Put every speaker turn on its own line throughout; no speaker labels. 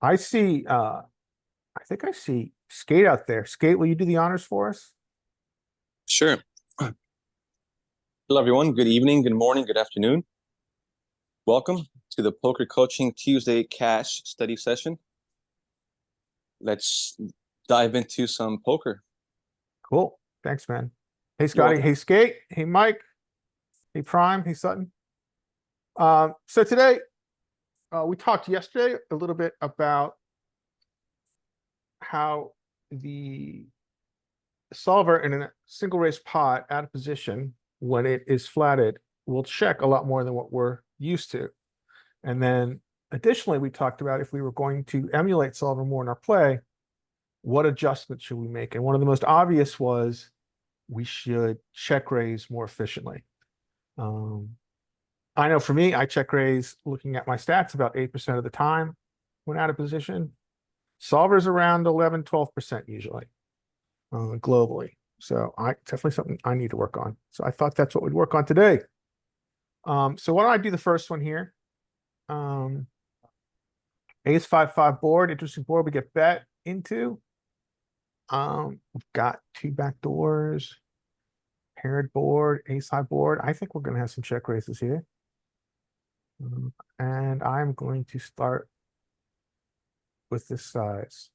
I see, I think I see Skate out there. Skate, will you do the honors for us?
Sure. Hello, everyone. Good evening, good morning, good afternoon. Welcome to the Poker Coaching Tuesday Cash Study Session. Let's dive into some poker.
Cool. Thanks, man. Hey,
You're
Scotty.
welcome.
Hey, Skate. Hey, Mike. Hey, Prime. Hey, Sutton. So today, we talked yesterday a little bit about how the solver in a single race pot out of position when it is flatted will check a lot more than what we're used to. And then additionally, we talked about if we were going to emulate solver more in our play, what adjustments should we make? And one of the most obvious was we should check raise more efficiently. I know for me, I check raise looking at my stats about 8% of the time when out of position. Solver's around 11, 12% usually, globally. So definitely something I need to work on. So I thought that's what we'd work on today. So why don't I do the first one here? Ace 5-5 board, interesting board we get bet into. We've got two back doors, paired board, ace high board. I think we're gonna have some check raises here. And I'm going to start with this size.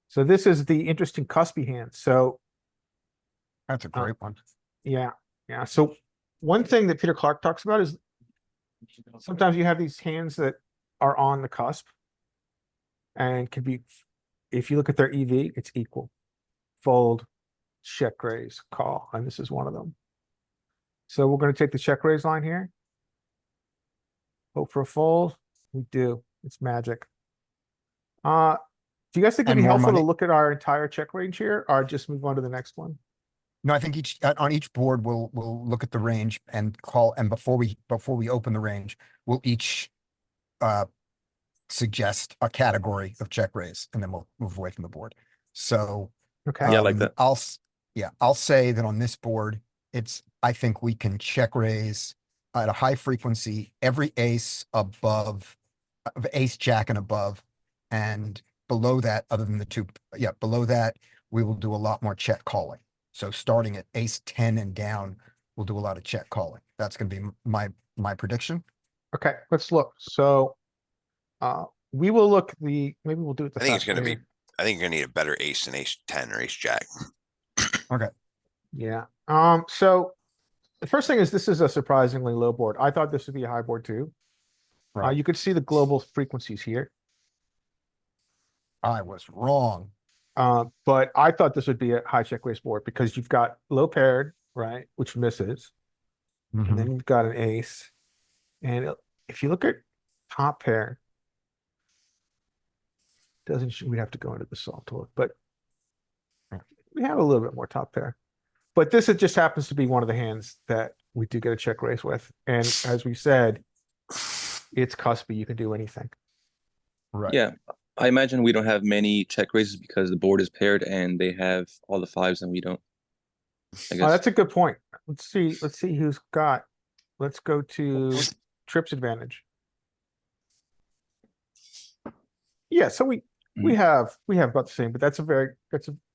So this is the interesting cuspy hand. So
That's a great one.
yeah. So one thing that Peter Clark talks about is sometimes you have these hands that are on the cusp and can be, if you look at their EV, it's equal. Fold, check raise, call, and this is one of them. So we're going to take the check raise line here. Hope for a fold. We do. It's magic. Do you guys think it'd
And
be
more
helpful to
money.
look at our entire check range here, or just move on to the next one?
No, I think on each board we'll look at the range and call, and before we open the range, we'll each suggest a category of check raise, and then we'll move away from the board. So
Okay.
Yeah, I like that.
I'll say that on this board, I think we can check raise at a high frequency every ace above, ace jack and above, and below that, other than the two, below that, we will do a lot more check calling. So starting at ace 10 and down, we'll do a lot of check calling. That's going to be my prediction.
Okay, let's look. So we will look maybe we'll do it the
I think it's
fast
going to
way
be, I think you're going to need a better ace than ace 10 or ace jack.
Okay.
here. Yeah. So the first thing is this is a surprisingly low board. I thought this would be a high board too.
Right.
You could see the global frequencies here.
I was wrong.
But I thought this would be a high check raise board because you've got low paired, right, which misses, and then you've got an ace. And if you look at top pair, we'd have to go into the solve to look, but we have a little bit more top pair. But this it just happens to be one of the hands that we do get a check raise with. And as we said, it's cuspy, you can do anything.
Right.
Yeah, I imagine we don't have many check raises because the board is paired and they have all the fives and we don't. I
Oh,
guess.
that's a good point. Let's see who's got. Let's go to trips advantage. Yeah, so we have about the same, but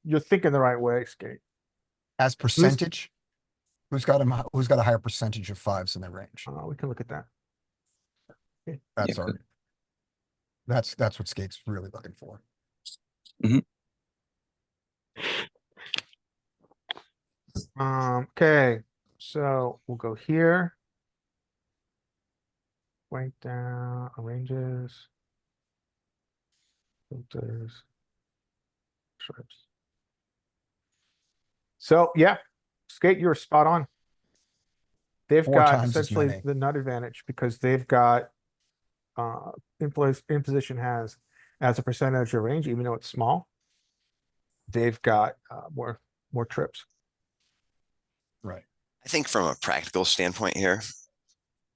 you're thinking the right way, Skate.
As percentage, who's got a higher percentage of fives in their range?
We can look at that.
That's
Yeah,
that's what Skate's really looking for.
Okay, so we'll go here. Right down, arranges, filters, trips. So yeah, Skate, you're spot on. They've
4
got
times as
essentially
many.
the nut advantage because they've got imposition has as a percentage of range, even though it's small, they've got more trips.
Right.
I think from a practical standpoint here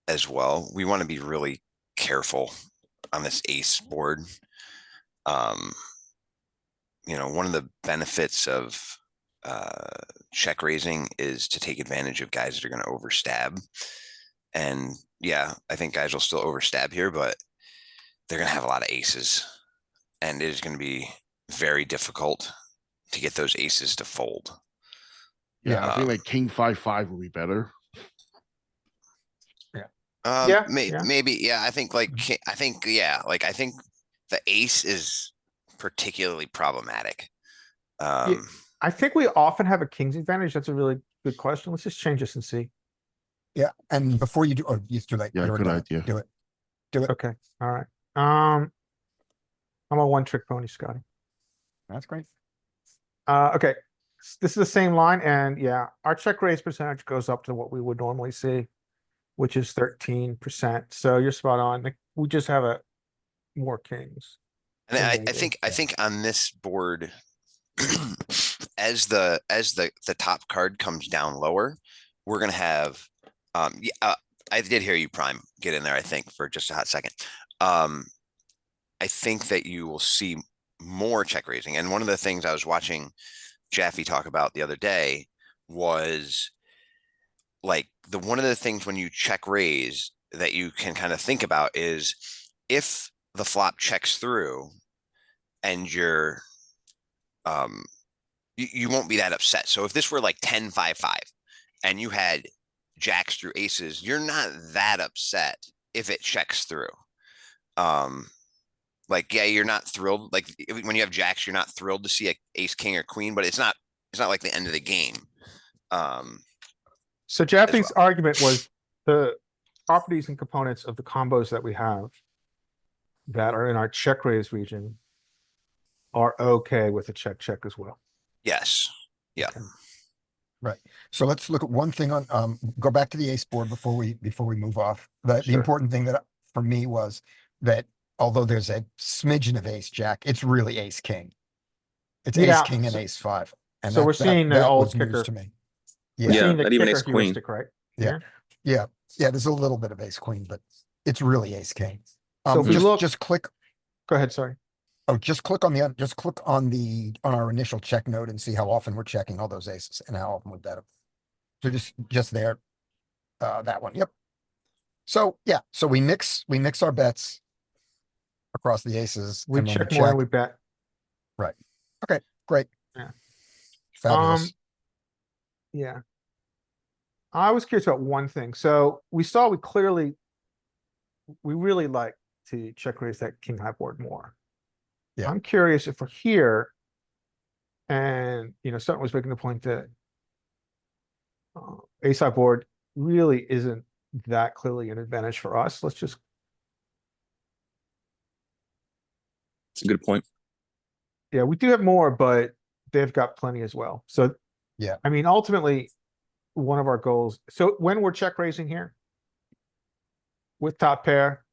as well, we want to be really careful on this ace board. One of the benefits of check raising is to take advantage of guys that are going to overstab. And yeah, I think guys will still overstab here, but they're gonna have a lot of aces, and it is gonna be very difficult to get those aces to fold.
Yeah, I think
Um,
like king 5-5 would be better.
Yeah, yeah.
maybe, yeah, I think I think the ace is particularly problematic. Um,
I think we often have a king's advantage. That's a really good question. Let's just change this and see.
Yeah, and before you do, oh, it's too late.
Yeah,
You already
good
done it.
idea.
Do it. Do it.
Okay, all right. I'm a one-trick pony, Scotty.
That's great.
Okay, this is the same line, and yeah, our check raise percentage goes up to what we would normally see, which is 13%. So you're spot on. Like, we just have more kings.
and
than
I,
what we
I
do.
think I think on this board, as the top card comes down lower, we're gonna have I did hear you, Prime, get in there, I think, for just a hot second. I think that you will see more check raising. And one of the things I was watching Jaffe talk about the other day was like one of the things when you check raise that you can kind of think about is if the flop checks through and you're you won't be that upset. So if this were like 10-5-5 and you had jacks through aces, you're not that upset if it checks through. Like, yeah, you're not thrilled. Like when you have jacks, you're not thrilled to see a ace, king, or queen, but it's not like the end of the game.
So Jaffe's argument was the properties and components of the combos that we have that are in our check raise region are okay with a check as well.
Yes. Yeah.
Okay.
Right. So let's look at one thing on, go back to the ace board before we move off. The
Sure.
important thing that for me was that although there's a smidgen of ace jack, it's really ace king. It's ace
Yeah,
king and
so-
ace five. And
so we're seeing the old
was news
kicker.
to me.
We're
Yeah,
seeing the
not even
kicker
ace queen.
heuristic, right?
Yeah. yeah, there's a little bit of ace queen, but it's really ace king.
So if we look-
Just click,
Go ahead, sorry.
just click on on our initial check node and see how often we're checking all those aces and how often we bet them. So just there, that one, yep. So, yeah, so we mix our bets across the aces.
We
and when
check more and we bet.
Right. Okay, great.
Yeah.
Fabulous.
Yeah. I was curious about one thing. So we really like to check raise that king high board more.
Yeah.
I'm curious if we're here and, Sutton was making the point that ace high board really isn't that clearly an advantage for us. Let's just,
It's a good point.
yeah, we do have more, but they've got plenty as well. So,
Yeah.
I mean, ultimately, one of our goals, so when we're check raising here with top pair,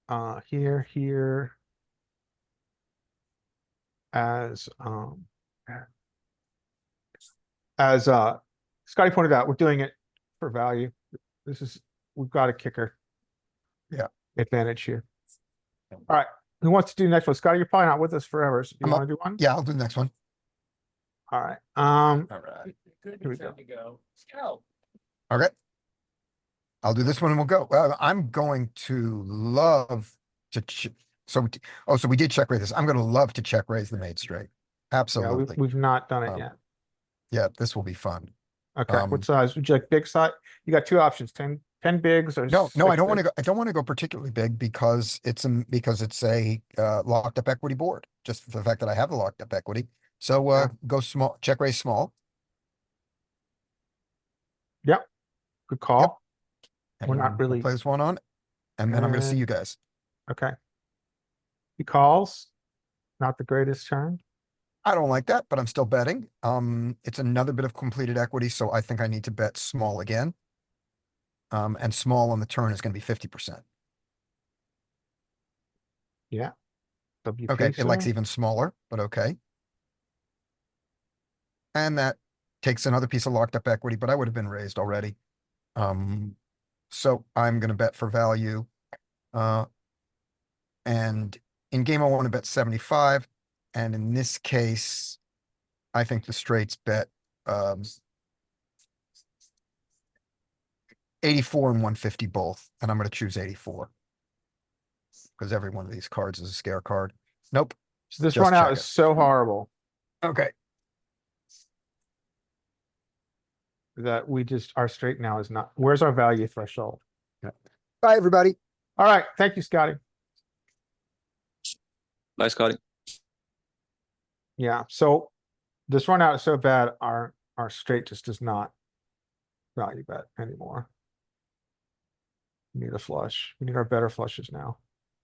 here, as Scotty pointed out, we're doing it for value. We've got a kicker.
Yeah.
Advantage here. All right, who wants to do the next one? Scotty, you're probably not with us forever, so do you
I'm
want to do one?
Yeah, I'll do the next one.
All right,
All right.
here we go.
Okay. I'll do this one and we'll go. I'm going to love to, so we did check raise this. I'm gonna love to check raise the made straight.
Yeah,
Absolutely.
we've not done it
Um,
yet.
Yeah, this will be fun.
Okay,
um,
what size? Would you like big size? You got two options, 10 bigs or
No, I
6
don't want to
bigs?
go, I don't want to go particularly big because it's a locked up equity board, just for the fact that I have the locked up equity. So,
Yeah.
go small, check raise small.
Good call. We're not
and we'll
really-
Play this one on, and then I'm gonna see
And-
you guys.
Okay. He calls, not the greatest turn.
I don't like that, but I'm still betting. It's another bit of completed equity, so I think I need to bet small again. And small on the turn is gonna be 50%.
WP,
Okay, it likes
sir.
even smaller, but okay. And that takes another piece of locked up equity, but I would have been raised already. So I'm gonna bet for value. And in game, I want to bet 75. And in this case, I think the straights bet, 84 and 150 both, and I'm gonna choose 84. Because every one of these cards is a scare card. Nope.
So this
Just
run out
check
is
it.
so horrible
Okay.
that our straight now is not, where's our value threshold?
Bye, everybody.
All right, thank you, Scotty.
Bye, Scotty.
Yeah, so this run out is so bad, our straight just does not value bet anymore. We need a flush. We need our better flushes now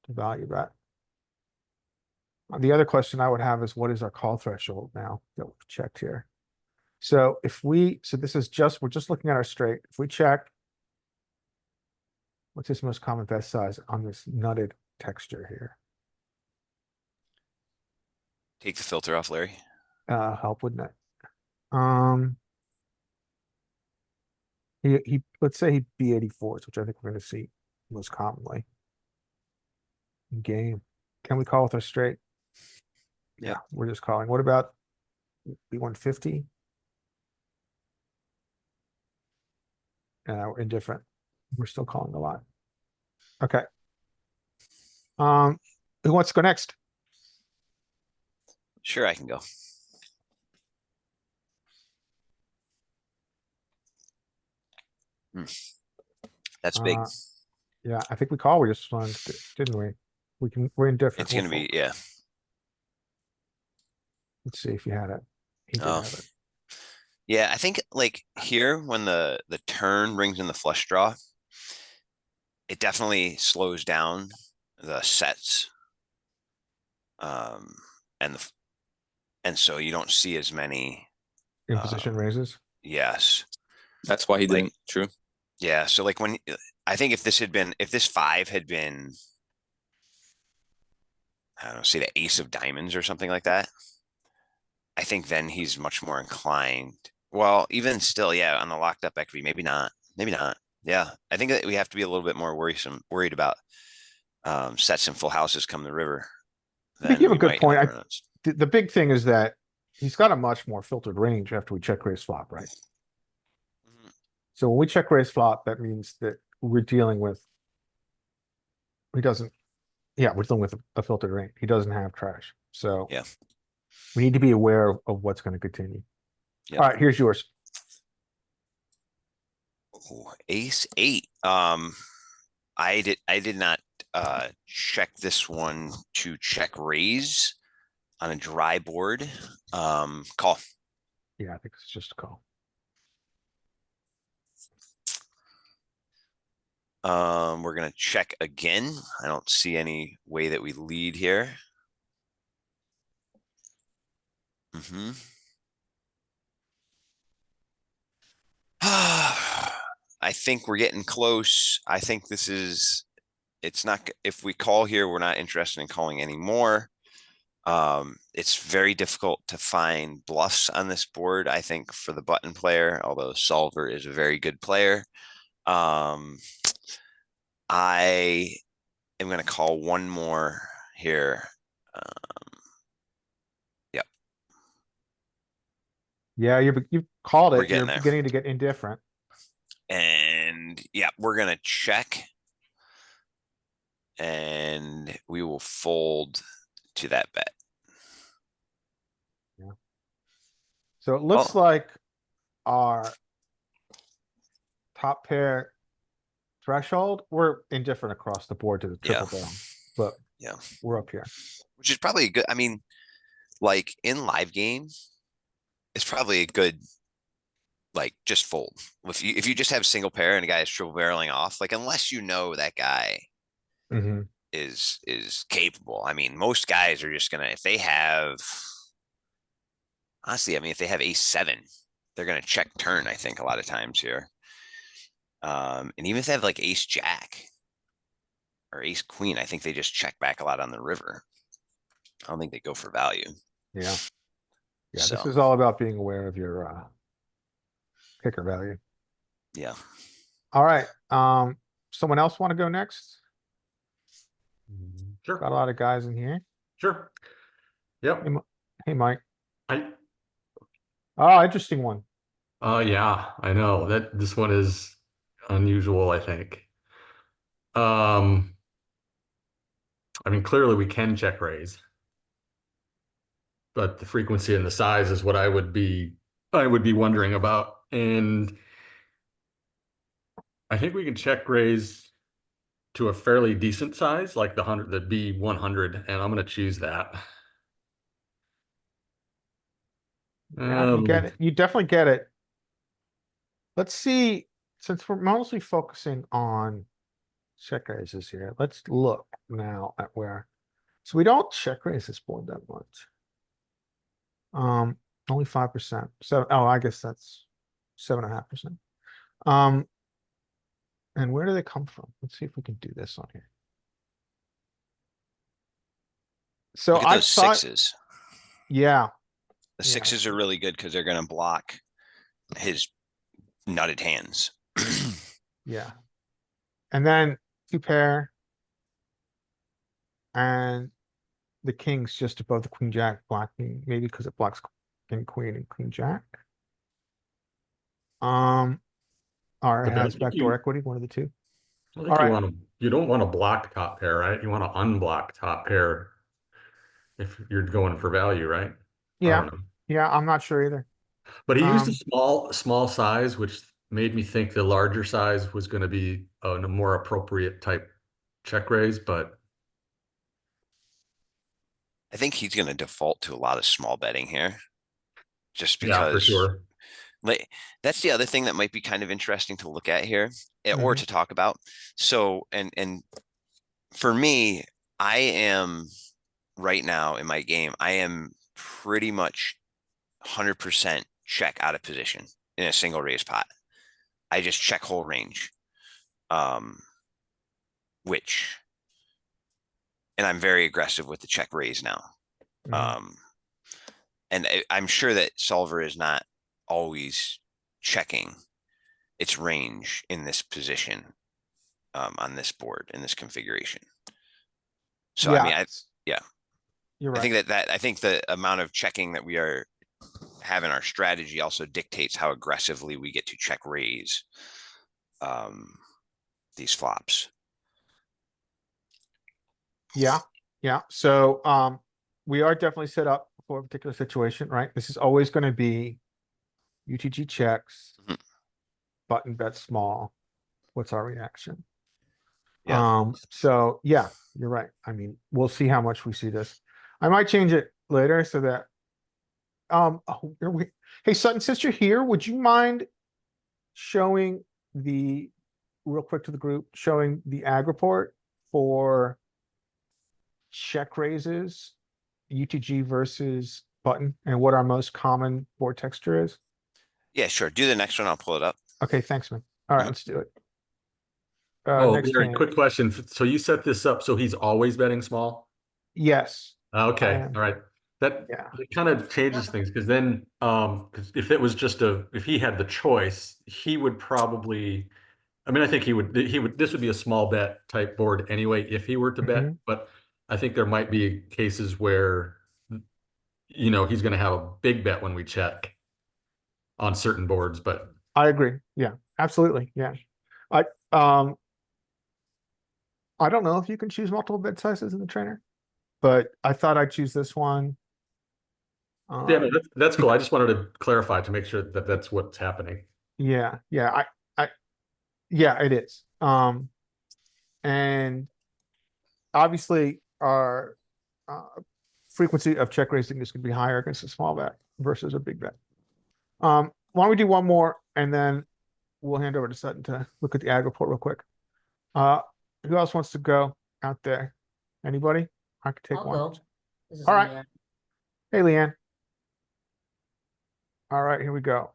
to value bet. The other question I would have is what is our call threshold now that we've checked here? So this is just, we're just looking at our straight. If we check, what's his most common bet size on this nutted texture here?
Take the filter off, Larry.
Help, wouldn't it? Let's say he B84s, which I think we're gonna see most commonly. In game. Can we call with our straight?
Yeah.
Yeah, we're just calling. What about B150? We're indifferent. We're still calling a lot. Okay. Who wants to go next?
Sure, I can go. That's big.
Yeah, I think we call. We just won, didn't we? We're indifferent.
It's gonna
We'll
be,
fold.
yeah.
Let's see if he had it. He did
Oh.
have it.
Yeah, I think like here when the turn brings in the flush draw, it definitely slows down the sets. And so you don't see as many.
In position raises.
Yes.
That's why he
Like-
didn't. True.
Yeah. So like when I think if this 5 had been, I don't know, say the ace of diamonds or something like that, I think then he's much more inclined. Well, even still, yeah, on the locked up equity, maybe not. Maybe not. Yeah. I think that we have to be a little bit more worried about sets and full houses come the river.
I think you have a
we
good
might
point.
other runs.
The big thing is that he's got a much more filtered range after we check raise flop, right?
Mhm.
So when we check raise flop, that means that we're dealing with. He doesn't. Yeah, we're dealing with a filtered range. He doesn't have trash. So
Yeah.
we need to be aware of what's going to continue.
Yep.
All right, here's yours.
Ooh, ace 8. I did not check this one to check raise on a dry board. Call.
Yeah, I think it's just a call.
We're gonna check again. I don't see any way that we lead here. Mm-hmm. I think we're getting close. I think it's not, if we call here, we're not interested in calling anymore. It's very difficult to find bluffs on this board, I think, for the button player, although Solver is a very good player. I am going to call one more here. Yep.
Yeah, you've called
We're
it. You're
getting there.
beginning to get indifferent.
And yeah, we're going to check. And we will fold to that bet.
So it looks
Oh.
like our top pair threshold, we're indifferent across the board to the
Yeah.
triple barrel, but
Yeah.
we're up here.
Which is probably a good, I mean, like in live game, it's probably a good, like, just fold. If you just have single pair and a guy is triple barreling off, like, unless you know that guy
Mm-hmm.
is capable. I mean, most guys are just gonna, if they have, honestly, I mean, if they have ace 7, they're gonna check turn, I think, a lot of times here. And even if they have like ace jack or ace queen, I think they just check back a lot on the river. I don't think they go for value.
Yeah. Yeah, this
So,
is all about being aware of your kicker value.
yeah.
All right, someone else want to go next?
Sure,
Got a lot of guys in here.
sure. Yep,
Hey, Mike.
I,
Oh, interesting one.
yeah, I know that this one is unusual, I think. Um, I mean, clearly we can check raise. But the frequency and the size is what I would be wondering about. And I think we can check raise to a fairly decent size, like the B100, and I'm going to choose that.
Yeah, you get it. You definitely get it. Let's see, since we're mostly focusing on check raises here, let's look now at where. So we don't check raise this board that much. Only 5%. So, oh, I guess that's 7.5%. And where do they come from? Let's see if we can do this on here. So
Look at
I
those
thought,
sixes.
yeah,
The
Yeah.
sixes are really good because they're going to block his nutted hands.
yeah. And then 2 pair. And the king's just above the queen jack blocking, maybe because it blocks king queen and queen jack. Or
But
it
I
has
think
backdoor equity, one of the two.
I think
All right.
you don't want to block top pair, right? You want to unblock top pair if you're going for value, right? I
Yeah,
don't know.
yeah, I'm not sure either.
But he used a
Um,
small size, which made me think the larger size was going to be a more appropriate type check raise. But
I think he's going to default to a lot of small betting here. Just
yeah, for
because
sure.
like that's the other thing that might be kind of interesting to look at here or
Mhm.
to talk about. So, and for me, I am right now in my game, I am pretty much 100% check out of position in a single raise pot. I just check whole range. Which, and I'm very aggressive with the check raise now.
Mhm.
And I'm sure that solver is not always checking its range in this position on this board in this configuration. So I mean, yeah,
You're
I
right.
think I think the amount of checking that we are having our strategy also dictates how aggressively we get to check raise these flops.
Yeah, yeah. So we are definitely set up for a particular situation, right? This is always going to be UTG checks,
Mhm.
button bet small. What's our reaction?
Yeah.
So yeah, you're right. I mean, we'll see how much we see this. I might change it later so that oh, hey Sutton, since you're here, would you mind showing the real quick to the group, showing the ag report for check raises, UTG versus button, and what our most common board texture is?
Yeah, sure. Do the next one. I'll pull it up.
Okay, thanks, man. All right,
Mhm.
let's do it.
Oh,
Next
Larry,
hand.
quick question. So you set this up so he's always betting small?
Yes.
Okay,
am.
all right. That
Yeah.
it kind of changes things because then, 'cause if it was just if he had the choice, he would probably. I mean, I think he would. This would be a small bet type board anyway if he were to bet.
Mhm.
But I think there might be cases where, he's going to have a big bet when we check on certain boards. But
I agree. Yeah, absolutely. Yeah. I um I don't know if you can choose multiple bid sizes in the trainer, but I thought I'd choose this one.
yeah, no,
Um,
that's cool. I just wanted to clarify to make sure that that's what's happening.
yeah, yeah, it is. And obviously our uh, frequency of check raising is going to be higher against a small bet versus a big bet. Why don't we do one more and then we'll hand over to Sutton to look at the ag report real quick. Who else wants to go out there? Anybody? I could take
I'll
one.
go. This is
All right.
Leanne.
Hey, Leanne. All right, here we go.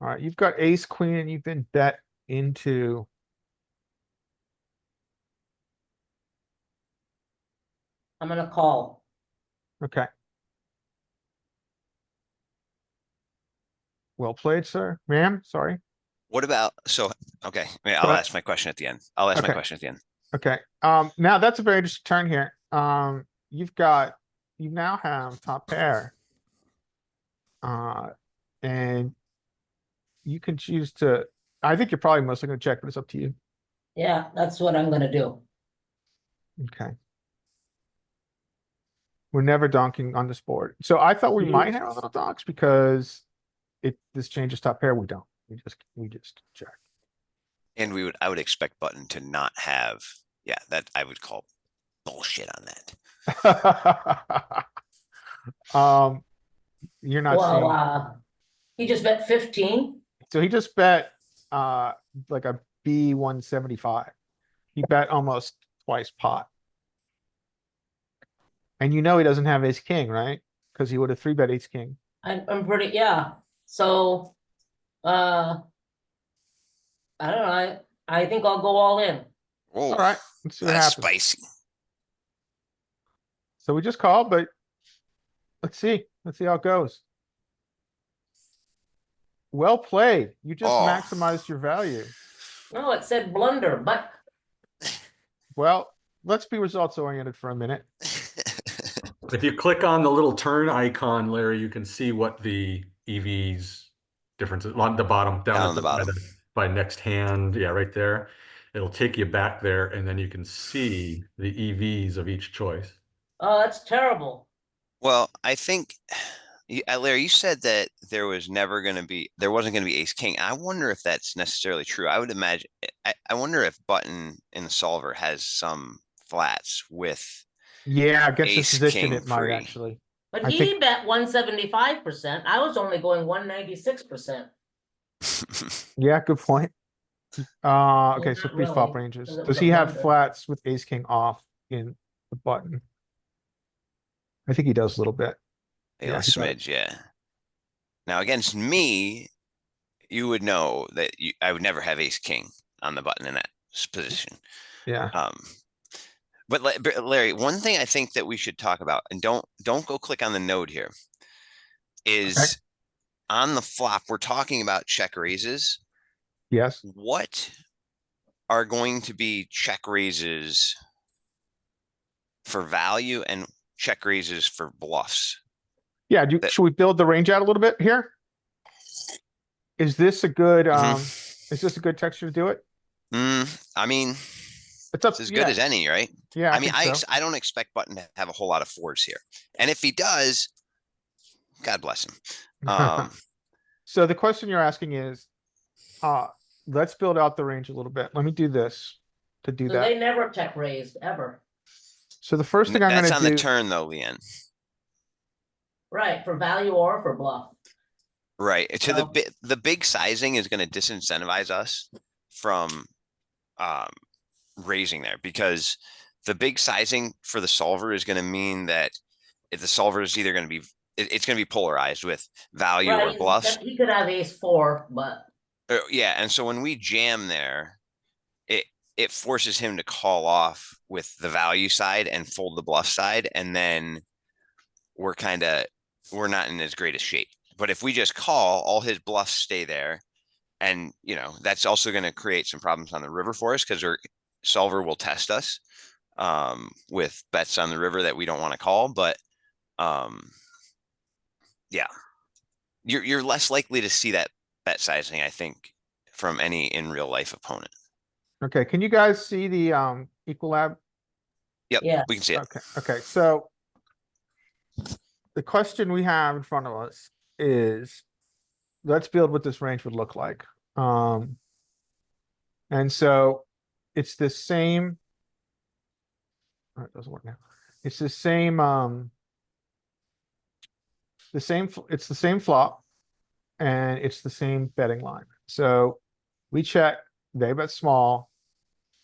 All right, you've got ace queen and you've been bet into
I'm gonna call.
okay. Well played, sir. Ma'am, sorry.
What about okay,
Go
I'll
ahead.
ask my question at the end. I'll ask my
Okay.
question at the end.
Okay. Now that's a very interesting turn here. You now have top pair. And you can choose to, I think you're probably mostly gonna check, but it's up to you.
Yeah, that's what I'm gonna do.
Okay. We're never donking on this board. So I thought we might have a little donks because this changes top pair. We don't. We just check.
And I would expect button to not have, yeah, that I would call bullshit on that.
You're not
Well,
seeing,
he just bet 15.
so he just bet, like a B175. He bet almost twice pot. And you know he doesn't have ace king, right? Because he would have 3-bet ace king.
I'm pretty, yeah. So, I don't know. I think I'll go all in.
Whoa,
All right, let's see what
that's
happens.
spicy.
So we just called, but let's see. Let's see how it goes. Well played. You just
Oh.
maximized your value.
No, it said blunder, but
Well, let's be results oriented for a minute.
If you click on the little turn icon, Larry, you can see what the EV's difference is on the bottom,
Down the bottom.
by next hand. Yeah, right there. It'll take you back there, and then you can see the EVs of each choice.
oh, that's terrible.
Well, I think, Larry, you said that there wasn't going to be ace king. I wonder if that's necessarily true. I would imagine, I wonder if button in the solver has some flats with,
Yeah, against this
Ace
position,
king
it might
free.
actually.
But
I
he
think-
bet 175%. I was only going 196%.
Yeah, good point. Okay,
Well,
so
not
pre-flop
really,
ranges.
'cause it
Does
was a
he have
blunder.
flats with ace king off in the button? I think he does a little bit.
A
Yeah,
little
he does.
smidge, yeah. Now against me, you would know that I would never have ace king on the button in that position.
Yeah.
But Larry, one thing I think that we should talk about, and don't go click on the node here, is on the flop, we're talking about check raises.
Yes.
What are going to be check raises for value and check raises for bluffs?
Yeah, should we build the range out a little bit here? Is this a good, is this a good texture to do it?
I mean,
It's up,
it's as
yeah,
good as any, right?
yeah,
I mean,
think so.
I don't expect Button to have a whole lot of fours here. And if he does, God bless him.
So the question you're asking is, let's build out the range a little bit. Let me do this to do
So
that.
they never check raised, ever.
So the first thing I'm
That's
gonna
on the
do,
turn though, Leanne.
Right, for value or for bluff.
Right. To
Well-
the big sizing is going to disincentivize us from raising there, because the big sizing for the solver is going to mean that if the solver is either going to be, it's going to be polarized with value
Right,
or bluffs.
he could have ace 4, but
Yeah, and so when we jam there, it forces him to call off with the value side and fold the bluff side, and then we're not in as great a shape. But if we just call, all his bluffs stay there, and that's also going to create some problems on the river for us, because our solver will test us with bets on the river that we don't want to call. But yeah, you're less likely to see that bet sizing, I think, from any in real life opponent.
okay, can you guys see the Equilab?
Yep,
Yeah.
we can see it.
Okay, so the question we have in front of us is, let's build what this range would look like. And so it's the same. Oh, it doesn't work now. It's the same, it's the same flop, and it's the same betting line. So we check, they bet small,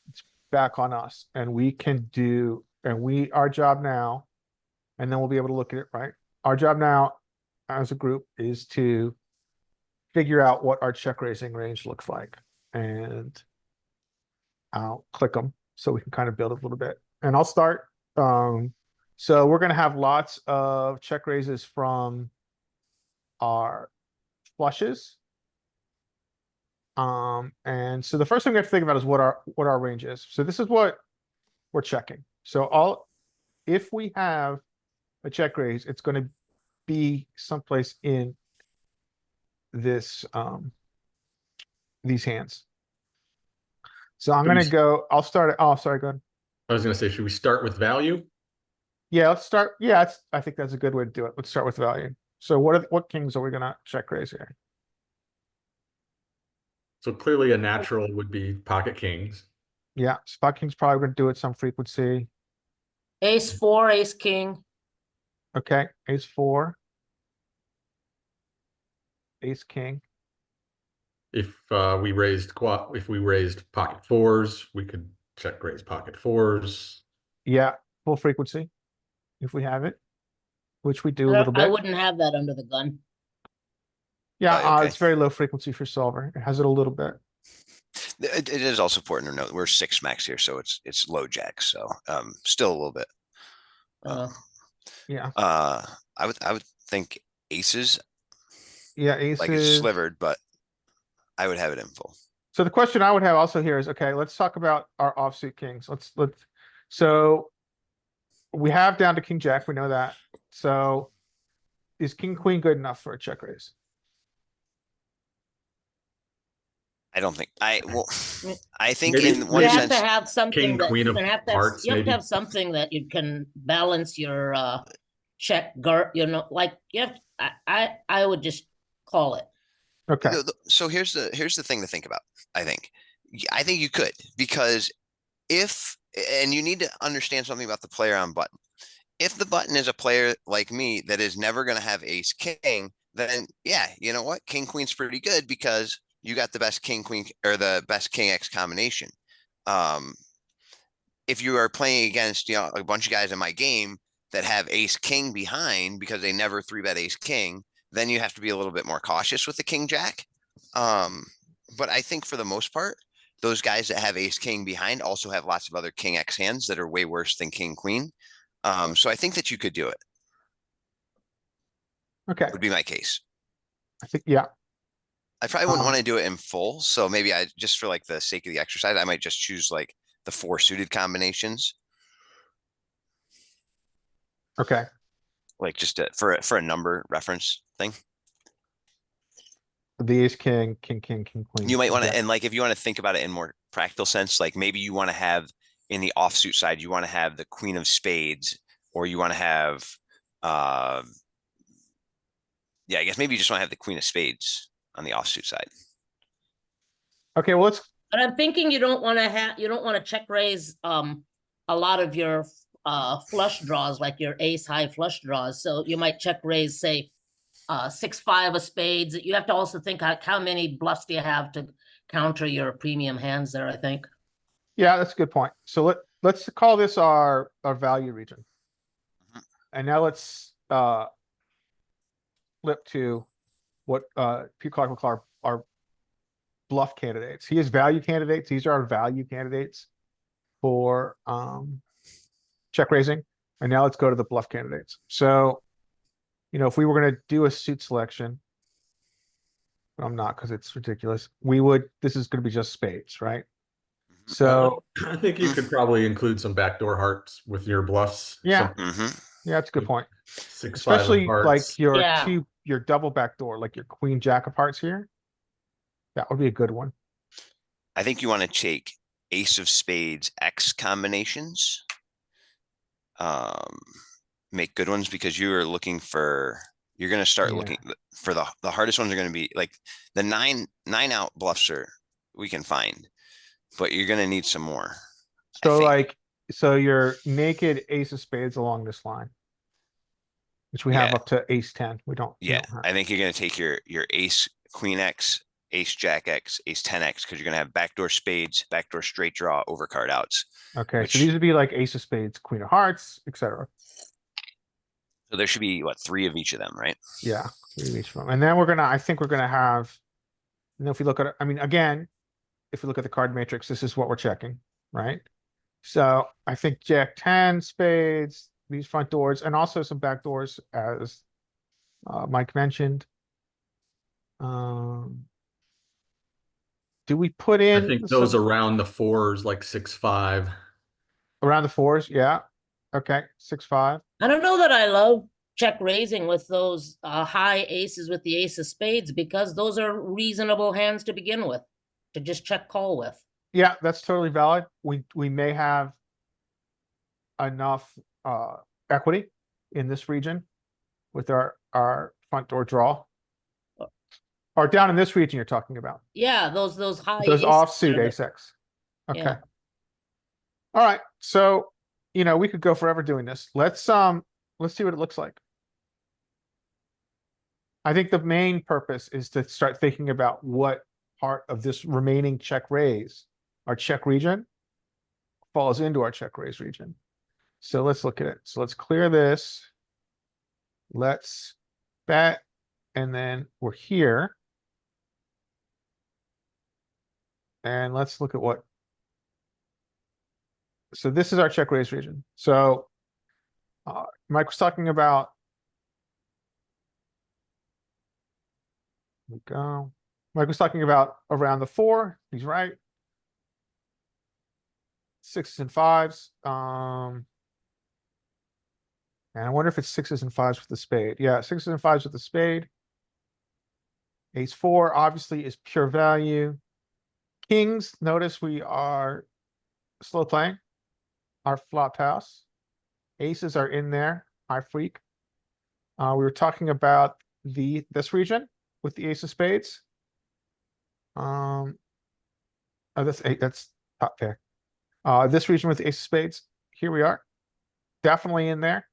it's back on us, and we can do, our job now, and then we'll be able to look at it, right? Our job now as a group is to figure out what our check raising range looks like. And I'll click them so we can kind of build it a little bit. And I'll start. So we're going to have lots of check raises from our flushes. And so the first thing we have to think about is what our range is. So this is what we're checking. So if we have a check raise, it's going to be someplace in this, these hands. So I'm going to go, I'll start it. Oh, sorry, go ahead.
I was gonna say, should we start with value?
Yeah, let's start. Yeah, I think that's a good way to do it. Let's start with value. So what kings are we gonna check raise here?
So clearly a natural would be pocket kings.
Yeah, spot king's probably gonna do it some frequency.
Ace four, ace king.
Okay, ace four. Ace king.
If we raised pocket fours, we could check raise pocket fours.
Yeah, full frequency. If we have it, which we do a little
I
bit.
wouldn't have that under the gun.
Yeah,
Okay.
it's very low frequency for solver. It has it a little bit.
It is also important to note we're 6 max here, so it's low jack. So still a little bit.
Uh,
Yeah,
I would think aces
yeah,
like it's
aces.
slivered, but I would have it in full.
So the question I would have also here is, okay, let's talk about our offsuit kings. So we have down to king jack, we know that. So is king queen good enough for a check raise?
I don't think I well.
Mm.
I think
Maybe-
in one
You
maybe
have to
sense,
have something
king,
that
queen
you're
of
gonna have to
hearts,
you have to
maybe.
have something that you can balance your check guard, you know, like you have I would just call it.
Okay,
so here's the thing to think about. I think you could, because if, and you need to understand something about the player on button. If the button is a player like me that is never going to have ace king, then yeah, you know what? King queen's pretty good because you got the best king queen or the best king X combination. If you are playing against, you know, a bunch of guys in my game that have ace king behind because they never 3-bet ace king, then you have to be a little bit more cautious with the king jack. But I think for the most part, those guys that have ace king behind also have lots of other king X hands that are way worse than king queen. So I think that you could do it.
okay.
Would be my case.
I think, yeah,
I probably wouldn't
Um,
want to do it in full. So maybe I just, for like the sake of the exercise, I might just choose like the 4 suited combinations,
okay.
like just for a number reference thing.
The ace king, king, king, king, queen.
You might want to,
Okay.
and like if you want to think about it in more practical sense, like maybe you want to have in the offsuit side, you want to have the queen of spades, or you want to have, yeah, I guess maybe you just want to have the queen of spades on the offsuit side.
Okay, well, let's,
But I'm thinking you don't want to check raise a lot of your flush draws, like your ace high flush draws. So you might check raise, say, 6-5 of spades. You have to also think how many bluffs do you have to counter your premium hands there, I think.
yeah, that's a good point. So let's call this our value region.
Mhm.
And now let's flip to what Pete Clark will call our bluff candidates. He has value candidates. These are our value candidates for check raising. And now let's go to the bluff candidates. So, you know, if we were going to do a suit selection, but I'm not because it's ridiculous. This is going to be just spades, right? So
I think you could probably include some backdoor hearts with your bluffs.
Yeah.
Mm-hmm.
yeah, that's a good point.
6-5 of
Especially like
hearts.
your
Yeah.
your double backdoor, like your queen jack of hearts here. That would be a good one.
I think you want to take ace of spades X combinations. Make good ones, because you are looking for, you're going to start
Yeah.
looking for the hardest ones are going to be like the nine out bluffs we can find, but you're going to need some more. I
So
think.
like, so your naked ace of spades along this line, which we have
Yeah.
up to ace 10. We don't.
Yeah, I think you're going to take your ace queen X, ace jack X, ace 10X, because you're going to have backdoor spades, backdoor straight draw, overcard outs.
Okay,
which-
so these would be like ace of spades, queen of hearts, etc.
So there should be what, 3 of each of them, right?
Yeah, three of each of them. And then I think we're gonna have, you know, if we look at it, I mean, again, if we look at the card matrix, this is what we're checking, right? So I think jack 10 spades, these front doors, and also some back doors, as Mike mentioned. Do we put
I
in
think
some
those around the fours, like 6-5.
around the fours? Yeah. Okay, 6-5.
I don't know that I love check raising with those high aces with the ace of spades, because those are reasonable hands to begin with, to just check call with.
Yeah, that's totally valid. We may have enough equity in this region with our front door draw. Or down in this region you're talking about.
Yeah, those high.
Those
aces
offsuit
are-
ace-X. Okay.
Yeah.
All right, so, we could go forever doing this. Let's see what it looks like. I think the main purpose is to start thinking about what part of this remaining check raise, our check region, falls into our check raise region. So let's look at it. So let's clear this. Let's bet, and then we're here. And let's look at what. So this is our check raise region. So Mike was talking about. Here we go. Mike was talking about around the 4. He's right. 6s and 5s. And I wonder if it's 6s and 5s with the spade. Yeah, 6s and 5s with the spade. Ace 4 obviously is pure value. Kings, notice we are slow playing our flop house. Aces are in there, our freak. We were talking about this region with the ace of spades. Oh, that's top pair. This region with the ace of spades. Here we are. Definitely in there.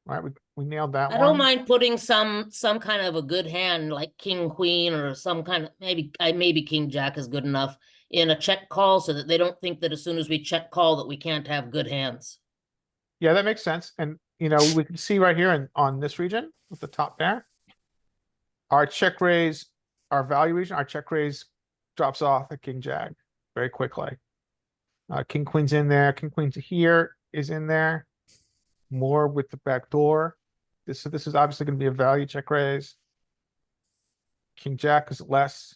All right, we nailed that
I
one.
don't mind putting some kind of a good hand like king queen or some kind of maybe king jack is good enough in a check call so that they don't think that as soon as we check call that we can't have good hands.
Yeah, that makes sense. And we can see right here on this region with the top pair. Our check raise, our value region, our check raise drops off at king jack very quickly. King queen's in there, king queen's here is in there. More with the back door. This is obviously going to be a value check raise. King jack is less.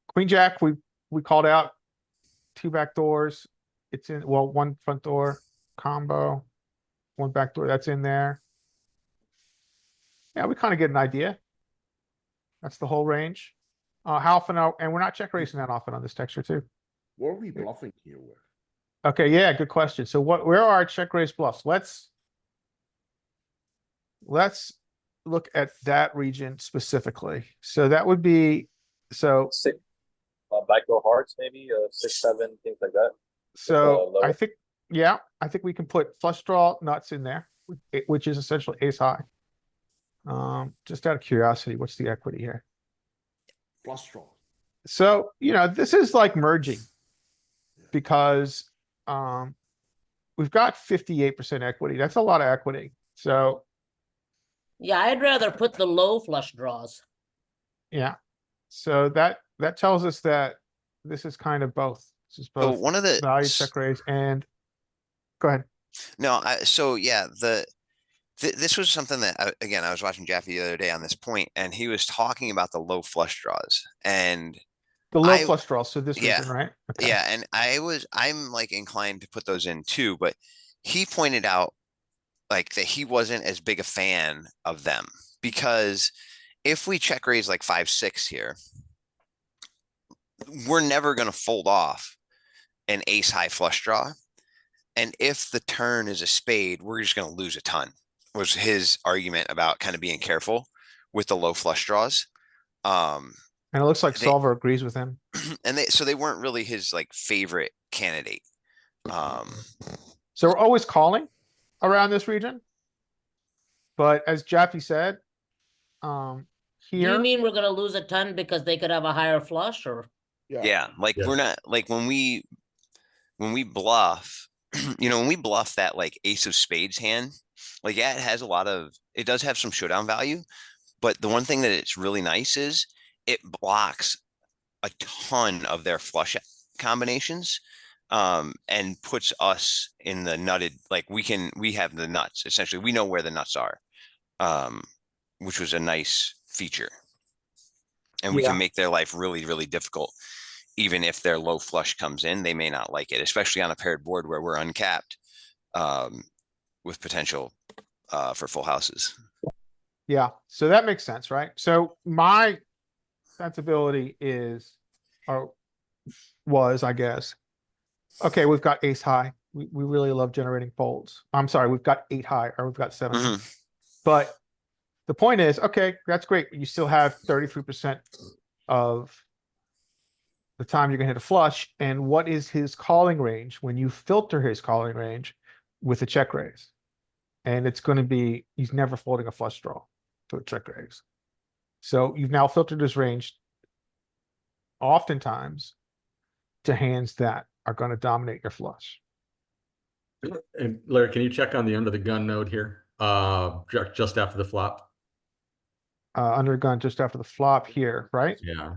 Queen jack, we called out 2 back doors. It's in, well, 1 front door combo, 1 back door that's in there. Yeah, we kind of get an idea. That's the whole range. How often and we're not check raising that often on this texture too.
What are we bluffing here with?
Okay, yeah, good question. So where are our check raise bluffs? Let's look at that region specifically. So that would be, so
6 backdoor hearts, maybe 6, 7, things like that.
So I
lower.
think, yeah, I think we can put flush draw nuts in there, which is essentially ace high. Just out of curiosity, what's the equity here?
Plus draw.
So, this is like merging because, we've got 58% equity. That's a lot of equity. So,
Yeah, I'd rather put the low flush draws.
yeah. So that tells us that this is kind of both. This is
So
both
one of the
value check raise and, go ahead.
No, so yeah, this was something that again I was watching Jaffe the other day on this point, and he was talking about the low flush draws and
The low
I-
flush draw, so this
yeah,
region, right? Okay.
yeah, and I'm like inclined to put those in too, but he pointed out like that he wasn't as big a fan of them because if we check raise like 5-6 here, we're never going to fold off an ace high flush draw. And if the turn is a spade, we're just going to lose a ton, was his argument about kind of being careful with the low flush draws.
And it looks like
they-
Solver agrees with him.
And so they weren't really his like favorite candidate.
So we're always calling around this region. But as Jaffe said,
Do
here.
you mean we're gonna lose a ton because they could have a higher flush or?
Yeah, like
Yeah.
we're not like when we bluff, when we bluff that like ace of spades hand, like yeah, it does have some showdown value, but the one thing that it's really nice is it blocks a ton of their flush combinations, and puts us in the nutted, like we have the nuts, essentially, we know where the nuts are, which was a nice feature. And we
Yeah.
can make their life really, really difficult. Even if their low flush comes in, they may not like it, especially on a paired board where we're uncapped, with potential for full houses.
Yeah, so that makes sense, right? So my sensibility is, or was, I guess, Okay, we've got ace high. We really love generating folds. I'm sorry, we've got 8 high, or we've got 7 high.
Mhm.
But the point is, okay, that's great. You still have 33% of the time you're gonna hit a flush. And what is his calling range when you filter his calling range with a check raise? And it's gonna be, he's never folding a flush draw to a check raise. So you've now filtered his range oftentimes to hands that are gonna dominate your flush.
And Larry, can you check on the under the gun node here? Just after the flop.
Under gun just after the flop here, right?
Yeah.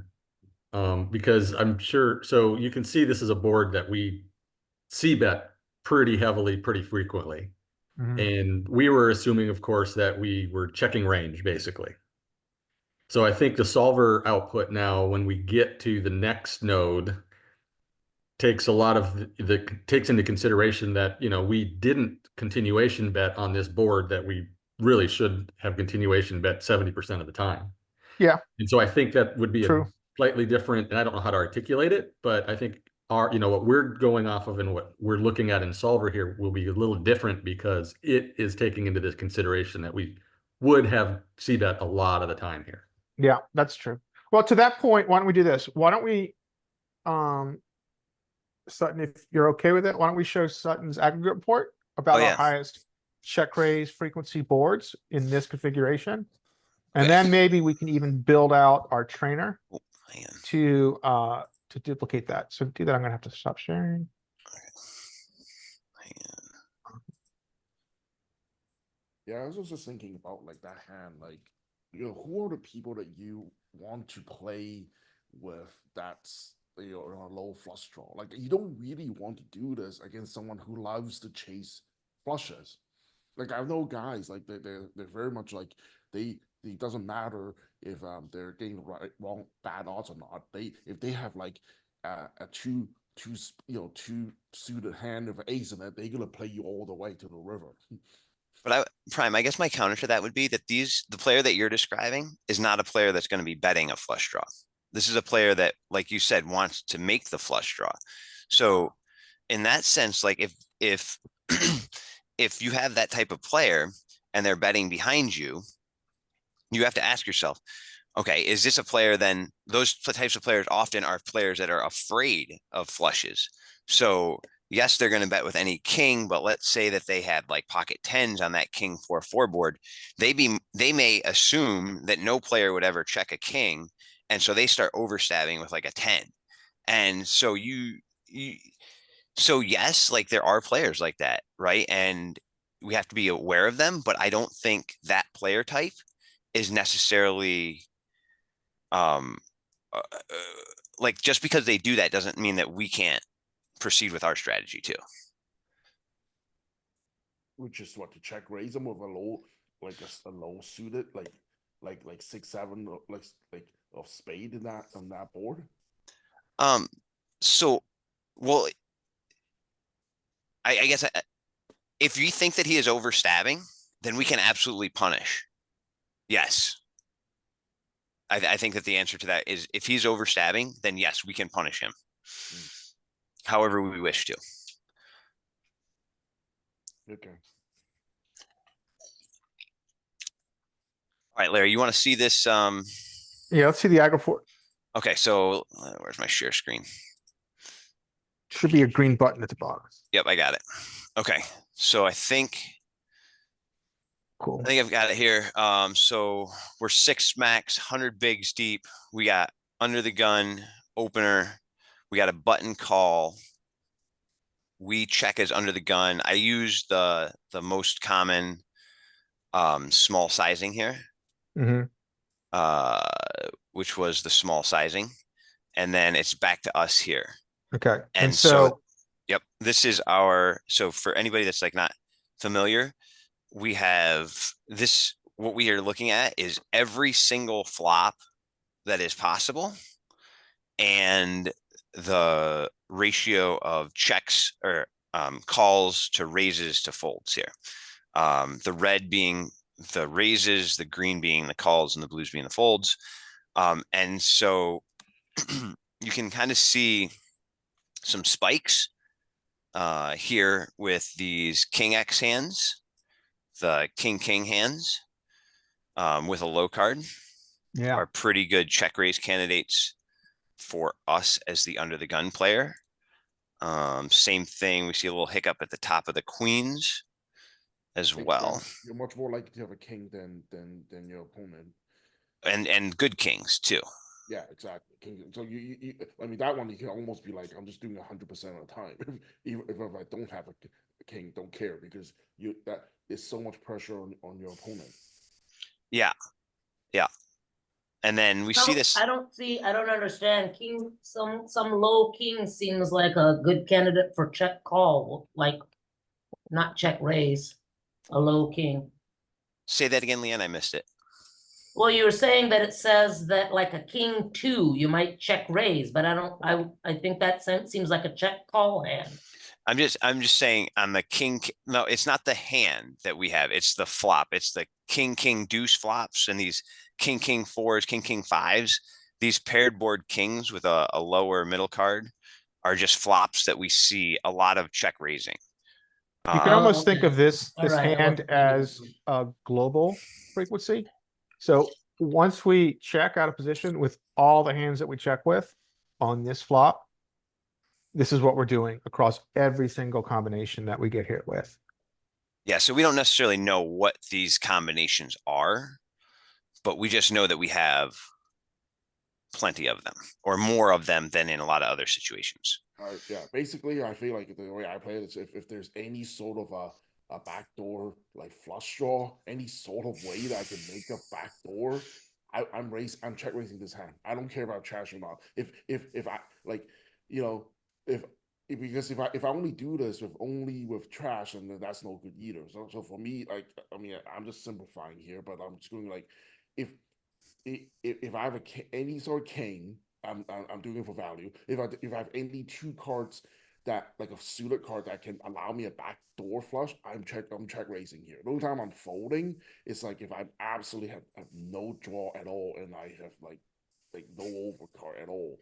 Because I'm sure, so you can see this is a board that we see bet pretty heavily, pretty frequently.
Mhm.
And we were assuming, of course, that we were checking range, basically. So I think the solver output now, when we get to the next node, takes a lot of takes into consideration that, you know, we didn't continuation bet on this board that we really should have continuation bet 70% of the time.
Yeah.
And so I think that would be a
True.
slightly different, and I don't know how to articulate it, but I think our, you know, what we're going off of and what we're looking at in solver here will be a little different because it is taking into this consideration that we would have C bet a lot of the time here.
Yeah, that's true. Well, to that point, why don't we do this? Why don't we, Sutton, if you're okay with it, why don't we show Sutton's aggregate report about
Oh,
our
yeah.
highest check raise frequency boards in this configuration? And
Okay.
then maybe we can even build out our trainer
Oh, hang on.
to duplicate that. So to do that, I'm gonna have to stop sharing.
Hang on.
Yeah, I was also thinking about like that hand, like, you know, who are the people that you want to play with that's, you know, on a low flush draw? Like, you don't really want to do this against someone who loves to chase flushes. Like, I know guys like they're very much like it doesn't matter if they're getting wrong bad odds or not. If they have like a two suited hand of ace in it, they're gonna play you all the way to the river.
But Prime, I guess my counter to that would be that the player that you're describing is not a player that's going to be betting a flush draw. This is a player that, like you said, wants to make the flush draw. So in that sense, like if if you have that type of player and they're betting behind you, you have to ask yourself, okay, is this a player then? Those types of players often are players that are afraid of flushes. So yes, they're going to bet with any king, but let's say that they had like pocket tens on that king 4-4 board. They may assume that no player would ever check a king. And so they start overstabbing with like a 10. And so so yes, like there are players like that, right? And we have to be aware of them, but I don't think that player type is necessarily like just because they do that doesn't mean that we can't proceed with our strategy too.
Which is what, to check raise them with a low, like a low suited, like 6-7, like of spade in that on that board.
So, well, I guess if you think that he is overstabbing, then we can absolutely punish. Yes. I think that the answer to that is if he's overstabbing, then yes, we can punish him. However we wish to.
Okay.
All right, Larry, you want to see this?
Yeah, let's see the aggregate report.
Okay, so where's my share screen?
Should be a green button at the bottom.
Yep, I got it. Okay, so I think
Cool.
I've got it here. So we're 6 max, 100 bigs deep. We got under the gun opener. We got a button call. We check as under the gun. I use the most common small sizing here. Which was the small sizing. And then it's back to us here.
Okay.
And so yep, this is so for anybody that's like not familiar, we have this, what we are looking at is every single flop that is possible and the ratio of checks or calls to raises to folds here. The red being the raises, the green being the calls, and the blues being the folds. And so you can kind of see some spikes here with these king X hands, the king hands, with a low card
Yeah.
are pretty good check raise candidates for us as the under the gun player. Same thing. We see a little hiccup at the top of the queens as
Think,
well,
you're much more likely to have a king than your opponent.
and good kings too.
Yeah, exactly. King. So I mean, that one you can almost be like, I'm just doing 100% of the time. Even if I don't have a king, don't care, because that is so much pressure on your opponent.
Yeah, yeah. And then we see this.
I don't understand. King, some low king seems like a good candidate for check call, like not check raise, a low king.
Say that again, Leanne. I missed it.
Well, you were saying that it says that like a king two, you might check raise, but I think that seems like a check call hand.
I'm just saying on the king. No, it's not the hand that we have. It's the flop. It's the king deuce flops and these king fours, king fives. These paired board kings with a lower middle card are just flops that we see a lot of check raising.
You can almost think
okay.
of this
All right, I
hand
wasn't paying
as
attention.
a global frequency. So once we check out of position with all the hands that we check with on this flop, this is what we're doing across every single combination that we get hit with.
Yeah, so we don't necessarily know what these combinations are, but we just know that we have plenty of them, or more of them than in a lot of other situations.
Yeah, basically, I feel like the way I play it is if there's any sort of a backdoor like flush draw, any sort of way that I can make a backdoor, I'm check raising this hand. I don't care about trash or not. If I like, you know, because if I only do this with trash, and then that's no good either. So for me, like, I mean, I'm just simplifying here, but I'm just going like, if if I have any sort of king, I'm doing it for value. If I have any two cards that, like a suited card that can allow me a backdoor flush, I'm check raising here. The only time I'm folding is like if I absolutely have no draw at all, and I have like no overcard at all.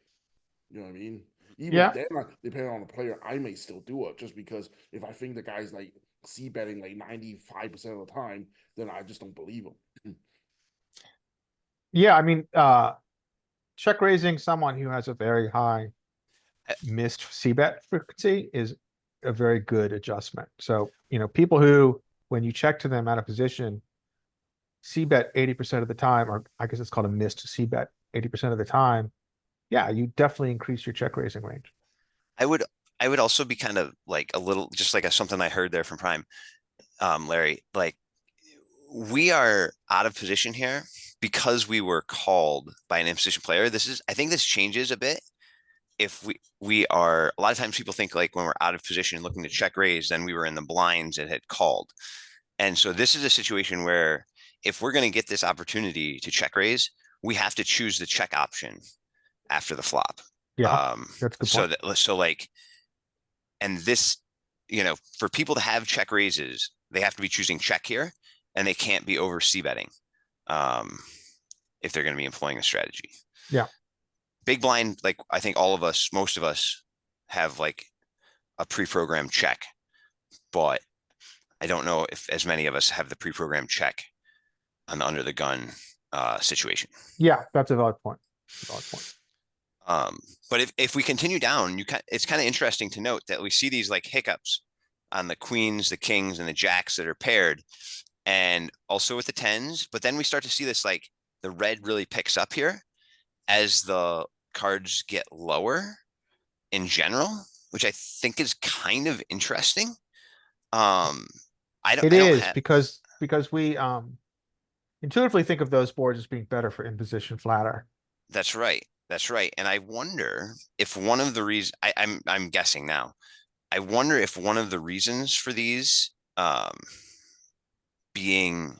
You know what I mean? Even
Yeah.
then, depending on the player, I may still do it, just because if I think the guy's like c-betting like 95% of the time, then I just don't believe him.
Yeah, I mean, check raising someone who has a very high missed c-bet frequency is a very good adjustment. So, people who, when you check to them out of position, c-bet 80% of the time, or I guess it's called a missed c-bet 80% of the time, yeah, you definitely increase your check raising range.
I would also be kind of like a little, just like something I heard there from Prime, Larry, like we are out of position here because we were called by an in-position player. I think this changes a bit. If we are, a lot of times people think like when we're out of position looking to check raise, then we were in the blinds and had called. And so this is a situation where if we're going to get this opportunity to check raise, we have to choose the check option after the flop.
Yeah, that's a good point.
So like, and this, for people to have check raises, they have to be choosing check here, and they can't be over c-betting if they're going to be employing a strategy.
Yeah.
Big blind, like I think most of us have like a pre-programmed check, but I don't know if as many of us have the pre-programmed check on the under the gun situation.
Yeah, that's a valid point.
But if we continue down, it's kind of interesting to note that we see these like hiccups on the queens, the kings, and the jacks that are paired, and also with the tens. But then we start to see this, like the red really picks up here as the cards get lower in general, which I think is kind of interesting.
Because we intuitively think of those boards as being better for in-position flatter.
That's right. That's right. And I wonder if one of the reasons I'm guessing now, I wonder if one of the reasons for these being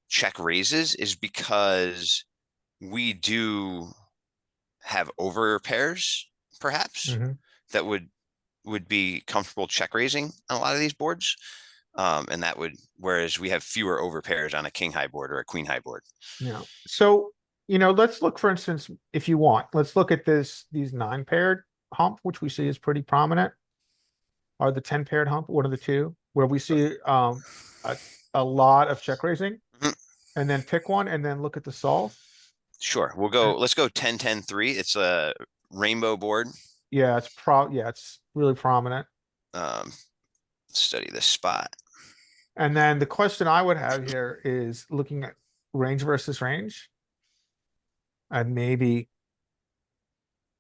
check raises is because we do have over pairs, perhaps, that would be comfortable check raising on a lot of these boards. And that would, whereas we have fewer over pairs on a king high board or a queen high board.
Yeah. So, let's look, for instance, if you want, let's look at these 9 paired hump, which we see is pretty prominent. or the 10 paired hump, one of the two, where we see a lot of check raising.
Mhm.
And then pick one and then look at the solve.
Sure, we'll go, let's go 10-10-3. It's a rainbow board.
Yeah, it's really prominent.
Study the spot.
And then the question I would have here is looking at range versus range. And maybe,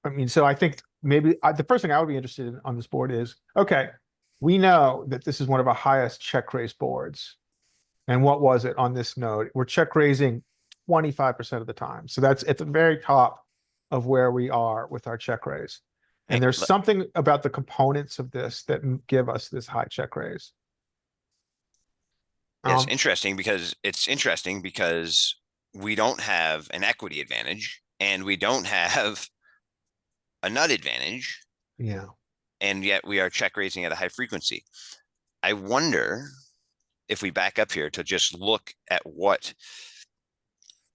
I mean, so I think maybe the first thing I would be interested in on this board is, okay, we know that this is one of our highest check raise boards. And what was it on this node? We're check raising 25% of the time. So that's at the very top of where we are with our check raise. And
Hey,
there's something about the components of this that give us this high check raise.
Yes,
Um,
interesting because we don't have an equity advantage and we don't have a nut advantage,
yeah.
and yet we are check raising at a high frequency. I wonder if we back up here to just look at what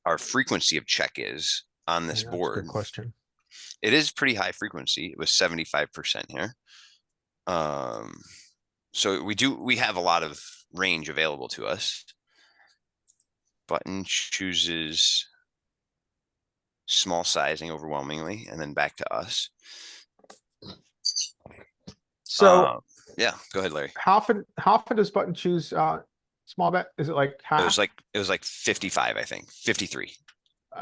our frequency of check is on this
Yeah, that's a
board.
good question.
It is pretty high frequency. It was 75% here. So we have a lot of range available to us. Button chooses small sizing overwhelmingly, and then back to us.
So
Yeah, go ahead, Larry.
how often does button choose small bet? Is it like half?
It was like 55, I think, 53.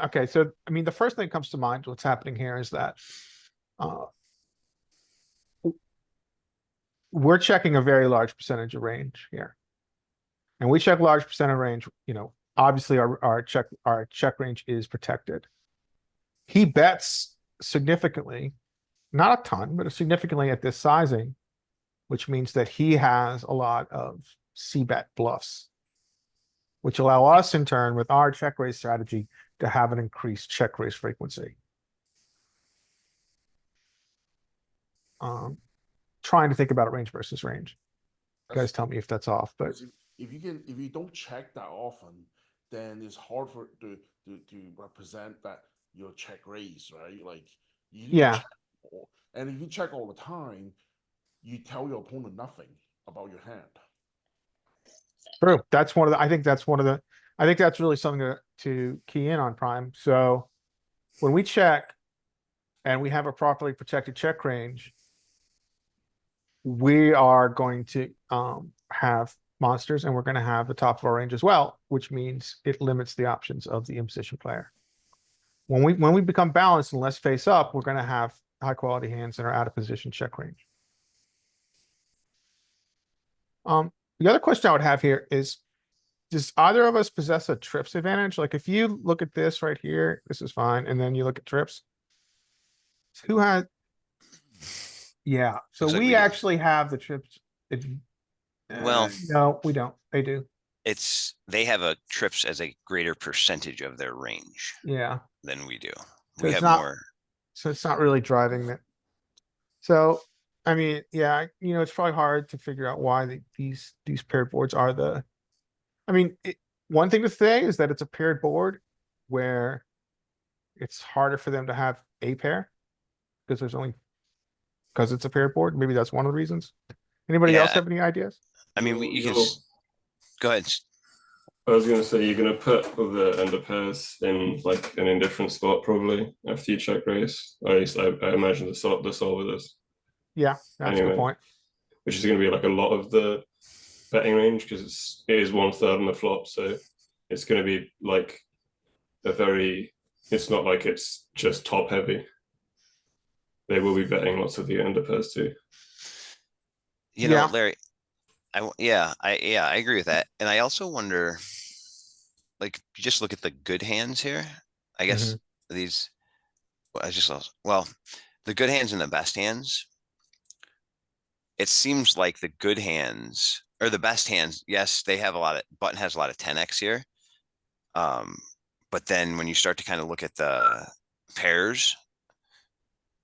Okay, so I mean, the first thing that comes to mind, what's happening here is that we're checking a very large percentage of range here. And we check large percent of range, you know, obviously our check range is protected. He bets significantly, not a ton, but significantly at this sizing, which means that he has a lot of c-bet bluffs, which allow us in turn with our check raise strategy to have an increased check raise frequency. Trying to think about range versus range. You guys tell me if that's off, but
if you don't check that often, then it's hard for to represent that your check raise, right? Like you need to
yeah,
check and if you check all the time, you tell your opponent nothing about your hand.
true. That's one of the, I think that's really something to key in on, Prime. So when we check and we have a properly protected check range, we are going to have monsters and we're going to have the top of our range as well, which means it limits the options of the imposition player. When we become balanced and less face up, we're going to have high quality hands that are out of position check range. The other question I would have here is, does either of us possess a trips advantage? Like if you look at this right here, this is fine, and then you look at trips. Who has? Yeah, so
Looks like
we
we do.
actually have the trips.
Well,
no, we don't. They do.
They have a trips as a greater percentage of their range
Yeah.
than we do.
So
We
it's
have
not-
more.
So it's not really driving that. So, I mean, yeah, you know, it's probably hard to figure out why these paired boards are the. I mean, one thing to say is that it's a paired board where it's harder for them to have a pair because it's a paired board. Maybe that's one of the reasons. Anybody else
Yeah.
have any ideas?
I mean, you can go ahead.
I was going to say you're going to put the ender pairs in like an indifferent spot probably after you check raise. Or at least I imagine the solver does.
Yeah, that's a good point.
Which is going to be like a lot of the betting range because it is 1/3 on the flop, so it's going to be like it's not like it's just top heavy. They will be betting lots of the ender pairs too.
You know, Larry, I agree with that. And I also wonder, like, you just look at the good hands here. I guess these, well, the good hands and the best hands. It seems like the good hands or the best hands, yes, they have button has a lot of 10x here. But then when you start to kind of look at the pairs,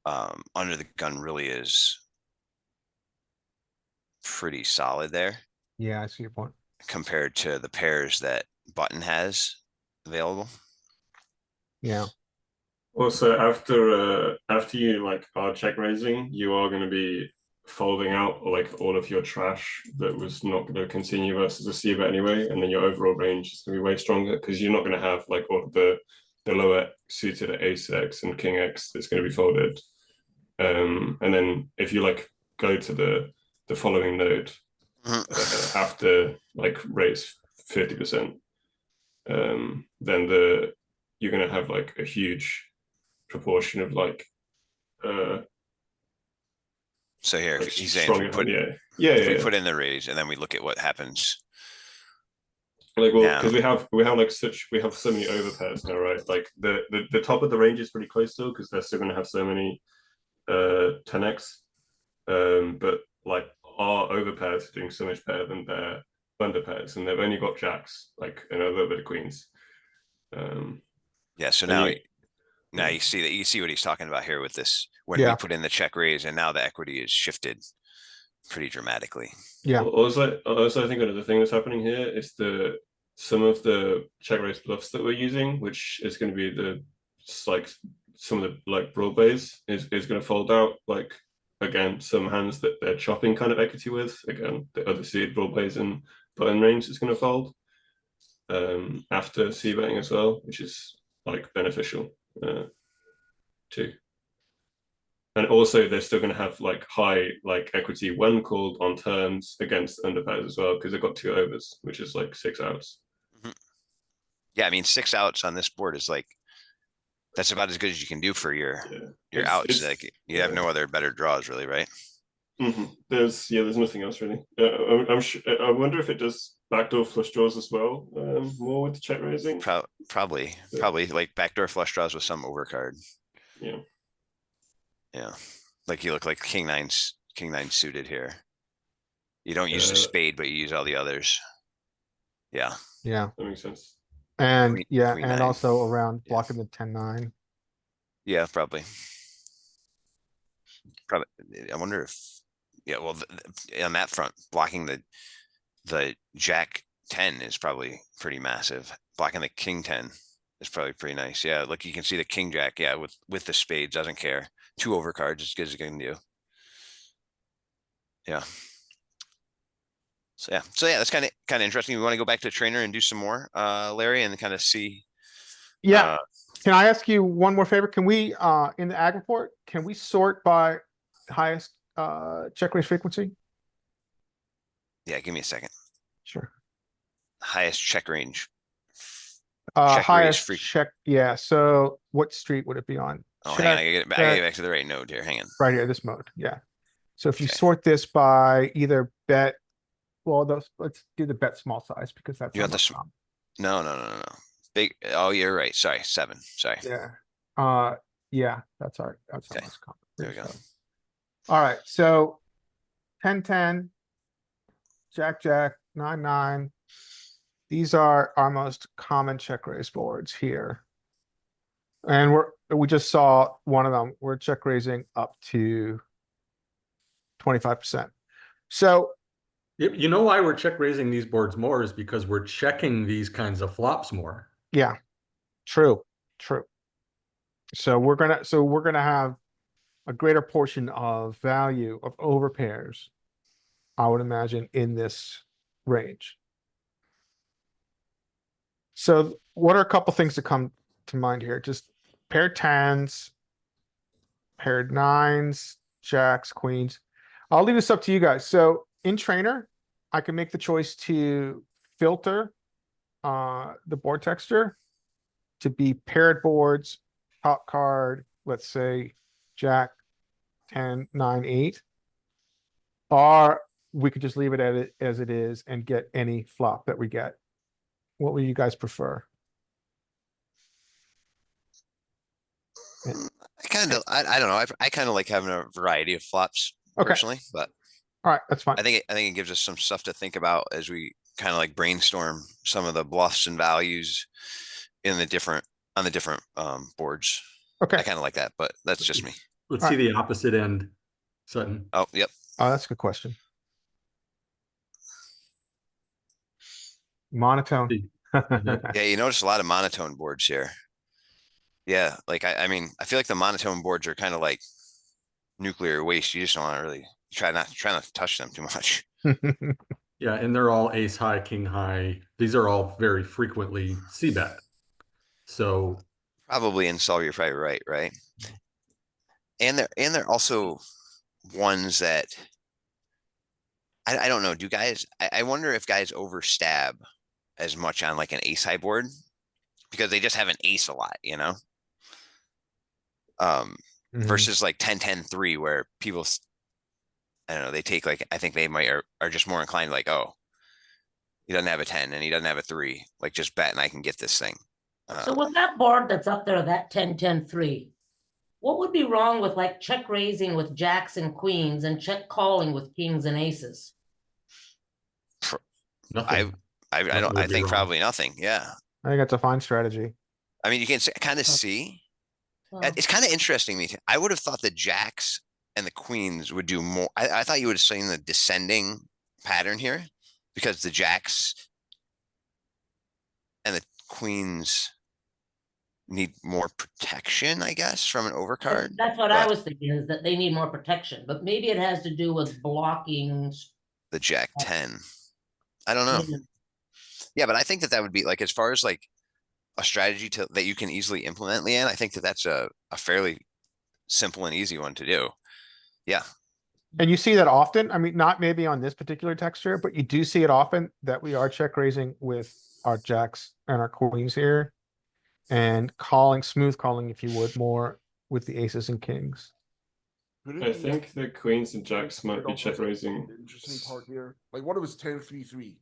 under the gun really is pretty solid there.
Yeah, I see your point.
Compared to the pairs that button has available.
Yeah.
Also, after you like are check raising, you are going to be folding out like all of your trash that was not going to continue versus a C bet anyway, and then your overall range is going to be way stronger because you're not going to have like all of the lower suited ace X and king X that's going to be folded. And then if you like go to the following node after like raise 50%, then you're going to have like a huge proportion of like
So here,
like
he's saying if we put,
we
put in the raise and then we look at what happens.
Like, well,
now.
because we have like we have so many overpairs now, right? Like the top of the range is pretty close still because they're still going to have so many 10x, but like our overpairs are doing so much better than their underpairs, and they've only got jacks, like, and a little bit of queens.
Yeah, so
and
now
you-
now you see that, you see what he's talking about here with this, when
Yeah.
we put in the check raise and now the equity is shifted pretty dramatically.
Yeah.
Also, I think another thing that's happening here is some of the check raise bluffs that we're using, which is going to be like some of the like broad base is going to fold out. Like again, some hands that they're chopping kind of equity with. Again, the other seed broad base and button range is going to fold after c betting as well, which is like beneficial too. And also, they're still going to have like high like equity when called on turns against underpairs as well, because they've got 2 overs, which is like 6 outs.
Yeah, I mean, 6 outs on this board is like, that's about as good as you can do for your
It's-
outs.
it's-
Like you have no other better draws, really, right?
There's nothing else really. I'm sure. I wonder if it does backdoor flush draws as well, more with the check raising.
Probably like backdoor flush draws with some overcard.
Yeah.
Yeah, like you look like king nine suited here. You don't use the spade, but you use all the others. Yeah,
Yeah.
That makes sense.
And
Queen-
yeah,
queen
and
nine.
also around
Yeah.
blocking the 10-9.
yeah, probably. Probably. I wonder if, yeah, well, on that front, blocking the jack 10 is probably pretty massive. Blocking the king 10 is probably pretty nice. Yeah, look, you can see the king jack. Yeah, with the spades, doesn't care. 2 overcards as good as it can do. Yeah. So yeah, that's kind of interesting. We want to go back to trainer and do some more, Larry, and kind of see.
Yeah. Can I ask you one more favor? Can we, in the ag report, can we sort by highest, check raise frequency?
Yeah, give me a second.
Sure.
Highest check range. Check raise
Highest
freq-
check, yeah, so what street would it be on?
Oh, hang on, I
Check,
gotta get it back. I gotta
check.
get back to the right node here. Hang on.
Right here, this mode, yeah. So if you
Okay.
sort this by either bet, well, let's do the bet small size because that's.
You want
our
the
most common.
No. Big. Oh, you're right. Sorry, 7. Sorry.
Yeah, yeah, that's our
Okay,
most common.
there we go.
All right, so 10-10, Jack, 9-9. These are our most common check raise boards here. And we just saw one of them. We're check raising up to 25%. So
You know why we're check raising these boards more is because we're checking these kinds of flops more.
yeah, true. So we're gonna have a greater portion of value of overpairs, I would imagine, in this range. So what are a couple things that come to mind here? Just paired 10s, paired 9s, jacks, queens. I'll leave this up to you guys. So in trainer, I can make the choice to filter the board texture to be paired boards, top card, let's say jack 10, 9, 8. Or we could just leave it as it is and get any flop that we get. What would you guys prefer?
I don't know. I kind of like having a variety of flops
Okay.
personally, but
All right, that's fine.
I think it gives us some stuff to think about as we kind of like brainstorm some of the bluffs and values in the different boards.
Okay.
I kind of like that, but that's just me.
Let's
All
see the opposite end, Sutton.
Oh, yep.
Oh, that's a good question. Monotone.
Yeah, you notice a lot of monotone boards here. Yeah, like I mean, I feel like the monotone boards are kind of like nuclear waste. You just don't want to really Try not to touch them too much.
Yeah, and they're all ace high, king high. These are all very frequently c-bet. So
Probably in solver, you're probably right, right? And they're also ones that I don't know. Do guys? I wonder if guys overstab as much on like an ace high board because they just have an ace a lot, you know. Versus like 10-10-3 where people, I don't know, they take like, I think they might are just more inclined like, oh, he doesn't have a 10 and he doesn't have a 3, like just bet and I can get this thing.
So with that board that's up there, that 10-10-3, what would be wrong with like check raising with jacks and queens and check calling with kings and aces?
nothing.
I
Nothing
don't,
would
I
be
think
wrong.
probably nothing. Yeah.
I think that's a fine strategy.
I mean, you can kind of see.
Well,
It's kind of interesting. Me, I would have thought the jacks and the queens would do more. I thought you would have seen the descending pattern here because the jacks and the queens need more protection, I guess, from an overcard.
that's what I
but
was thinking, is that they need more protection, but maybe it has to do with blocking.
The jack 10. I don't know.
Yeah.
Yeah, but I think that would be like, as far as like a strategy that you can easily implement, Leanne, I think that that's a fairly simple and easy one to do. Yeah.
And you see that often. I mean, not maybe on this particular texture, but you do see it often that we are check raising with our jacks and our queens here. And calling, smooth calling, if you would, more with the aces and kings.
I think the queens and jacks might be
Also,
check raising.
the interesting part here, like what if it's 10-3-3?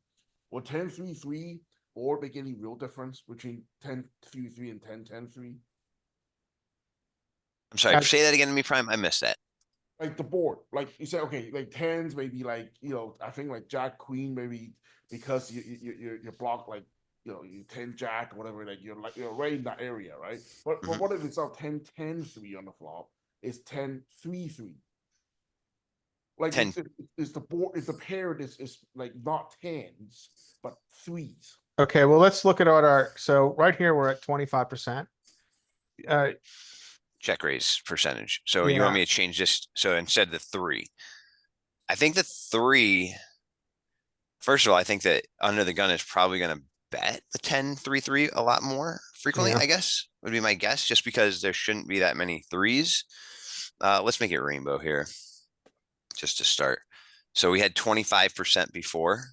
Would 10-3-3 or make any real difference between 10-3-3 and 10-10-3?
I'm sorry.
As-
Say that again to me, Prime. I missed that.
Like the board, like you said, okay, like tens maybe like I think like Jack Queen maybe because you block like you 10 Jack or whatever, like you're right in that area, right? But what if it's not 10-10-3 on the flop? It's 10-3-3. Like
10.
is the board is the pair is like not tens but threes.
Okay, well, let's look at our, so right here, we're at 25%.
Check raise percentage. So you want
Yeah.
me to change this? So instead of the 3, I think the 3, first of all, I think that under the gun is probably going to bet the 10-3-3 a lot more frequently,
Yeah.
I guess would be my guess, just because there shouldn't be that many threes. Let's make it rainbow here just to start. So we had 25% before.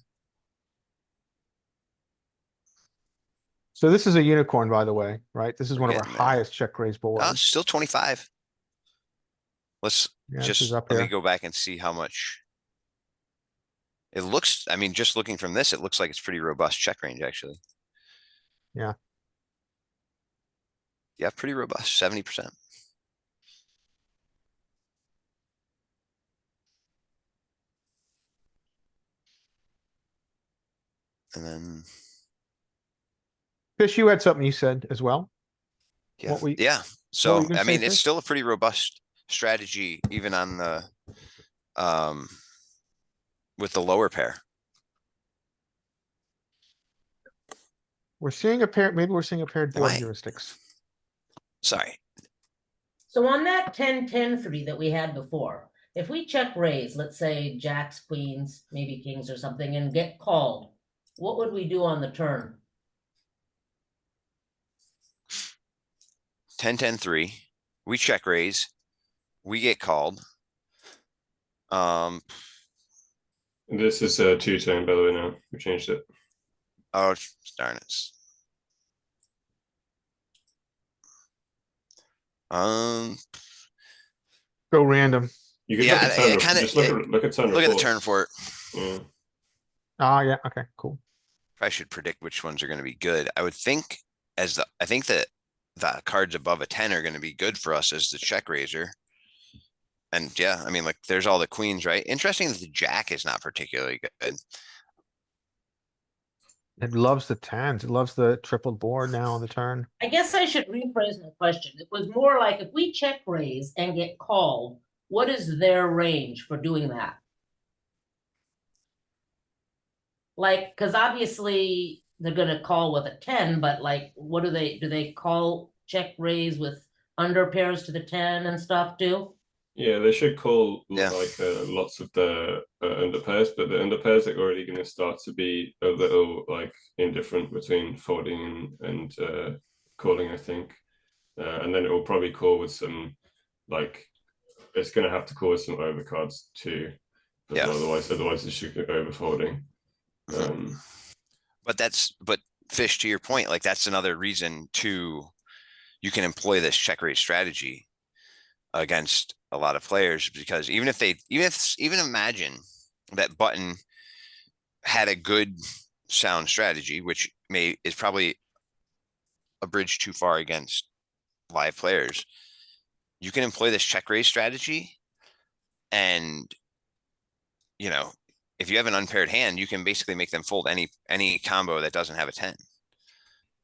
So this is a unicorn, by the way, right? This is one of our
getting there.
highest check raise boards.
Still 25. Let's
Yeah, this
just,
is up
let me
here.
go back and see how much. It looks, I mean, just looking from this, it looks like it's pretty robust check range, actually.
Yeah.
Yeah, pretty robust, 70%. And then,
Fish, you had something you said as well?
yeah,
What we-
yeah.
were
So,
you gonna
I
say,
mean, it's
Fish?
still a pretty robust strategy, even on the, with the lower pair.
We're seeing a pair, maybe we're seeing a paired board
Why?
heuristics.
Sorry.
So on that 10-10-3 that we had before, if we check raise, let's say jacks, queens, maybe kings or something, and get called, what would we do on the turn?
10-10-3, we check raise, we get called.
This is a 2-tone, by the way. Now we changed it.
Oh, darn it.
Go random.
You could
Yeah,
look at turn.
it kinda-
Just look at turn.
Look at the
reports.
turn for it.
Yeah.
Ah, yeah, okay, cool.
I should predict which ones are gonna be good. I would think I think that the cards above a 10 are gonna be good for us as the check raiser. And yeah, I mean, like, there's all the queens, right? Interesting that the jack is not particularly good.
It loves the tens. It loves the tripled board now on the turn.
I guess I should rephrase my question. It was more like if we check raise and get called, what is their range for doing that? Like, because obviously they're gonna call with a 10, but like, what do they call check raise with under pairs to the 10 and stuff too?
Yeah, they should call
Yeah.
like lots of the under pairs, but the under pairs are already going to start to be a little like indifferent between folding and calling, I think, and then it will probably call with some like it's going to have to call with some overcards too, as
Yeah.
well. Otherwise, it should go over folding.
Mhm. But Fish, to your point, like that's another reason you can employ this check raise strategy against a lot of players, because even imagine that button had a good sound strategy, which is probably a bridge too far against live players. You can employ this check raise strategy, and if you have an unpaired hand, you can basically make them fold any combo that doesn't have a 10.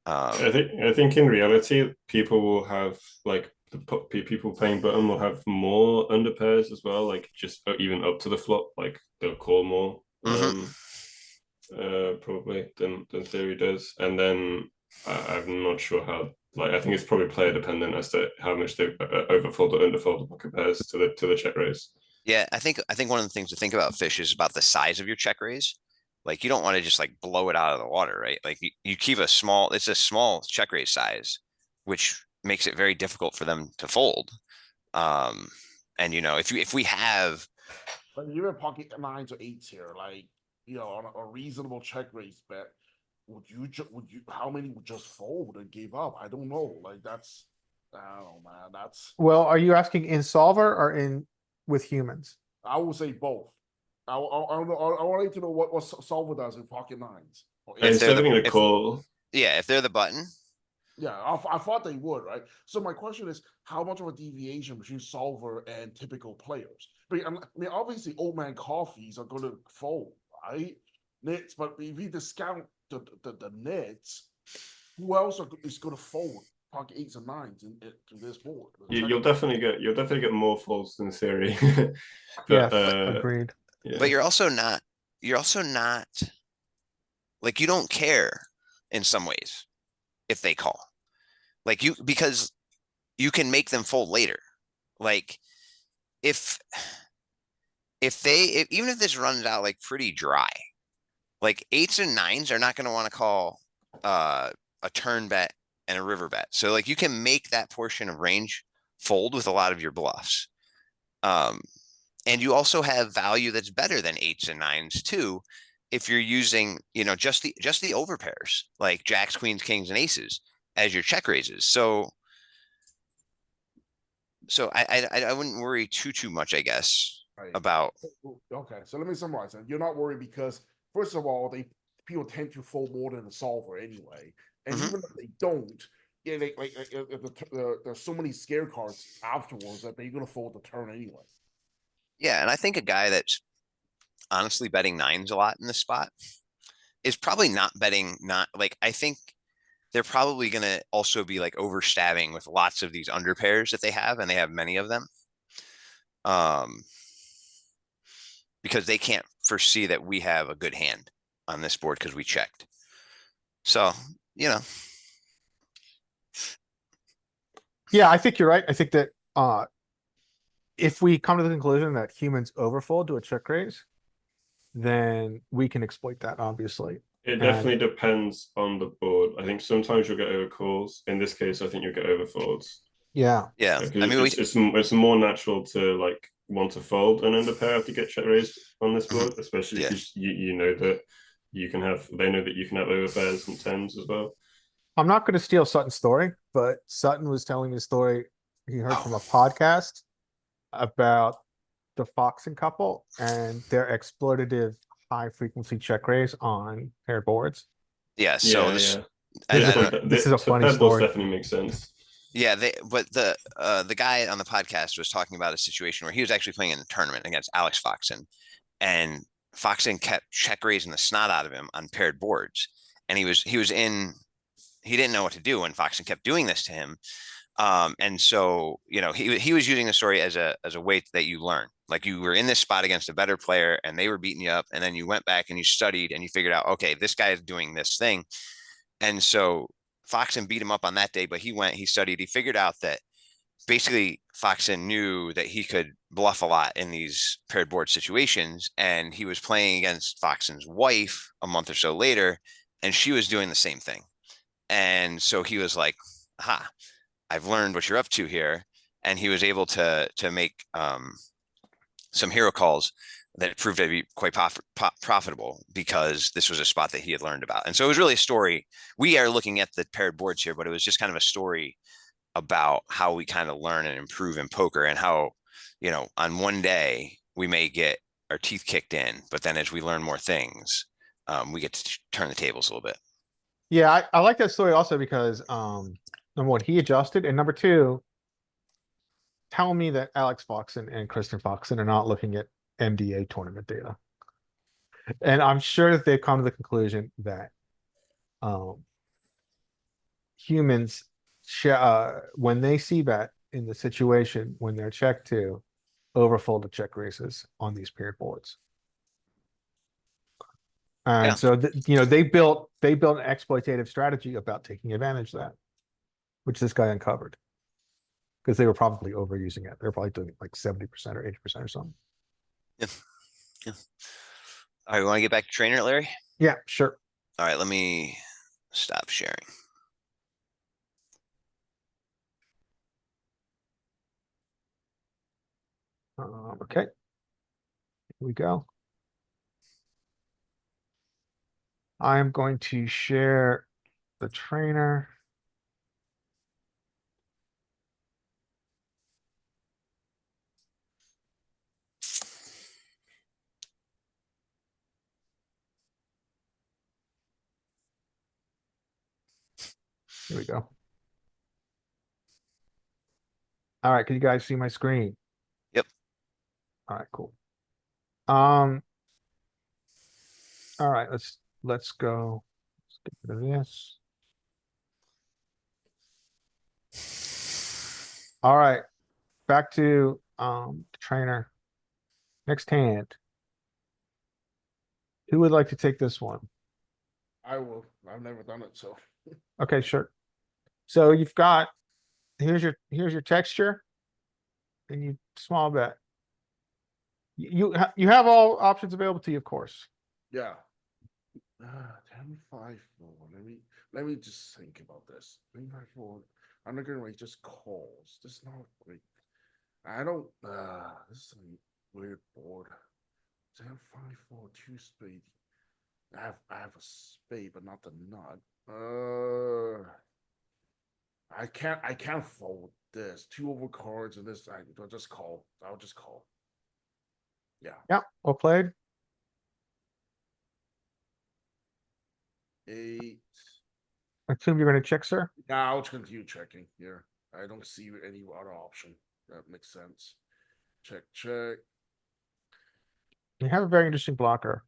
I think in reality, people will have like people playing button will have more under pairs as well, like just even up to the flop, like they'll call more. Probably than theory does, and then I'm not sure how. Like I think it's probably player dependent as to how much they overfold or underfold compares to the check raise.
Yeah, I think one of the things to think about, Fish, is about the size of your check raise. Like you don't want to just like blow it out of the water, right? Like you keep it's a small check raise size, which makes it very difficult for them to fold. And if we have,
But even pocket 9s or 8s here, like on a reasonable check raise bet, would you how many would just fold and give up? I don't know. Like that's I don't know, man. That's
Well, are you asking in solver or in with humans?
I would say both. I want to know what solver does in pocket 9s. Or
And
they're
instead of
the-
a call,
if they're the button,
Yeah, I thought they would, right? So my question is, how much of a deviation between solver and typical players? I mean, obviously, old man coffees are going to fold, right? Nits, but if you discount the nits, who else is going to fold pocket 8s and 9s to this board?
you'll definitely get more folds than theory.
Yes,
But
agreed.
yeah.
but you're also not like, you don't care in some ways if they call, like because you can make them fold later. Like if even if this runs out like pretty dry, like 8s and 9s are not going to want to call a turn bet and a river bet. So like you can make that portion of range fold with a lot of your bluffs. And you also have value that's better than 8s and 9s too, if you're using, just the overpairs, like jacks, queens, kings, and aces as your check raises. So I wouldn't worry too much, I guess,
Right.
about.
Okay, so let me summarize it. You're not worried because first of all, people tend to fold more than a solver anyway, and
Mhm.
even if they don't, yeah, they there's so many scare cards afterwards that they're gonna fold the turn anyway.
Yeah, and I think a guy that's honestly betting 9s a lot in this spot is probably not betting, I think they're probably going to also be like overstabbing with lots of these under pairs that they have, and they have many of them. Because they can't foresee that we have a good hand on this board because we checked. So,
Yeah, I think you're right. I think that if we come to the conclusion that humans overfold to a check raise, then we can exploit that, obviously.
It definitely depends on the board. I think sometimes you'll get overcalls. In this case, I think you'll get overfolds.
Yeah.
Yeah.
Like,
I mean,
it's more natural to like want to fold an underpair after you get check raised on this board, especially because you know that they know that you can have overpairs and 10s as well.
I'm not going to steal Sutton's story, but Sutton was telling me a story he heard from a podcast about the Foxen couple and their exploitative high frequency check raise on paired boards.
Yeah. So
this
is a funny story.
Definitely makes sense.
Yeah, but the guy on the podcast was talking about a situation where he was actually playing in a tournament against Alex Foxen, and Foxen kept check raising the snot out of him on paired boards, and he didn't know what to do when Foxen kept doing this to him. And so he was using the story as a way that you learn. Like you were in this spot against a better player and they were beating you up, and then you went back and you studied and you figured out, okay, this guy is doing this thing. And so Foxen beat him up on that day, but he studied, he figured out that basically Foxen knew that he could bluff a lot in these paired board situations, and he was playing against Foxen's wife a month or so later, and she was doing the same thing. And so he was like, aha, I've learned what you're up to here. And he was able to make some hero calls that proved to be quite profitable because this was a spot that he had learned about. And so it was really a story. We are looking at the paired boards here, but it was just kind of a story about how we kind of learn and improve in poker, and how, you know, on one day we may get our teeth kicked in, but then as we learn more things, we get to turn the tables a little bit.
Yeah, I like that story also because, number one, he adjusted, and number two, tell me that Alex Foxen and Kristen Foxen are not looking at MDA tournament data. And I'm sure that they've come to the conclusion that humans, when they see bet in the situation when they're checked to, overfold to check races on these paired boards. And
Yeah.
so, you know, they built an exploitative strategy about taking advantage of that, which this guy uncovered. Because they were probably overusing it. They're probably doing it like 70% or 80% or something.
Yeah. Yeah. All right, we want to get back to trainer, Larry?
Yeah, sure.
All right, let me stop sharing.
Okay. Here we go. I am going to share the trainer. Here we go. All right, can you guys see my screen?
Yep.
All right, cool. All right, let's go. Let's get rid of this. All right, back to trainer. Next hand. Who would like to take this one?
I will. I've never done it, so.
Okay, sure. So you've got, here's your texture. And you small bet. You have all options available to you, of course.
Yeah. 10, 5, 4. Let me just think about this. 10, 5, 4. I'm not gonna just calls. This is not great. I don't. This is a weird board. 10, 5, 4, 2 spade. I have a spade, but not the nut. I can't fold this. 2 overcards and this. I'll just call. I'll just call. Yeah.
Yeah, well played.
8.
I assume you're gonna check, sir.
Now I'll continue checking here. I don't see any other option. That makes sense. Check, check.
You have a very interesting blocker.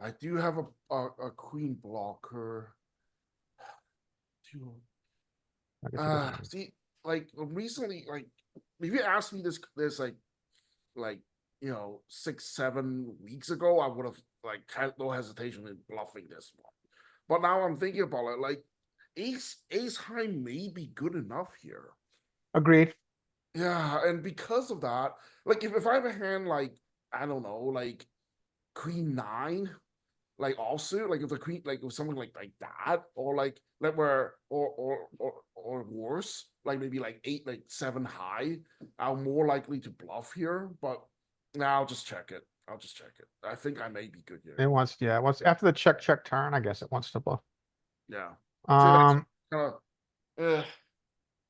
I do have a queen blocker.
I guess it doesn't-
See, like recently, like if you asked me this like 6, 7 weeks ago, I would have like had no hesitation in bluffing this one. But now I'm thinking about it, like ace high may be good enough here.
Agreed.
Yeah, and because of that, like if I have a hand like I don't know, like queen 9, like offsuit, like if the queen, like with something like that, or like where or worse, like maybe like 8, like 7 high, I'm more likely to bluff here. But now I'll just check it. I'll just check it. I think I may be good here.
It wants, yeah, it wants after the check turn, I guess it wants to bluff.
Yeah.
Um,
Kind of.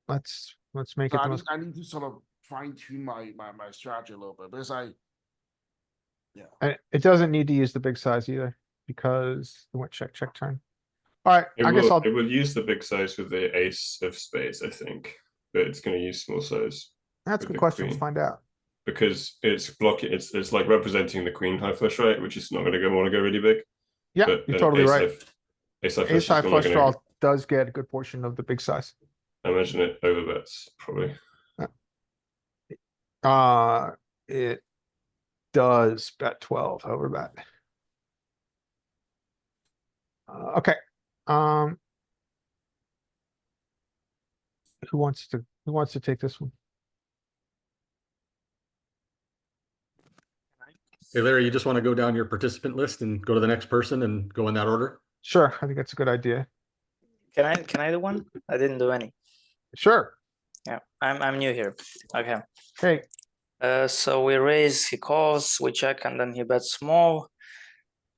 let's make
So
it the most.
I need to sort of fine tune my strategy a little bit because
And it doesn't need to use the big size either because it went check turn. All right, I guess I'll.
It will use the big size with the ace of spades, I think, but it's going to use small size.
That's a
with
good
the
question. Let's
queen.
find out.
Because it's blocking. It's like representing the queen high flush, right? Which is not going to want to go really big.
Yeah,
But
you're
an
totally
ace
right.
Ace high flush
Ace
is
high
normally
flush draw
gonna,
does get a good portion of the big size.
I imagine it overbets probably.
It does bet 12 over bet. Okay. Who wants to Who wants to take this one?
Hey Larry, you just want to go down your participant list and go to the next person and go in that order?
Sure, I think that's a good idea.
Can I do one? I didn't do any.
Sure.
Yeah, I'm new here. Okay.
Hey,
So we raise, he calls, we check, and then he bets small.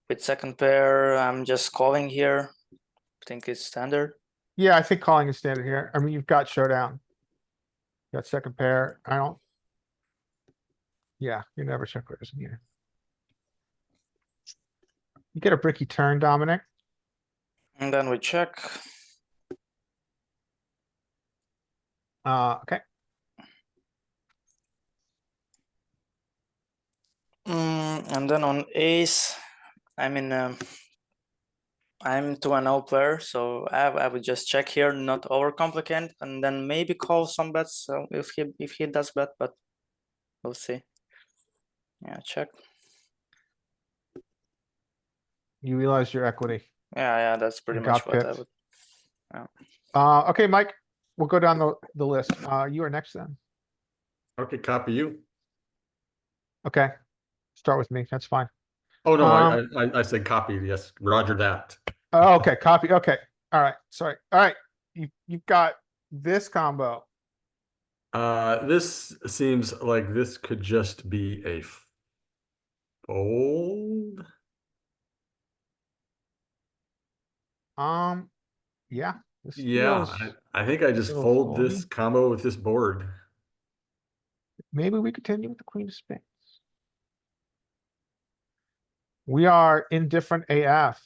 With second pair, I'm just calling here. I think it's standard.
yeah, I think calling is standard here. I mean, you've got showdown. Got second pair. I don't. Yeah, you never check raising here. You get a bricky turn, Dominic.
And then we check.
Okay.
And then on ace, I'm in. I'm 2-0 player, so I would just check here, not overcomplicate, and then maybe call some bets. So if he does bet, but we'll see. Yeah, check.
You realize your equity.
Yeah, that's pretty
You
much
got
what I
pipped.
would.
Okay, Mike, we'll go down the list. You are next then.
Okay, copy you.
Okay. Start with me. That's fine.
Oh, no, I said copy. Yes, Roger that.
Oh, okay, copy. Okay. All right. Sorry. All right. You've got this combo.
This seems like this could just be a fold.
Yeah. This
Yeah,
feels-
I think I just
little
fold this
foldy.
combo with this board.
Maybe we continue with the queen of spades. We are indifferent AF.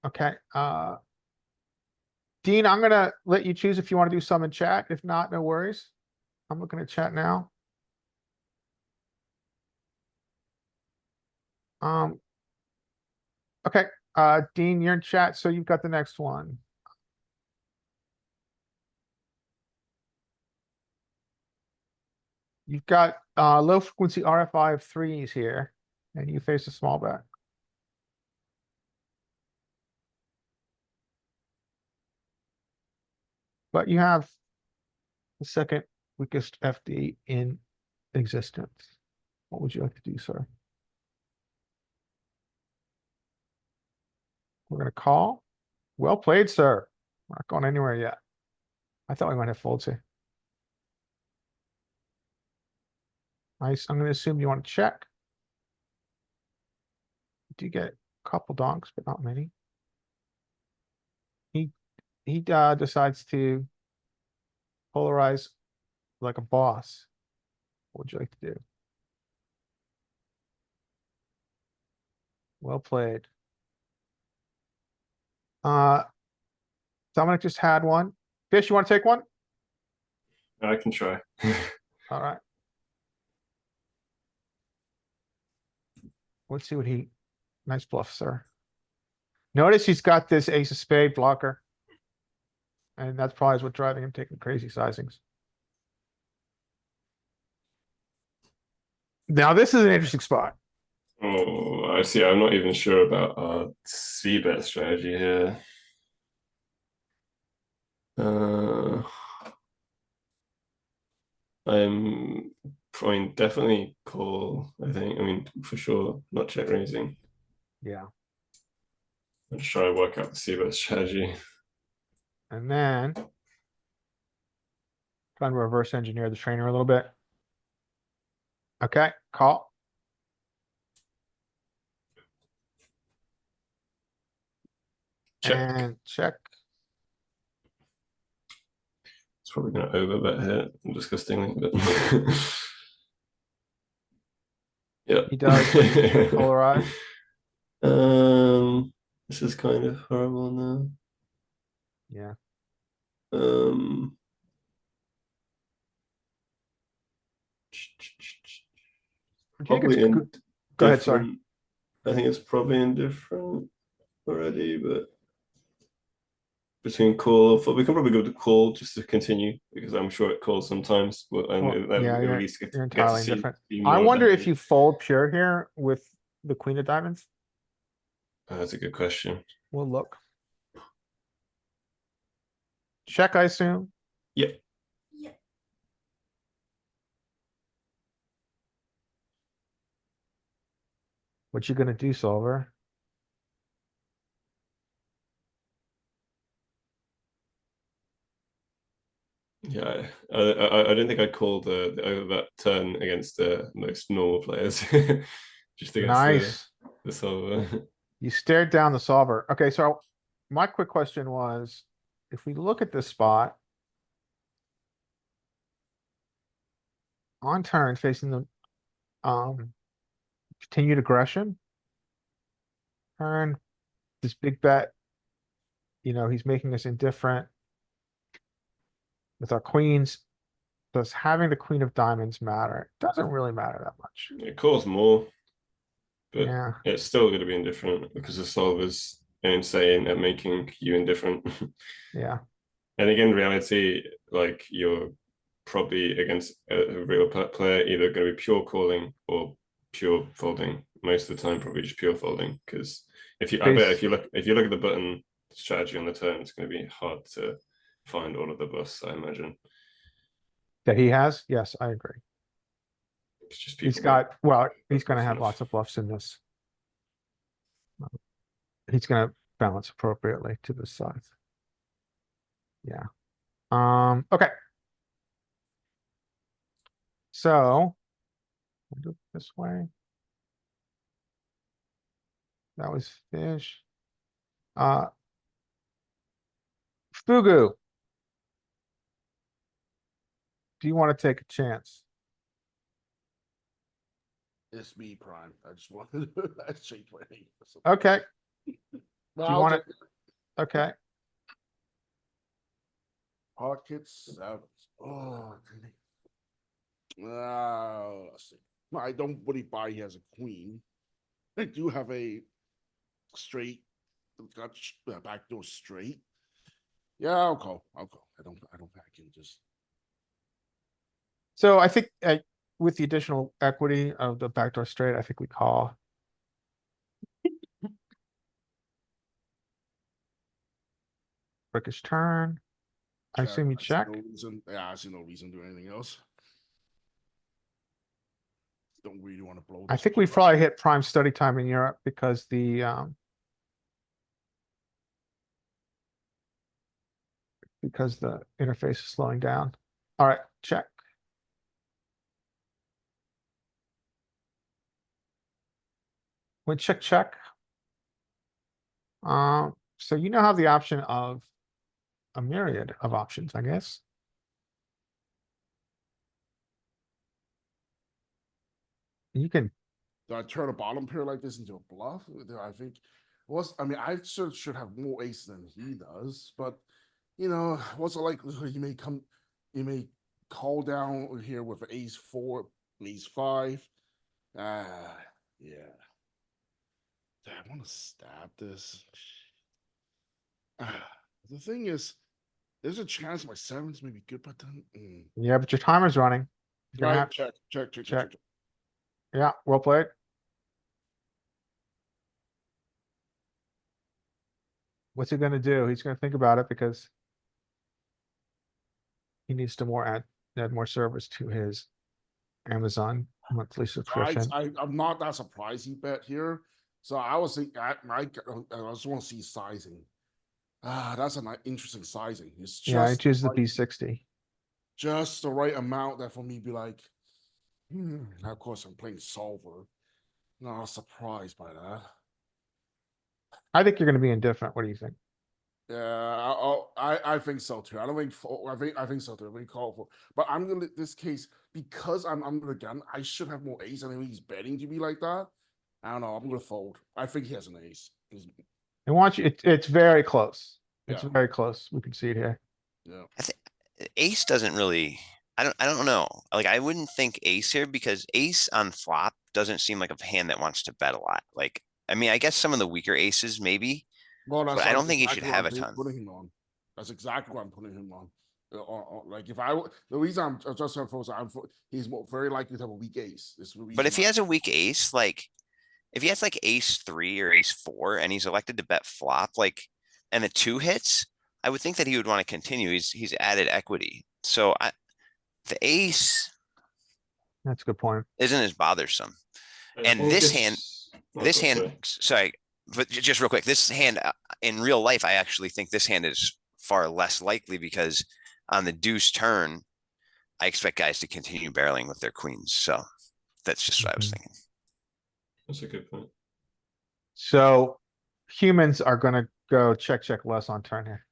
Okay, Dean, I'm gonna let you choose if you want to do some in chat. If not, no worries. I'm looking at chat now. Okay, Dean, you're in chat, so you've got the next one. You've got low frequency RFI of threes here, and you face a small bet. But you have the second weakest FD in existence. What would you like to do, sir? We're gonna call. Well played, sir. We're not going anywhere yet. I thought we might have folds here. Nice. I'm gonna assume you want to check. You do get a couple donks, but not many. He decides to polarize like a boss. What would you like to do? Well played. Dominic just had one. Fish, you want to take one?
I can try.
All right. Let's see what he, nice bluff, sir. Notice he's got this ace of spade blocker. And that's probably what's driving him taking crazy sizings. Now this is an interesting spot.
Oh, I see. I'm not even sure about our c-bet strategy here. I'm probably definitely call, I think. I mean, for sure, not check raising.
Yeah.
I'm just trying to work out the c-bet strategy.
And then trying to reverse engineer the trainer a little bit. Okay, call.
Check.
And check.
It's probably going to overbet here, disgustingly, but yeah,
He does polarize.
This is kind of horrible now.
Yeah.
Probably in
Go ahead, sorry.
I think it's probably indifferent already, but between call, we can probably go to call just to continue because I'm sure it calls sometimes. But
Well, yeah,
at
you're,
least
you're
get to
entirely
see
different.
more
I
of
wonder
that.
if you fold pure here with the queen of diamonds.
That's a good question.
We'll look. Check, I assume.
Yeah.
What you gonna do, solver?
Yeah, I don't think I'd call the overbet turn against the most normal players. Just against
Nice.
the solver.
You stared down the solver. Okay, so my quick question was, if we look at this spot on turn facing the continued aggression, turn this big bet, you know, he's making us indifferent with our queens. Does having the queen of diamonds matter? It doesn't really matter that much.
It calls more, but
Yeah,
it's still going to be indifferent because the solver's insane at making you indifferent.
yeah.
And again, reality, like you're probably against a real player, either going to be pure calling or pure folding. Most of the time, probably just pure folding. Because I bet if you look at the button strategy on the turn, it's going to be hard to find all of the busts. I imagine
That he has? Yes, I agree.
it's just
He's
people
got, well, he's gonna
bluff
have
enough.
lots of bluffs in this. He's gonna balance appropriately to this side. Yeah. Okay. So we'll do it this way. That was fish. Fugu. Do you want to take a chance?
It's me, Prime. I just wanted to change my name.
Okay,
Well,
do you
I'll
want
take
to? Okay,
pockets sevens. Oh, let's see. No, I don't really buy he has a queen. I do have a straight. Got backdoor straight. Yeah, I'll call. I'll call. I don't back in. Just
so I think with the additional equity of the backdoor straight, I think we call. Brickish turn. I assume you
see
check.
no reason. Yeah, I see no reason to do anything else. Don't really want to blow.
I
this
think we
pot.
probably hit prime study time in Europe because the interface is slowing down. All right, check. When check, check. So you now have the option of a myriad of options, I guess. You can,
Do I turn a bottom pair like this into a bluff? I think I mean, I should have more ace than he does, but you know, what's the likelihood he may call down here with ace four, ace five. Ah, yeah. Do I want to stab this? The thing is, there's a chance my sevens may be good, but then
yeah, but your timer's running. You're gonna
right,
have,
check.
yeah, well played. What's he gonna do? He's gonna think about it because he needs to add more service to his Amazon monthly subscription.
I'm not that surprised he bet here. So I was thinking, I just want to see sizing. That's an interesting sizing. It's
Yeah, I
just
choose the
right,
B60.
just the right amount that for me be like, Now, of course, I'm playing solver. Not surprised by that.
I think you're gonna be indifferent. What do you think?
Yeah, I think so too. I don't think I think so too. I think call for, but I'm gonna this case because I'm under the gun. I should have more ace. I think he's betting to be like that. I don't know. I'm gonna fold. I think he has an ace.
I want you. It's very close. It's
Yeah.
very close. We can see it here.
Yeah.
I think ace doesn't really. I don't know. Like I wouldn't think ace here because ace on flop doesn't seem like a hand that wants to bet a lot. Like I mean, I guess some of the weaker aces maybe,
Well,
but I don't think he should have a ton.
Putting him on. That's exactly what I'm putting him on. Like if the reason I'm adjusting for he's very likely to have a weak ace.
But if he has a weak ace, like if he has like ace 3 or ace 4 and he's elected to bet flop, like and the 2 hits, I would think that he would want to continue. He's added equity. So the ace
That's a good point.
isn't as bothersome.
I
And
think
this
it's-
hand,
oh,
this
God,
hand,
sorry.
sorry, but just real quick, this hand in real life, I actually think this hand is far less likely because on the deuce turn, I expect guys to continue barreling with their queens. So that's just what I was
Mhm.
thinking.
That's a good point.
So humans are gonna go check, check less on turn here.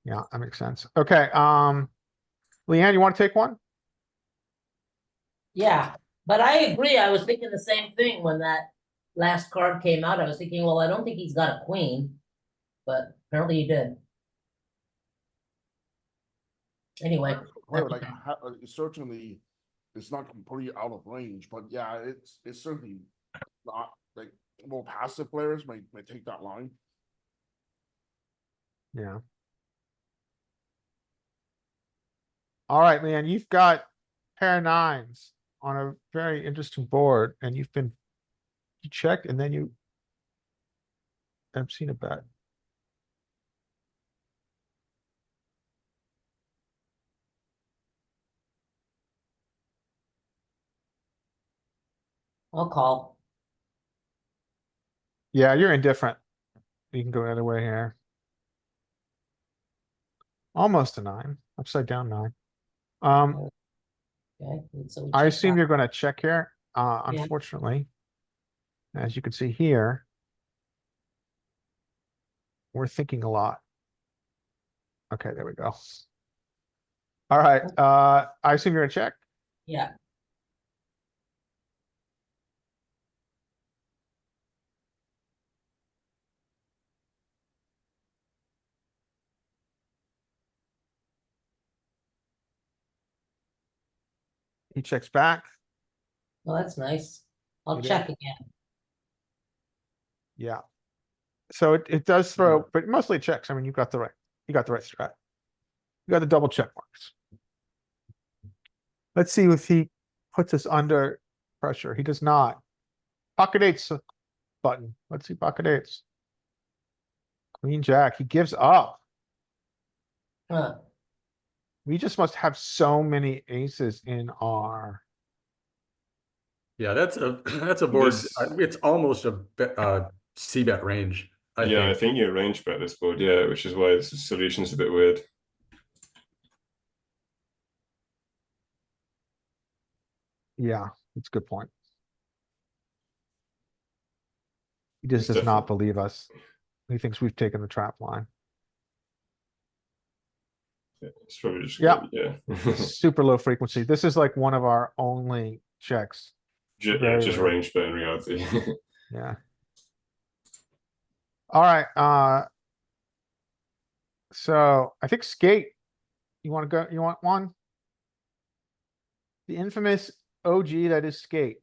Yeah, that makes sense. Okay, Leanne, you want to take one?
Yeah, but I agree. I was thinking the same thing when that last card came out. I was thinking, well, I don't think he's got a queen, but apparently he did. Anyway,
Right, like certainly it's not completely out of range, but yeah, it's certainly not like more passive players may take that line.
Yeah. All right, man, you've got pair of nines on a very interesting board and you checked and then you have seen a bet.
I'll call.
Yeah, you're indifferent. You can go the other way here. Almost a nine, upside down nine.
Okay, and so we
I
check
assume
back.
you're gonna check here,
Yeah.
unfortunately. As you can see here. We're thinking a lot. Okay, there we go. All right, I assume you're gonna check.
Yeah,
He checks back.
well, that's nice. I'll
He did.
check again.
Yeah. So it does throw, but mostly it checks. I mean, you got the right strat. You got the double check marks. Let's see if he puts us under pressure. He does not. Pocket eights button. Let's see pocket eights. Queen jack. He gives up.
Huh.
We just must have so many aces in our.
Yeah, that's a board.
This-
It's almost a C bet range. I
I
think.
think you're range bet this board, yeah, which is why the solution's a bit weird.
Yeah, that's a good point. He just
It's
does not
definitely-
believe us. He thinks we've taken the trap line.
Yeah, it's probably just
Yeah.
yeah.
Super low frequency. This is like one of our only checks. Very
Just
rare.
range bet in reality.
Yeah. All right, so I think skate. You wanna go, you want one? The infamous OG that is skate.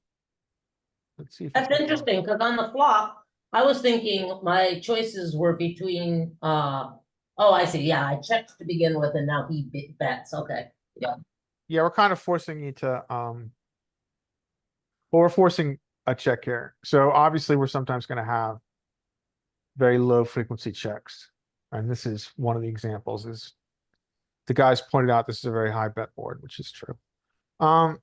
Let's see if.
That's interesting, because on the flop, I was thinking my choices were between, oh, I see, yeah, I checked to begin with and now he bets, okay, yeah.
Yeah, we're kind of forcing you to, well, we're forcing a check here. So obviously we're sometimes gonna have very low frequency checks. And this is one of the examples is the guys pointed out this is a very high bet board, which is true. All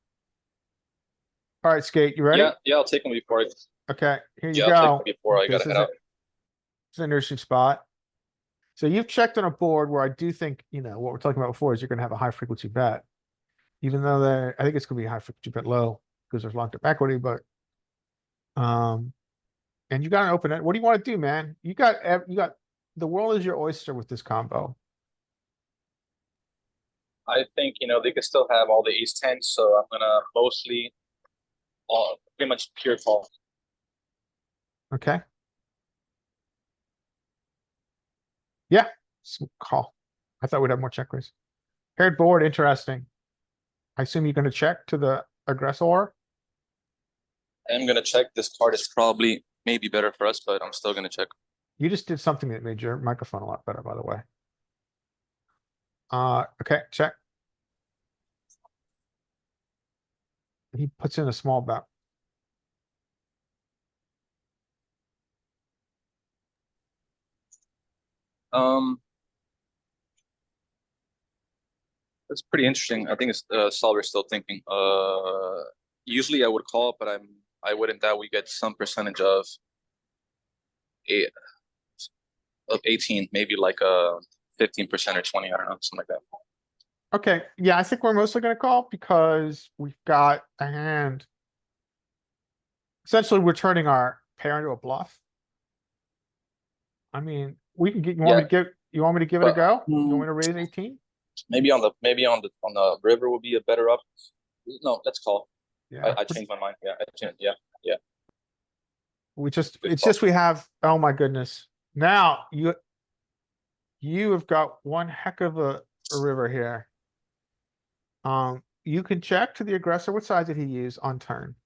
right, skate, you ready?
Yeah, I'll take them before I.
Okay, here you
Yeah, I'll
go.
take them before I
This
gotta
is
head out.
It's an interesting spot. So you've checked on a board where I do think, what we're talking about before is you're gonna have a high frequency bet. Even though I think it's gonna be a high frequency bet low because there's locked up equity, but. And you got an open end. What do you want to do, man? You got the world is your oyster with this combo.
I think they could still have all the ace tens, so I'm gonna mostly, pretty much pure call.
Okay. Yeah, call. I thought we'd have more check raise. Paired board, interesting. I assume you're gonna check to the aggressor.
I'm gonna check. This card is probably maybe better for us, but I'm still gonna check.
You just did something that made your microphone a lot better, by the way. Okay, check. He puts in a small bet.
That's pretty interesting. I think it's solver still thinking. Usually I would call, but I wouldn't doubt we get some percentage of a of 18, maybe like 15% or 20. I don't know, something like that.
Okay, yeah, I think we're mostly gonna call because we've got a hand. Essentially, we're turning our pair into a bluff. I mean, we can get, you want me to give it a
but,
go? You want me to raise 18?
Maybe on the river would be a better up. No, let's call.
Yeah,
I changed my mind. Yeah, I changed. Yeah, yeah. Good
it's
call.
just we have, oh my goodness. Now, you have got one heck of a river here. You can check to the aggressor. What side did he use on turn?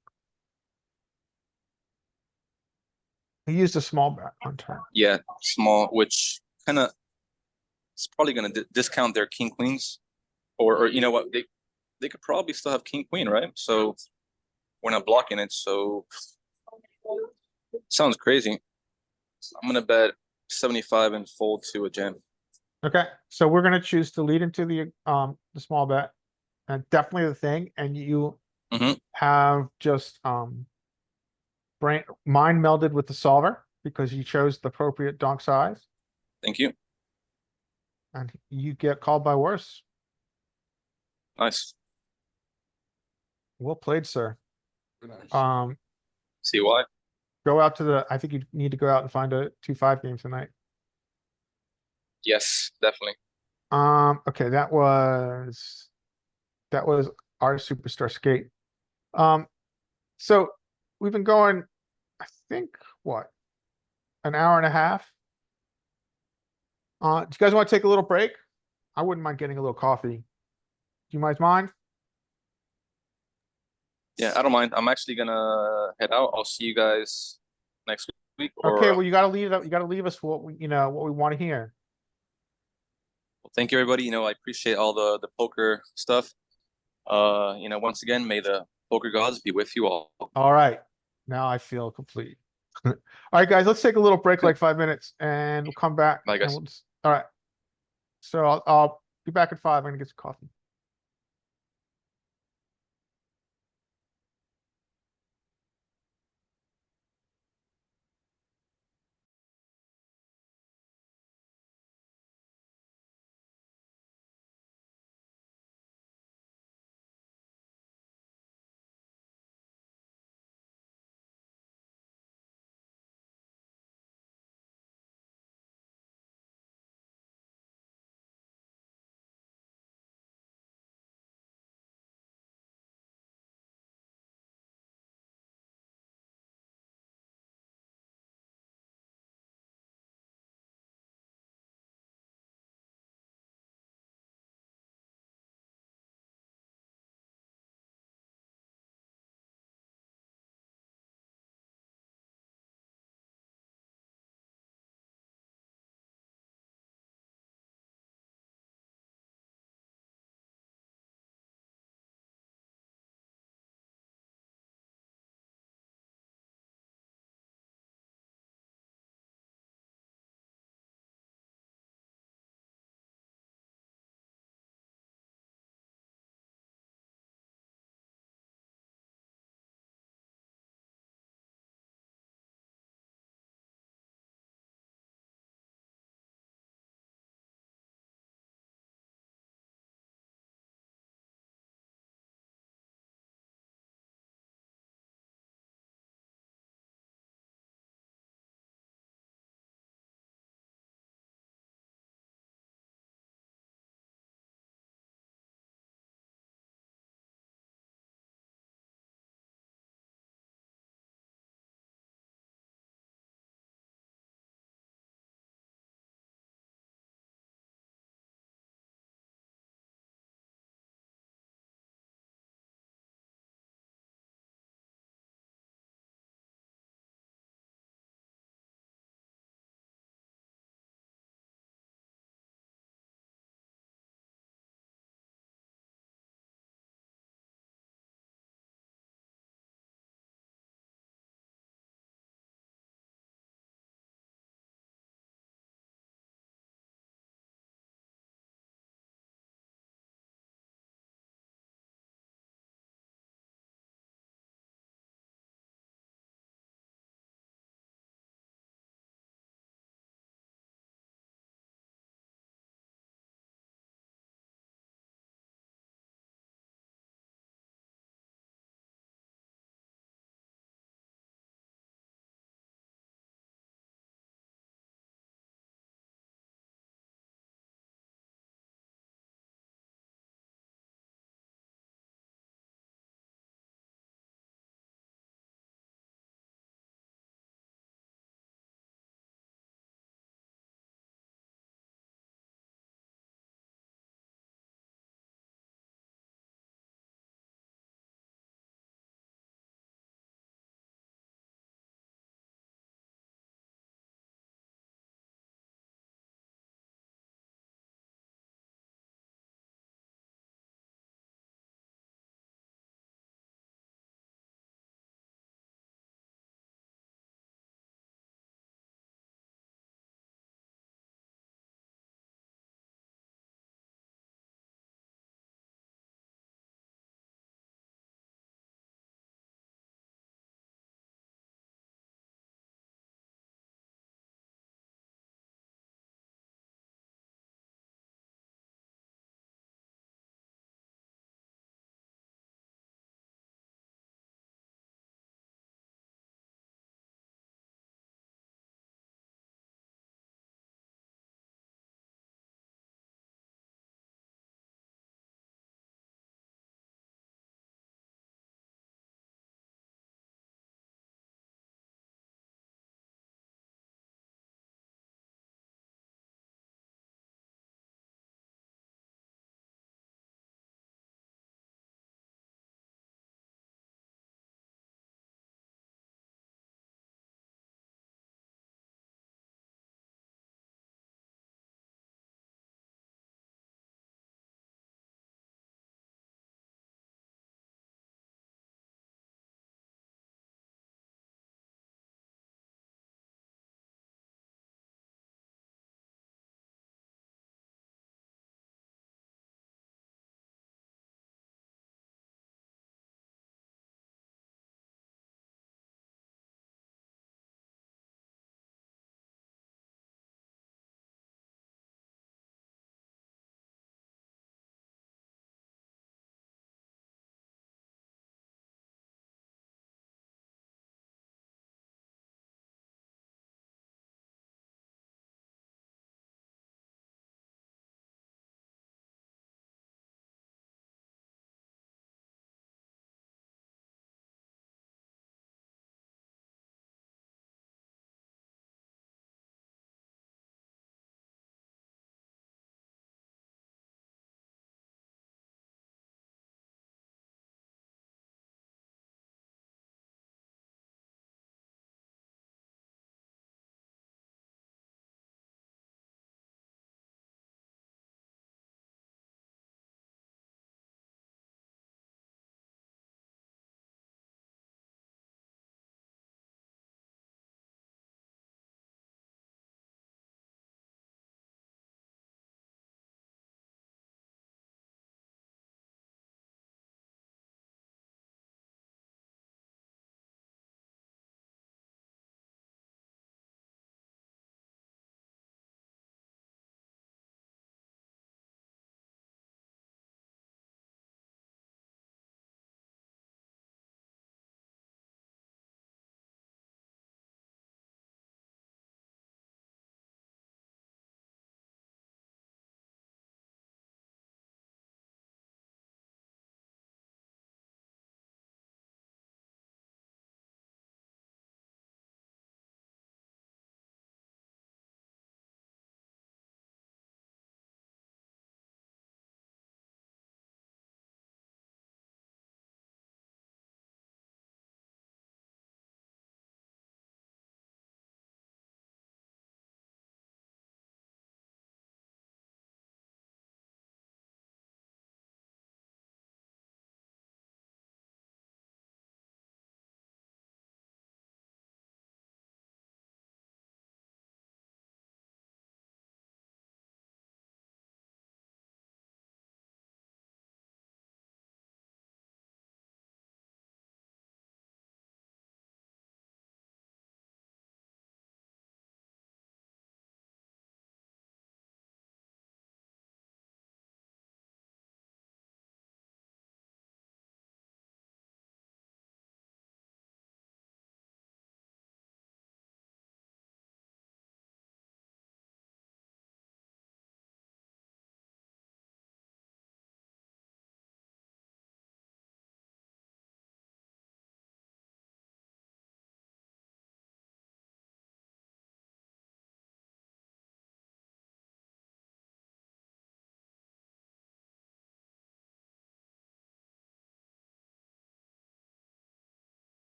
He used a small bet on turn.
Yeah, small, which kind of it's probably going to discount their king queens, or you know what, they could probably still have king queen, right? So we're not blocking it. So sounds crazy. I'm gonna bet 75 and fold to a jam.
Okay, so we're gonna choose to lead into the small bet. And definitely the thing, and you
Mhm.
have just mind melded with the solver because you chose the appropriate donk size,
Thank you.
and you get called by worse.
Nice.
Well played, sir.
Very nice.
See why?
Go out to I think you need to go out and find a 2-5 game tonight.
Yes, definitely.
Okay, that was our superstar skate. So we've been going, I think, what, an hour and a half? Do you guys want to take a little break? I wouldn't mind getting a little coffee. Do you guys mind?
Yeah, I don't mind. I'm actually gonna head out. I'll see you guys next week.
Okay,
Or
well, you gotta leave that. You gotta leave us what what we want to hear.
thank you, everybody. I appreciate all the poker stuff. Once again, may the poker gods be with you all.
All right, now I feel complete. All right, guys, let's take a little break, like 5 minutes, and we'll come back.
Bye,
and
guys.
we'll all right. So I'll be back at 5. I'm gonna get some coffee.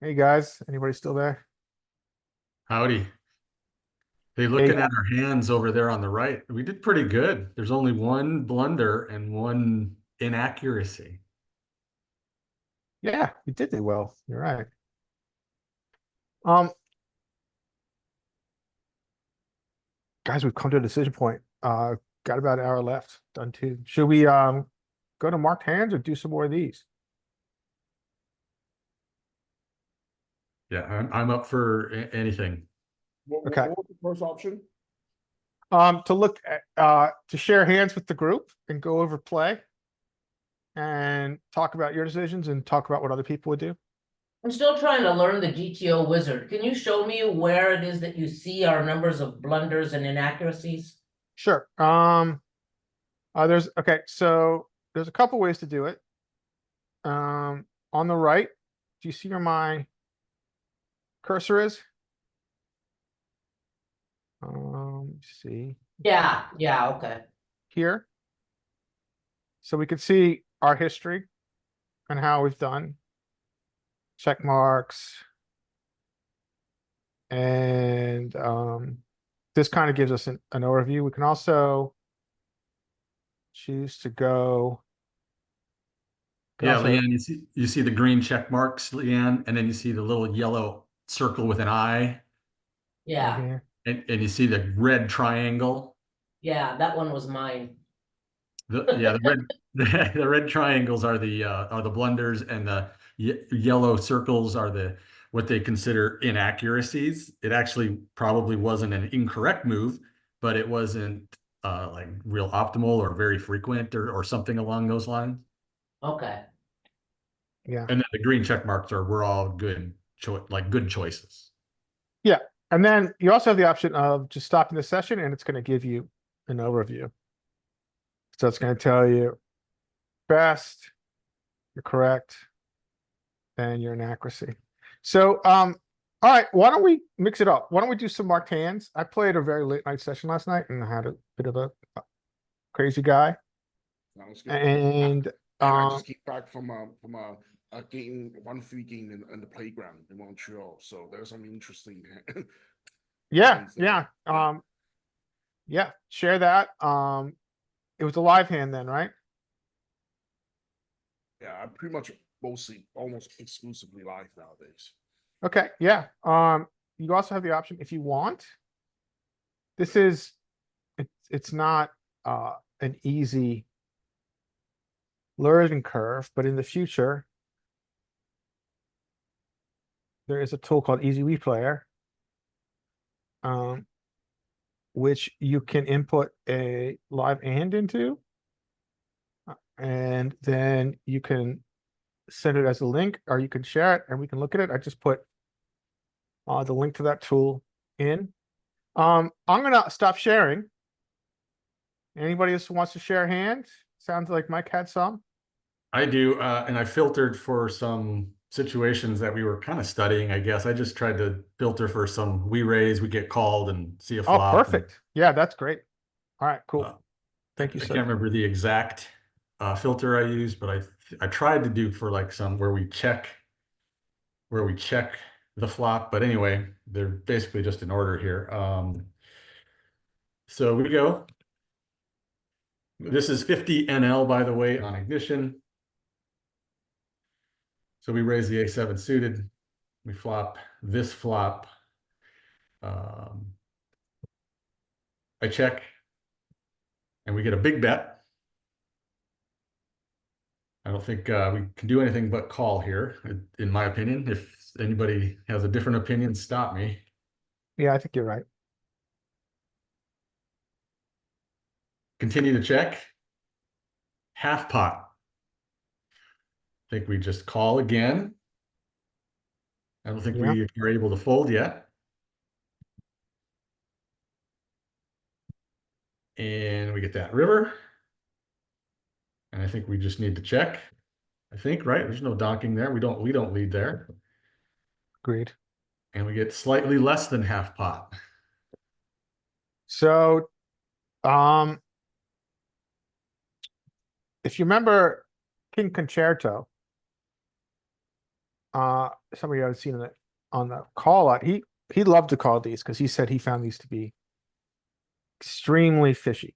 Hey, guys, anybody still there?
Howdy. Hey, looking at our hands over there on the right, we did pretty good. There's only one blunder and one inaccuracy.
Yeah, we did well. You're right. Um, guys, we've come to a decision point. Got about an hour left. Done two. Should we go to marked hands or do some more of these?
Yeah, I'm up for anything.
Okay.
What was the first option?
To look at to share hands with the group and go over play and talk about your decisions and talk about what other people would do.
I'm still trying to learn the GTO wizard. Can you show me where it is that you see our numbers of blunders and inaccuracies?
Sure. So there's a couple ways to do it. On the right, do you see where my cursor is? See
Yeah, okay.
here. So we can see our history and how we've done. Check marks. And this kind of gives us an overview. We can also choose to go.
Yeah, Leanne, you see the green check marks, Leanne, and then you see the little yellow circle with an eye,
Yeah,
Here.
and you see the red triangle.
yeah, that one was mine.
The red the red triangles are the blunders, and the yellow circles are what they consider inaccuracies. It actually probably wasn't an incorrect move, but it wasn't like real optimal or very frequent or something along those lines.
Okay.
Yeah.
And then the green check marks we're all good good choices.
Yeah. And then you also have the option of just stopping the session and it's going to give you an overview. So it's going to tell you best, you're correct, and your inaccuracy. So, all right, why don't we mix it up? Why don't we do some marked hands? I played a very late night session last night and I had a bit of a crazy guy.
Sounds good.
And
I just came back from a game, 1-3 game in the playground in Montreal. So there's some interesting.
yeah,
hands there.
yeah, share that. It was a live hand then, right?
Yeah, I'm pretty much mostly almost exclusively live nowadays.
Okay, yeah. You also have the option if you want. This is it's not an easy learning curve, but in the future, there is a tool called Easy Replayer, which you can input a live hand into, and then you can send it as a link, or you can share it, and we can look at it. I just put the link to that tool in. I'm gonna stop sharing. Anybody else who wants to share a hand? Sounds like Mike had some.
I do, and I filtered for some situations that we were kind of studying, I guess. I just tried to filter for some we get called and see a
Oh,
flop.
perfect. Yeah, that's great. All right, cool. Thank you,
I
sir.
can't remember the exact filter I used, but I tried to do for like some where we check the flop. But anyway, they're basically just in order here. So we go. This is 50 NL, by the way, on ignition. So we raise the A7 suited. We flop this flop. I check, and we get a big bet. I don't think we can do anything but call here, in my opinion. If anybody has a different opinion, stop me.
Yeah, I think you're right.
Continue to check. Half pot. I think we just call again. I don't think we are able to fold yet. And we get that river. And I think we just need to check. I think, right? There's no donking there. We don't lead there.
Agreed.
And we get slightly less than half pot.
So, if you remember King Concerto, somebody I've seen on the call lot, he loved to call these because he said he found these to be extremely fishy.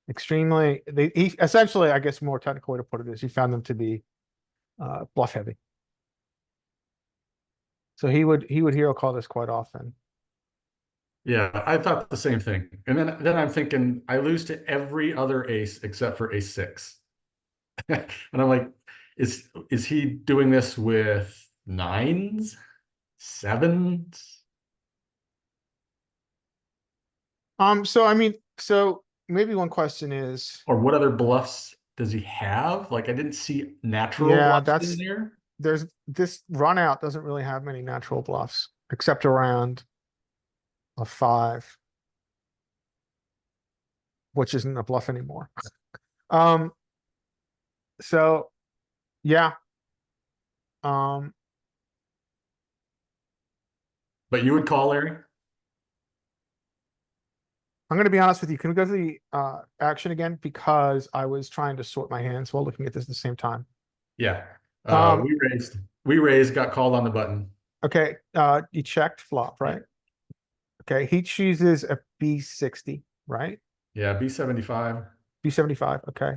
Extremely, he essentially, I guess, more technical way to put it is he found them to be bluff heavy. So he would hero call this quite often.
Yeah, I thought the same thing. And then I'm thinking I lose to every other ace except for ace six. And I'm like, is he doing this with nines, sevens?
So I mean, so maybe one question is,
Or what other bluffs does he have? Like I didn't see natural
yeah,
bluffs
that's
in there.
there's this run out doesn't really have many natural bluffs except around a 5, which isn't a bluff anymore. So yeah.
But you would call, Larry?
I'm gonna be honest with you. Can we go to the action again? Because I was trying to sort my hands while looking at this at the same time.
Yeah.
Um,
We raised, got called on the button.
Okay, you checked flop, right? Okay, he chooses a B60, right?
Yeah, B75.
B75, okay.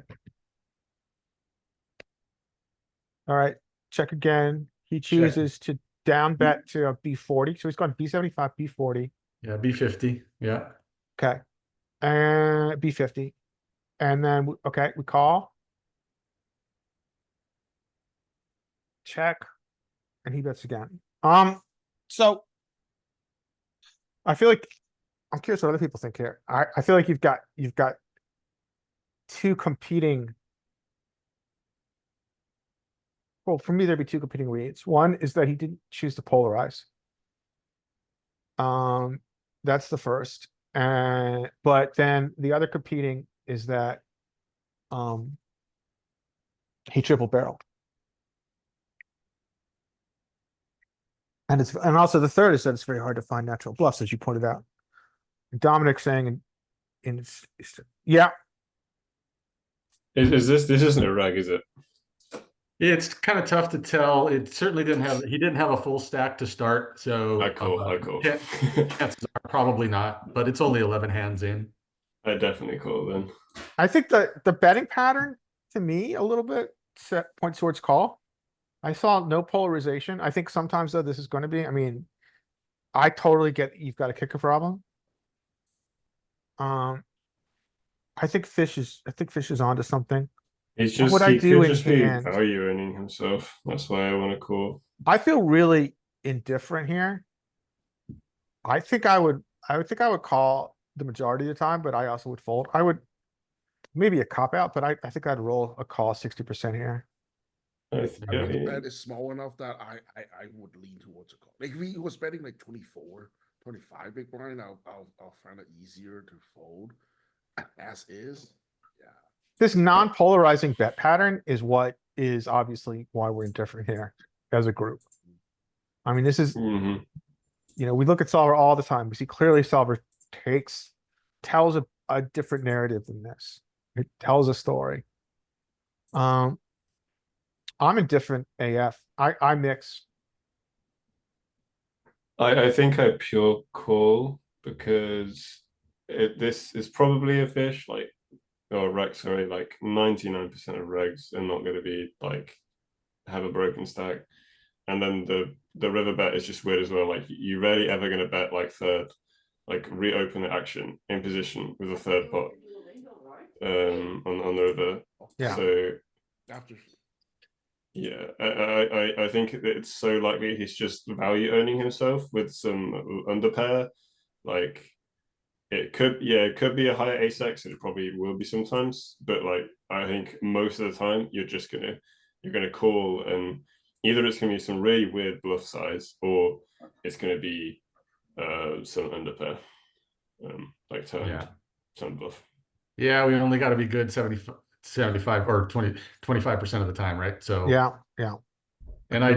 All right, check again. He chooses to down bet to a B40, so he's gone B75, B40.
Yeah, B50. Yeah.
Okay, and B50, and then okay, we call. Check, and he bets again. So I feel like I'm curious what other people think here. I feel like you've got two competing. Well, for me, there'd be two competing reads. One is that he didn't choose to polarize. That's the first. But then the other competing is that he triple barreled. And also the third is that it's very hard to find natural bluffs, as you pointed out. Dominic saying yeah.
Is this isn't a rag, is it?
It's kind of tough to tell. It certainly he didn't have a full stack to start. So
I call.
chances are probably not, but it's only 11 hands in.
I definitely call then.
I think the betting pattern to me a little bit points towards call. I saw no polarization. I think sometimes though this is going to be, I mean, I totally get you've got a kicker problem. I think Fish is onto something.
It's
What
just
would I
he
do
could
in
just be
hand?
value earning himself. That's why I want to call.
I feel really indifferent here. I think I would call the majority of the time, but I also would fold. I would maybe a cop out, but I think I'd roll a call 60% here.
I
The bet is small enough that I would lean towards a call. Like if he was betting like 24, 25 big blind, I'll find it easier to fold as is. Yeah.
This non-polarizing bet pattern is what is obviously why we're indifferent here as a group. I mean, this is,
Mhm.
you know, we look at Solver all the time. We see clearly Solver tells a different narrative than this. It tells a story. I'm indifferent AF. I mix.
I think I pure call because this is probably a fish, like, or reg, sorry, like 99% of regs are not going to be like have a broken stack. And then the river bet is just weird as well. Like you rarely ever going to bet like third, like reopen the action in position with a third pot on the river.
Yeah.
So
After
yeah, I think it's so likely he's just value earning himself with some underpair. Like it could be a higher ace X, and it probably will be sometimes, but like I think most of the time you're gonna call, and either it's gonna be some really weird bluff size or it's gonna be some underpair. Like turn bluff.
Yeah, we only got to be good 75 or 25% of the time, right? So
Yeah.
And I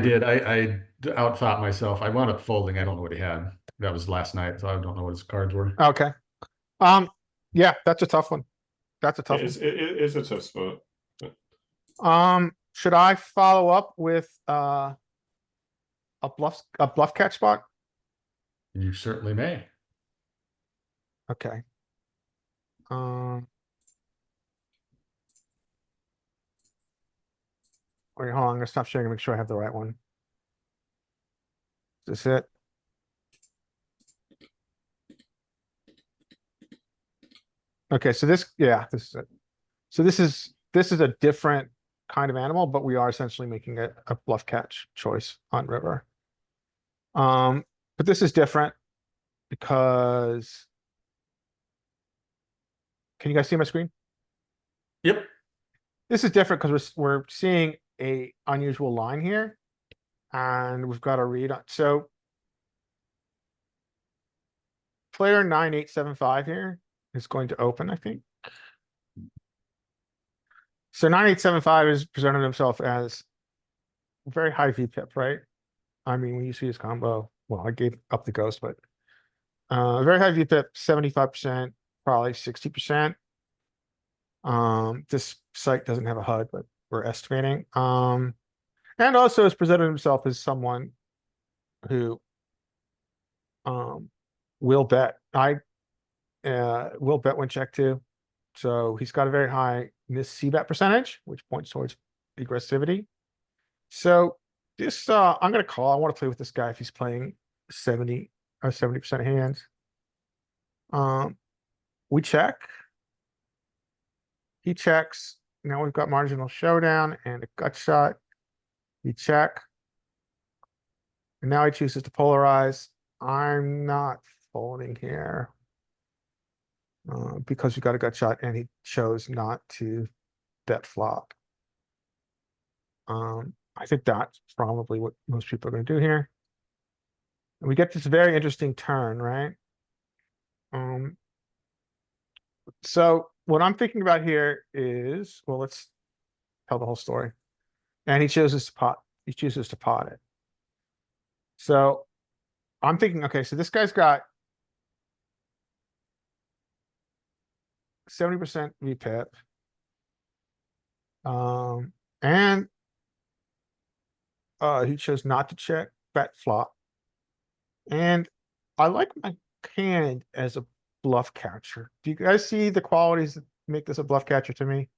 outthought myself. I wound up folding. I don't know what he had. That was last night, so I don't know what his cards were.
Okay. Yeah, that's a tough one. That's a tough one.
It's a tough spot.
should I follow up with, a bluff catch spot?
You certainly may.
Okay. Wait, hold on, I'm gonna stop sharing and make sure I have the right one. Is this it? Okay, so this, yeah, this is it. So this is a different kind of animal, but we are essentially making a bluff catch choice on river. But this is different because can you guys see my screen?
Yep.
This is different because we're seeing a unusual line here. And we've got a read on, so. Player 9875 here is going to open, I think. So 9875 is presented himself as very high VPIP, right? I mean, when you see his combo, well, I gave up the ghost, but very high VPIP, 75%, probably 60%. This site doesn't have a HUD, but we're estimating. And also has presented himself as someone who will bet. Will bet when check too. So he's got a very high miss c-bet percentage, which points towards aggressivity. So this, I'm gonna call. I want to play with this guy if he's playing 70 or 70% of hands. We check. He checks. Now we've got marginal showdown and a gut shot. We check. And now he chooses to polarize. I'm not folding here. Because we got a gut shot and he chose not to bet flop. I think that's probably what most people are going to do here. And we get this very interesting turn, right? So what I'm thinking about here is, well, let's tell the whole story. And he chooses to pot. He chooses to pot it. So I'm thinking, okay, so this guy's got 70% VPIP. And he chose not to check bet flop. And I like my hand as a bluff catcher. Do you guys see the qualities that make this a bluff catcher to me?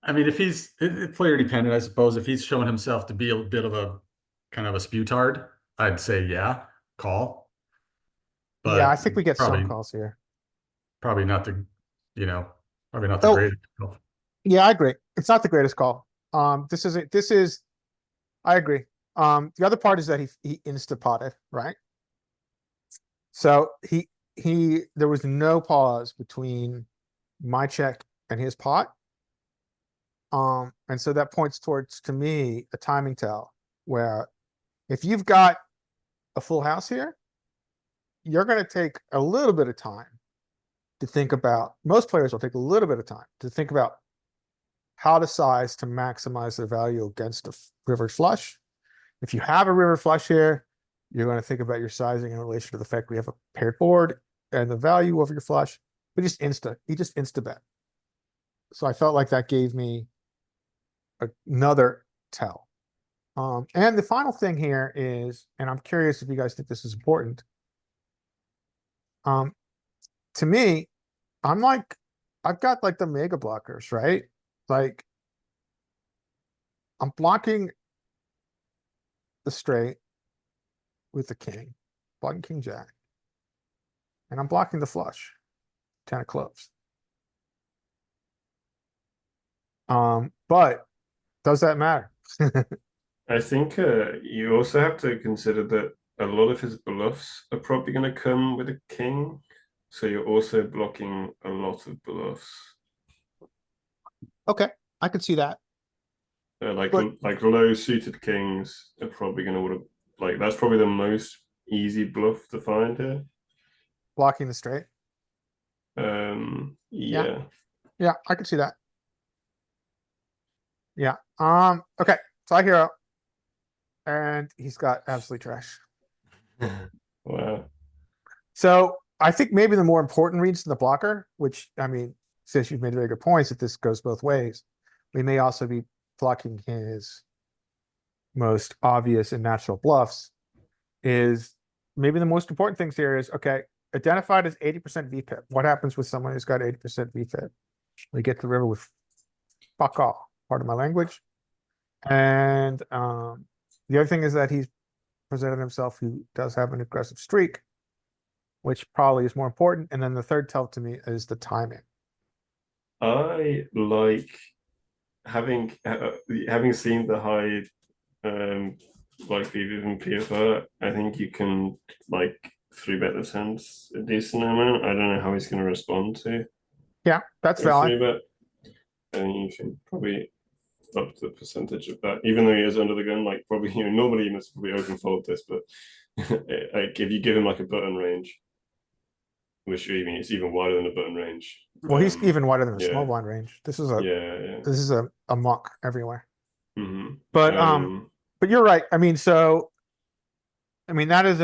I mean, if he's player dependent, I suppose. If he's showing himself to be a bit of a kind of a sputard, I'd say yeah, call. But
Yeah, I think we get
probably,
some calls here.
Probably not the, probably not the
Oh.
greatest call.
Yeah, I agree. It's not the greatest call. This is, I agree. The other part is that he insta-potted, right? So there was no pause between my check and his pot. And so that points towards, to me, a timing tell where if you've got a full house here, you're going to take a little bit of time to think about, most players will take a little bit of time to think about how to size to maximize the value against a river flush. If you have a river flush here, you're going to think about your sizing in relation to the fact we have a paired board and the value of your flush, but he just insta bet. So I felt like that gave me another tell. And the final thing here is, and I'm curious if you guys think this is important. To me, I've got like the mega blockers, right? Like I'm blocking the straight with the king, blocking king jack. And I'm blocking the flush, 10 of clubs. But does that matter?
I think you also have to consider that a lot of his bluffs are probably going to come with a king. So you're also blocking a lot of bluffs.
Okay, I could see that.
Like low suited kings are probably going to want to, like, that's probably the most easy bluff to find here.
Blocking the straight.
Yeah.
Yeah, I could see that. Yeah. Okay. So I hero. And he's got absolute trash.
Wow.
So I think maybe the more important reads in the blocker, which I mean, since you've made very good points that this goes both ways, we may also be blocking his most obvious and natural bluffs. Is maybe the most important things here is, okay, identified as 80% VPIP. What happens with someone who's got 80% VPIP? We get to the river with fuck off, part of my language. And the other thing is that he's presented himself who does have an aggressive streak, which probably is more important. And then the third tell to me is the timing.
I like having seen the high like VV and PFR. I think you can like 3-bet this hand a decent amount. I don't know how he's going to respond to
Yeah, that's
a
valid.
3-bet. I think you should probably up the percentage of that, even though he is under the gun. Like probably, normally you must probably open fold this, but like if you give him like a button range, which even it's even wider than a button range.
Well, he's even wider than a
yeah.
small blind range. This is a
Yeah.
this is a muck everywhere.
Mm-hmm.
But you're right. I mean, that is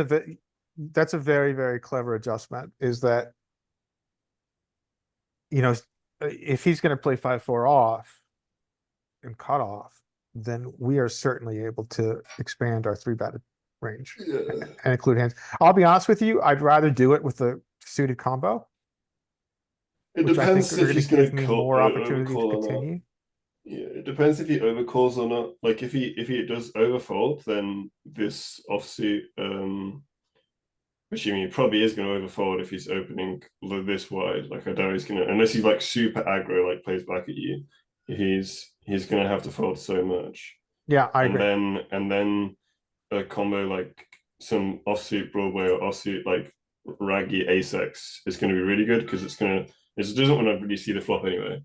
that's a very, very clever adjustment, is that, if he's going to play 5-4 off and cut off, then we are certainly able to expand our 3-bet range and include hands. I'll be honest with you, I'd rather do it with the suited combo.
It
which
depends
I think
if he's
give
going
me
to
more opportunity to
overcall or not.
continue.
Yeah, it depends if he overcalls or not. Like if he does overfold, then this offsuit, assuming he probably is going to overfold if he's opening this wide. Like I doubt he's going to, unless he's like super aggro, like plays back at you. He's going to have to fold so much.
Yeah, I agree.
And then a combo like some offsuit Broadway or offsuit like raggy ace-x is going to be really good, because it doesn't want to really see the flop anyway.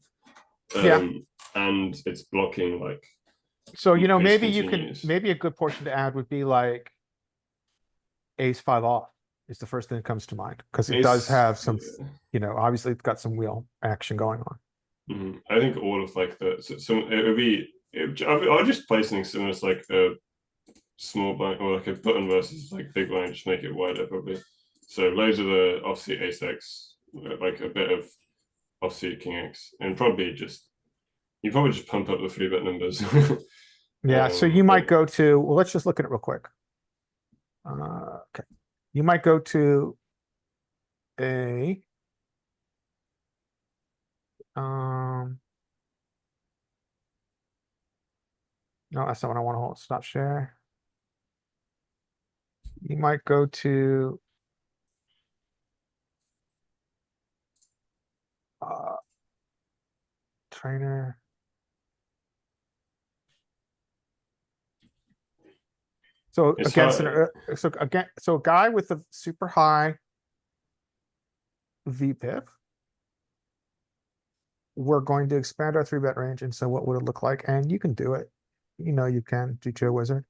And it's blocking like.
So maybe you can, maybe a good portion to add would be like ace 5 off is the first thing that comes to mind, because it does have some, obviously it's got some wheel action going on.
I think all of like I'll just play something similar to like a small blind or like a button versus like big blind, just make it wider probably. So loads of the offsuit ace-x, like a bit of offsuit king x, and you probably just pump up the 3-bet numbers.
Yeah, so you might go to, well, let's just look at it real quick. Okay, you might go to a no, that's not what I want to hold. Stop share. You might go to trainer. So so a guy with a super high VPIP, we're going to expand our 3-bet range. And so what would it look like? And you can do it. You can, GTO Wizard.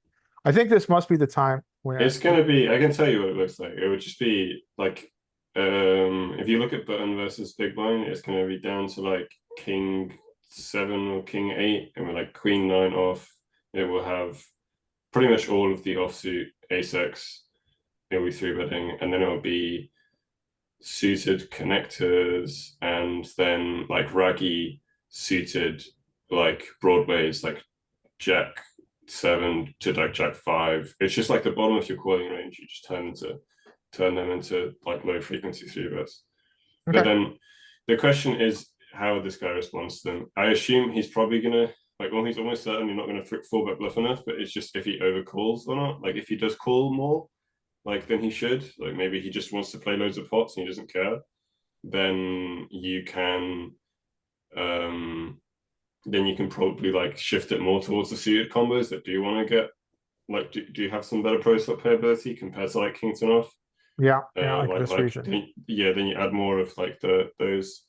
I think this must be the time where
it's going to be, I can tell you what it looks like. It would just be like, if you look at button versus big blind, it's going to be down to like king 7 or king 8, and with like queen 9 off, it will have pretty much all of the offsuit ace-x. It'll be 3-betting, and then it'll be suited connectors, and then like raggy suited like broadways, like jack 7 to like jack 5. It's just like the bottom of your calling range. You just turn them into like low frequency 3-bets. Okay. But then the question is how this guy responds to them. I assume he's probably gonna he's almost certainly not gonna 4-bet bluff enough, but it's just if he overcalls or not. Like if he does call more, like then he should. Like maybe he just wants to play loads of pots and he doesn't care. Then you can probably like shift it more towards the suited combos that do want to get like do you have some better pro flop playability compared to like Kingston off?
Yeah, like this region.
Then you add more of like those.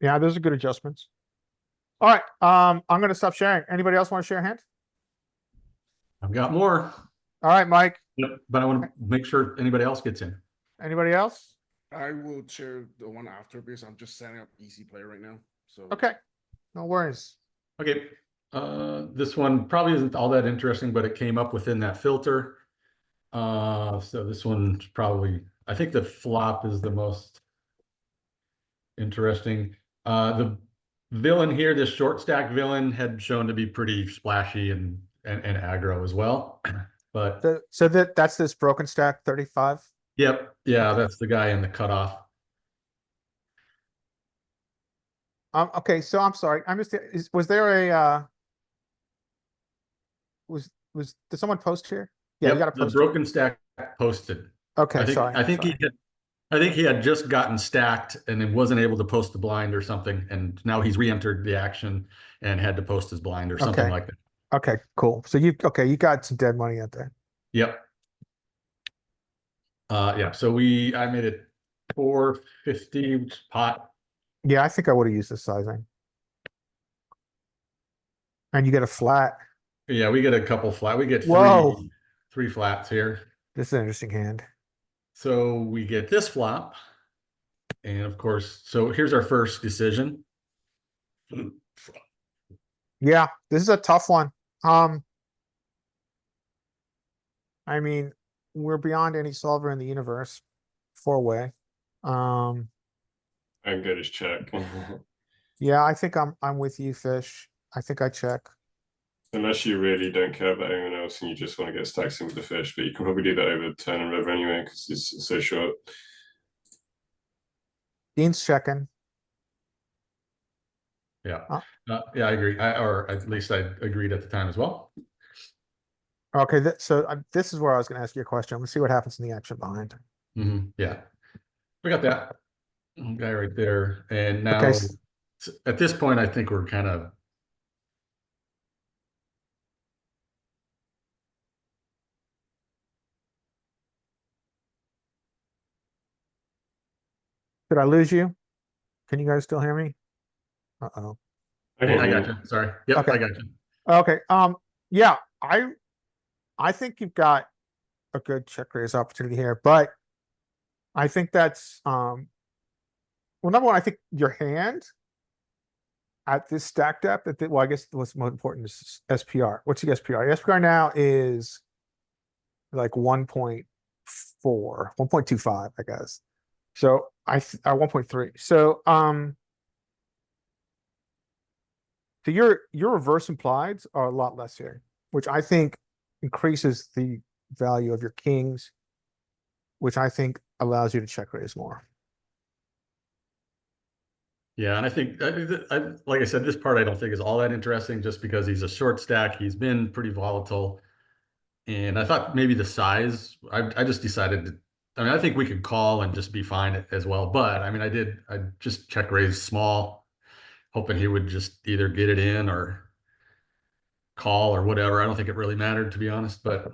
Yeah, those are good adjustments. All right, I'm gonna stop sharing. Anybody else want to share a hand?
I've got more.
All right, Mike.
Yep, but I want to make sure anybody else gets in.
Anybody else?
I will share the one after because I'm just setting up easy play right now. So
okay, no worries.
Okay, this one probably isn't all that interesting, but it came up within that filter. So this one's probably, I think the flop is the most interesting. The villain here, this short stack villain, had shown to be pretty splashy and aggro as well. But
So that's this broken stack 35.
yep, yeah,
Okay.
that's the guy in the cutoff.
Okay, so I'm sorry. Was there a did someone post here? Yeah, you got
Yep,
to
the
post.
broken stack posted.
Okay, sorry.
I think he had just gotten stacked and then wasn't able to post the blind or something, and now he's re-entered the action and had to post his blind or something
Okay.
like that.
Okay, cool. So you got some dead money out there.
Yep. Yeah, so I made it 450 pot.
Yeah, I think I would have used this sizing. And you get a flat.
Yeah, we get a couple flat. We get
Whoa.
three flats here.
This is an interesting hand.
So we get this flop. And of course, so here's our first decision.
Yeah, this is a tough one. I mean, we're beyond any solver in the universe. 4-way.
I'm good as check.
Yeah, I think I'm with you, Fish. I think I check.
Unless you really don't care about anyone else and you just want to get stacks in with the fish, but you can probably do that over turn and river anyway because it's so short.
Dean's checking.
Yeah. Yeah, I agree. Or at least I agreed at the time as well.
Okay, so this is where I was going to ask you a question. Let's see what happens in the action behind.
Yeah, we got that guy right there. And now
Okay.
at this point, I think we're kind of.
Did I lose you? Can you guys still hear me? Uh-oh.
I got you. Sorry. Yep,
Okay.
I got you.
Okay. Yeah, I think you've got a good check raise opportunity here, but I think that's well, number one, I think your hand at this stack depth, well, I guess what's most important is SPR. What's the SPR? SPR now is like 1.4, 1.25, I guess. So 1.3. So so your reverse implieds are a lot less here, which I think increases the value of your kings, which I think allows you to check raise more.
Yeah, and I think, like I said, this part I don't think is all that interesting just because he's a short stack. He's been pretty volatile. And I thought maybe the size, I just decided to, I mean, I think we could call and just be fine as well. But I mean, I just check raise small, hoping he would just either get it in or call or whatever. I don't think it really mattered, to be honest. But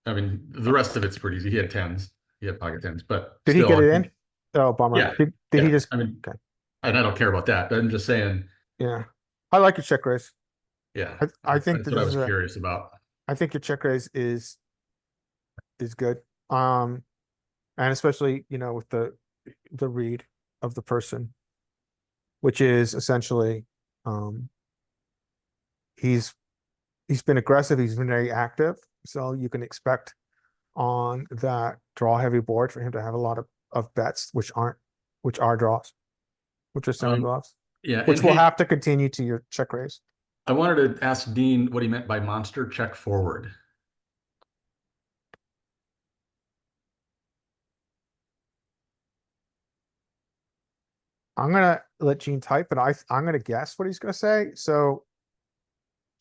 I mean, the rest of it's pretty easy. He had tens, he had pocket tens, but
Did he get it in? Oh, bummer.
Yeah.
Did he just?
I mean,
okay.
And I don't care about that. I'm just saying.
Yeah, I like your check raise.
Yeah,
I think
that's what I was curious about.
I think your check raise is good. And especially, with the read of the person, which is essentially, he's been aggressive, he's been very active, so you can expect on that draw heavy board for him to have a lot of bets, which are draws, which are semi bluffs,
Yeah,
which will have to continue to your check raise.
I wanted to ask Dean what he meant by monster check forward.
I'm gonna let Gene type, but I'm gonna guess what he's gonna say. So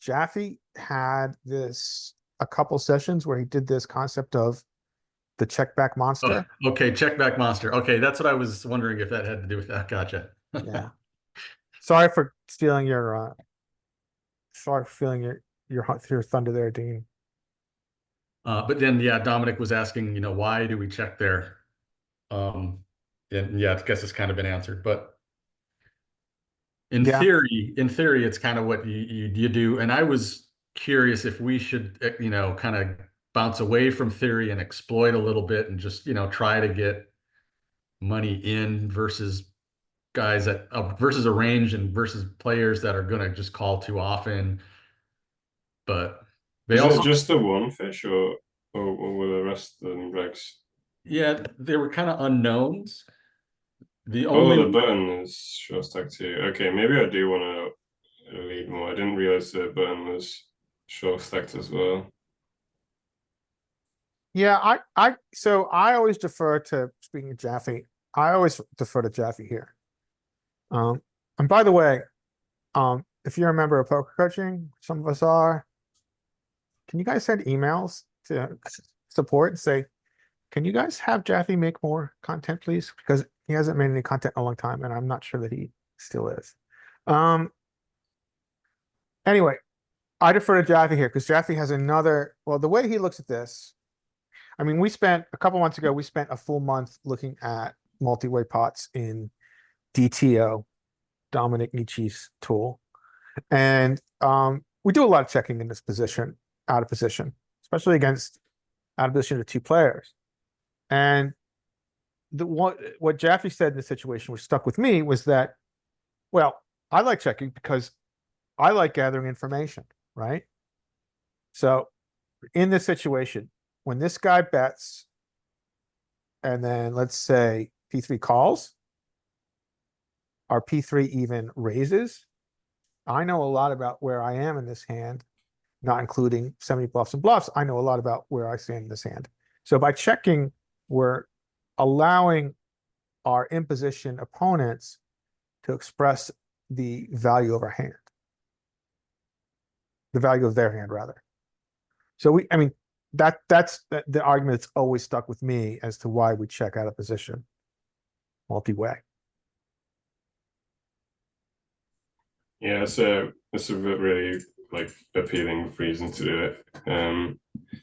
Jaffe had a couple sessions where he did this concept of the check back monster.
Oh, okay, check back monster. Okay, that's what I was wondering if that had to do with that. Gotcha.
Yeah. Sorry for stealing your sorry for feeling your thunder there, Dean.
But then yeah, Dominic was asking, why do we check there? And yeah, I guess it's kind of been answered, but in theory, it's kind of what you do. And I was curious if we should, kind of bounce away from theory and exploit a little bit and just, try to get money in versus guys versus a range and versus players that are going to just call too often. But
is it just the one fish or were the rest of the regs?
Yeah, they were kind of unknowns. The
Oh,
only
the button is short stack too. Okay, maybe I do want to lead more. I didn't realize the button was short stacked as well.
Yeah, so I always defer to, speaking of Jaffe, I always defer to Jaffe here. And by the way, if you're a member of poker coaching, some of us are, can you guys send emails to support and say, can you guys have Jaffe make more content, please? Because he hasn't made any content in a long time, and I'm not sure that he still is. Anyway, I defer to Jaffe here because Jaffe has another, well, the way he looks at this, I mean, we spent a couple months ago, we spent a full month looking at multi-way pots in DTO, Dominic Nietzsche's tool. And we do a lot of checking in this position, out of position, especially against out of position of two players. And what Jaffe said in the situation, which stuck with me, was that, well, I like checking because I like gathering information, right? So in this situation, when this guy bets, and then let's say P3 calls, our P3 even raises, I know a lot about where I am in this hand, not including semi-bluffs and bluffs. I know a lot about where I stand in this hand. So by checking, we're allowing our imposition opponents to express the value of our hand, the value of their hand, rather. So I mean, that's the argument that's always stuck with me as to why we check out of position multi-way.
Yeah, it's a really like appealing reason to do it.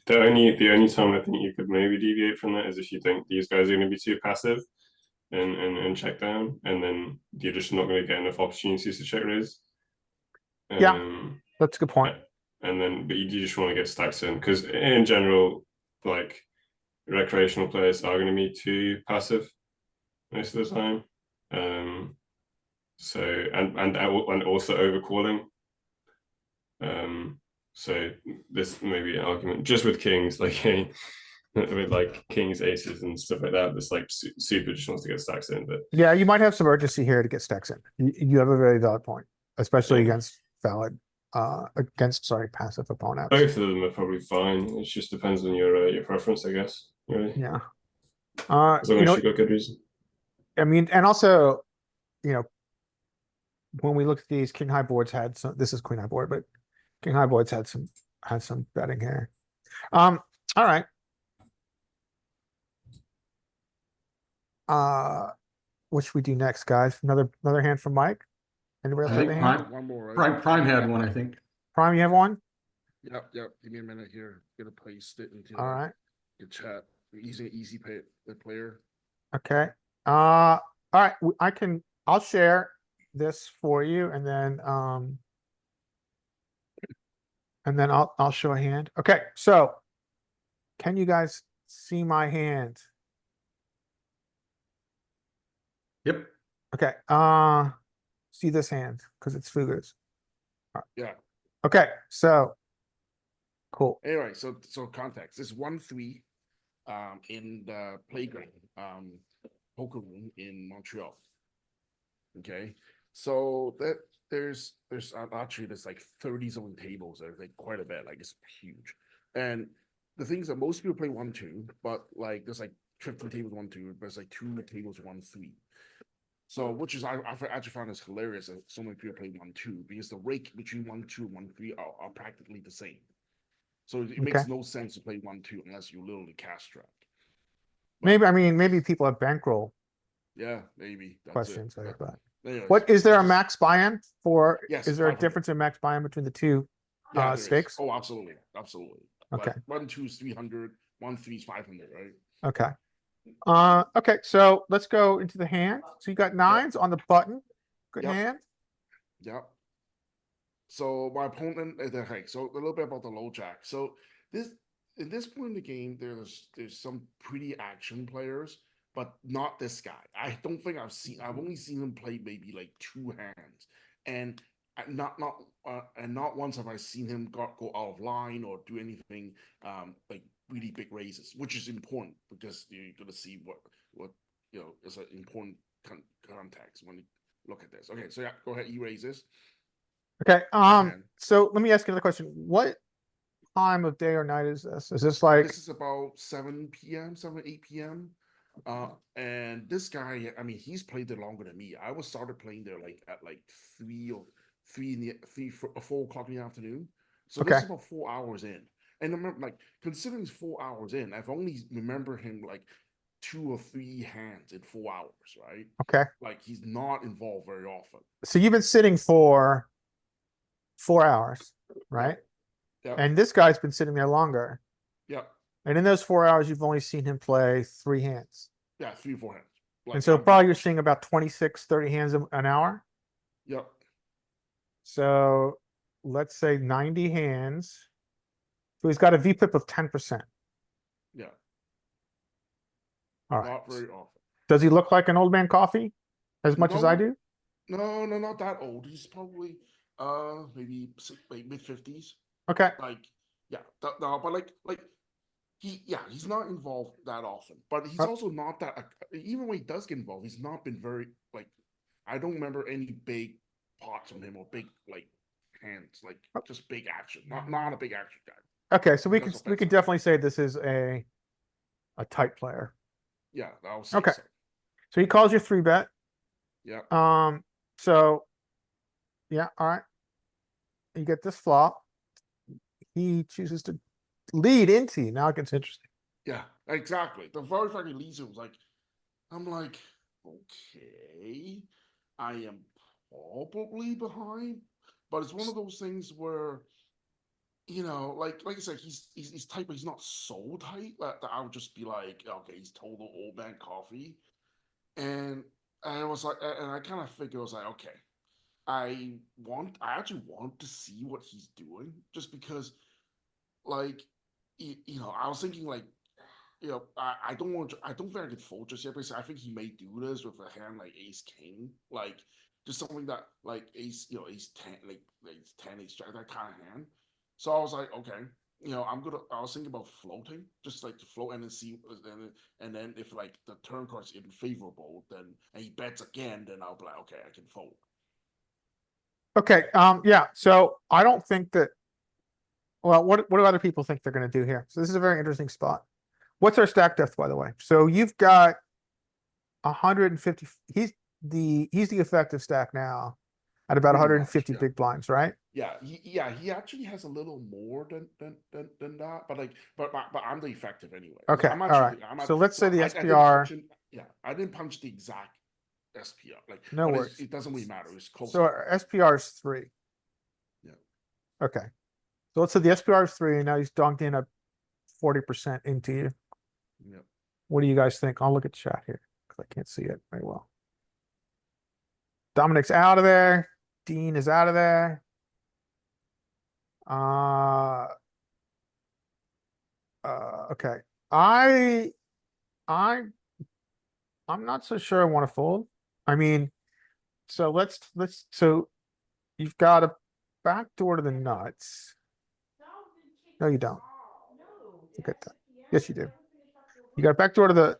The only time I think you could maybe deviate from that is if you think these guys are going to be too passive and check down, and then you're just not going to get enough opportunities to check raise.
Yeah, that's a good point.
And then, but you just want to get stacks in because in general, like recreational players are going to be too passive most of the time. So and also overcalling. So this may be an argument just with kings, like with like kings, aces, and stuff like that. This like super just wants to get stacks in, but
yeah, you might have some urgency here to get stacks in. You have a very valid point, especially against passive opponents.
Both of them are probably fine. It just depends on your preference, I guess. Really.
Yeah.
As long as you got good reason.
I mean, and also, when we look at these, king high boards had some. This is queen high board, but king high boards had some betting here. All right. What should we do next, guys? Another hand from Mike. Anybody else have a hand?
One more, right?
Prime had one, I think.
Prime, you have one?
Yep. Give me a minute here. Gonna paste it into
All right.
the chat. Easy pay the player.
Okay. All right. I'll share this for you, and then I'll show a hand. Okay. So, can you guys see my hand?
Yep.
Okay. See this hand because it's figures.
Yeah.
Okay. So, cool.
Anyway, so context. This 1-3 in the playground poker room in Montreal. Okay, so that there's actually there's like 30 something tables. There's like quite a bit, like it's huge. And the things that most people play 1-2, but like there's like 15 tables 1-2, but there's like 2 tables 1-3. So which is I actually found this hilarious that so many people play 1-2 because the rake between 1-2 and 1-3 are practically the same. So it makes no sense to play 1-2 unless you literally cash trap.
Maybe people have bankroll.
Yeah, maybe that's
questions.
Anyways,
what is there a max buy-in for?
Yes,
is there
500.
a difference in max buy-in between the two stakes?
Oh, absolutely.
Okay.
Like 1-2 is 300, 1-3 is 500, right?
Okay. Okay, so let's go into the hand. So you got nines on the button. Good hand.
Yep. So my opponent, so a little bit about the low jack. So in this point in the game, there's some pretty action players, but not this guy. I don't think I've only seen him play maybe like 2 hands, and not once have I seen him go out of line or do anything like really big raises, which is important because you're gonna see what is an important context when you look at this. Okay, so yeah, go ahead. You raise this.
Okay,
And
so let me ask you another question. What time of day or night is this? Is this like,
this is about 7 p.m., 8 p.m. And this guy, I mean, he's played there longer than me. I was started playing there like at like 4 o'clock in the afternoon. So this
Okay.
is about 4 hours in. And I remember, like, considering he's 4 hours in, I've only remember him like 2 or 3 hands in 4 hours, right?
okay,
Like he's not involved very often.
so you've been sitting for 4 hours, right?
Yep.
And this guy's been sitting there longer.
Yep.
And in those 4 hours, you've only seen him play 3 hands.
Yeah, 3 or 4 hands.
And so
I'm
probably
pretty
you're
much-
seeing about 26, 30 hands an hour.
Yep.
So let's say 90 hands. So he's got a VPIP of 10%.
Yeah.
All right.
Not very often.
Does he look like an old man coffee as much as I
No.
do?
No, not that old. He's probably maybe like mid-50s.
Okay.
Like, yeah, no, but like he's not involved that often. But he's
Oh.
also not that even when he does get involved, he's not been very like I don't remember any big pots from him or big like hands, like just big action. Not a big action guy.
Okay, so we
That's
can
what that's
definitely say this is a tight player.
Yeah, I'll say
Okay.
so.
So he calls you 3-bet.
Yeah.
So yeah, all right. You get this flop. He chooses to lead into you. Now it gets interesting.
Yeah, exactly. The very fact he leads it was like, I'm like, okay, I am probably behind, but it's one of those things where, you know, like I said, he's tight, but he's not so tight that I would just be like, okay, he's total old man coffee, and I was like, and I kind of figured I was like, okay, I actually want to see what he's doing, just because, like, you know, I was thinking like, you know, I don't think I could fold just yet, because I think he may do this with a hand like ace king, like just something that like ace, you know, ace 10, like ace 10, ace jack, that kind of hand. So I was like, okay, you know, I was thinking about floating, just like to float and then see, and then if like the turn card's unfavorable, then and he bets again, then I'll be like, okay, I can fold.
Okay, yeah, so I don't think that, well, what do other people think they're gonna do here? So this is a very interesting spot. What's our stack depth, by the way? So you've got 150, he's the effective stack now at about
Pretty much,
150
yeah.
big blinds, right?
Yeah, he actually has a little more than that, but like, but I'm the effective anyway. 'Cause
Okay,
I'm
all
actually,
right. So let's say the
I didn't
SPR,
punch in- yeah, I didn't punch the exact SPR, like,
no
but
worries.
it doesn't really matter. It's close.
So our SPR is 3.
Yeah.
Okay. So let's say the SPR is 3 and now he's dunked in a 40% into you.
Yeah.
What do you guys think? I'll look at chat here because I can't see it very well. Dominic's out of there. Dean is out of there. Okay. I'm not so sure I want to fold. I mean, so so you've got a backdoor to the nuts. No, you don't. Look at that. Yes, you do. You got a backdoor to the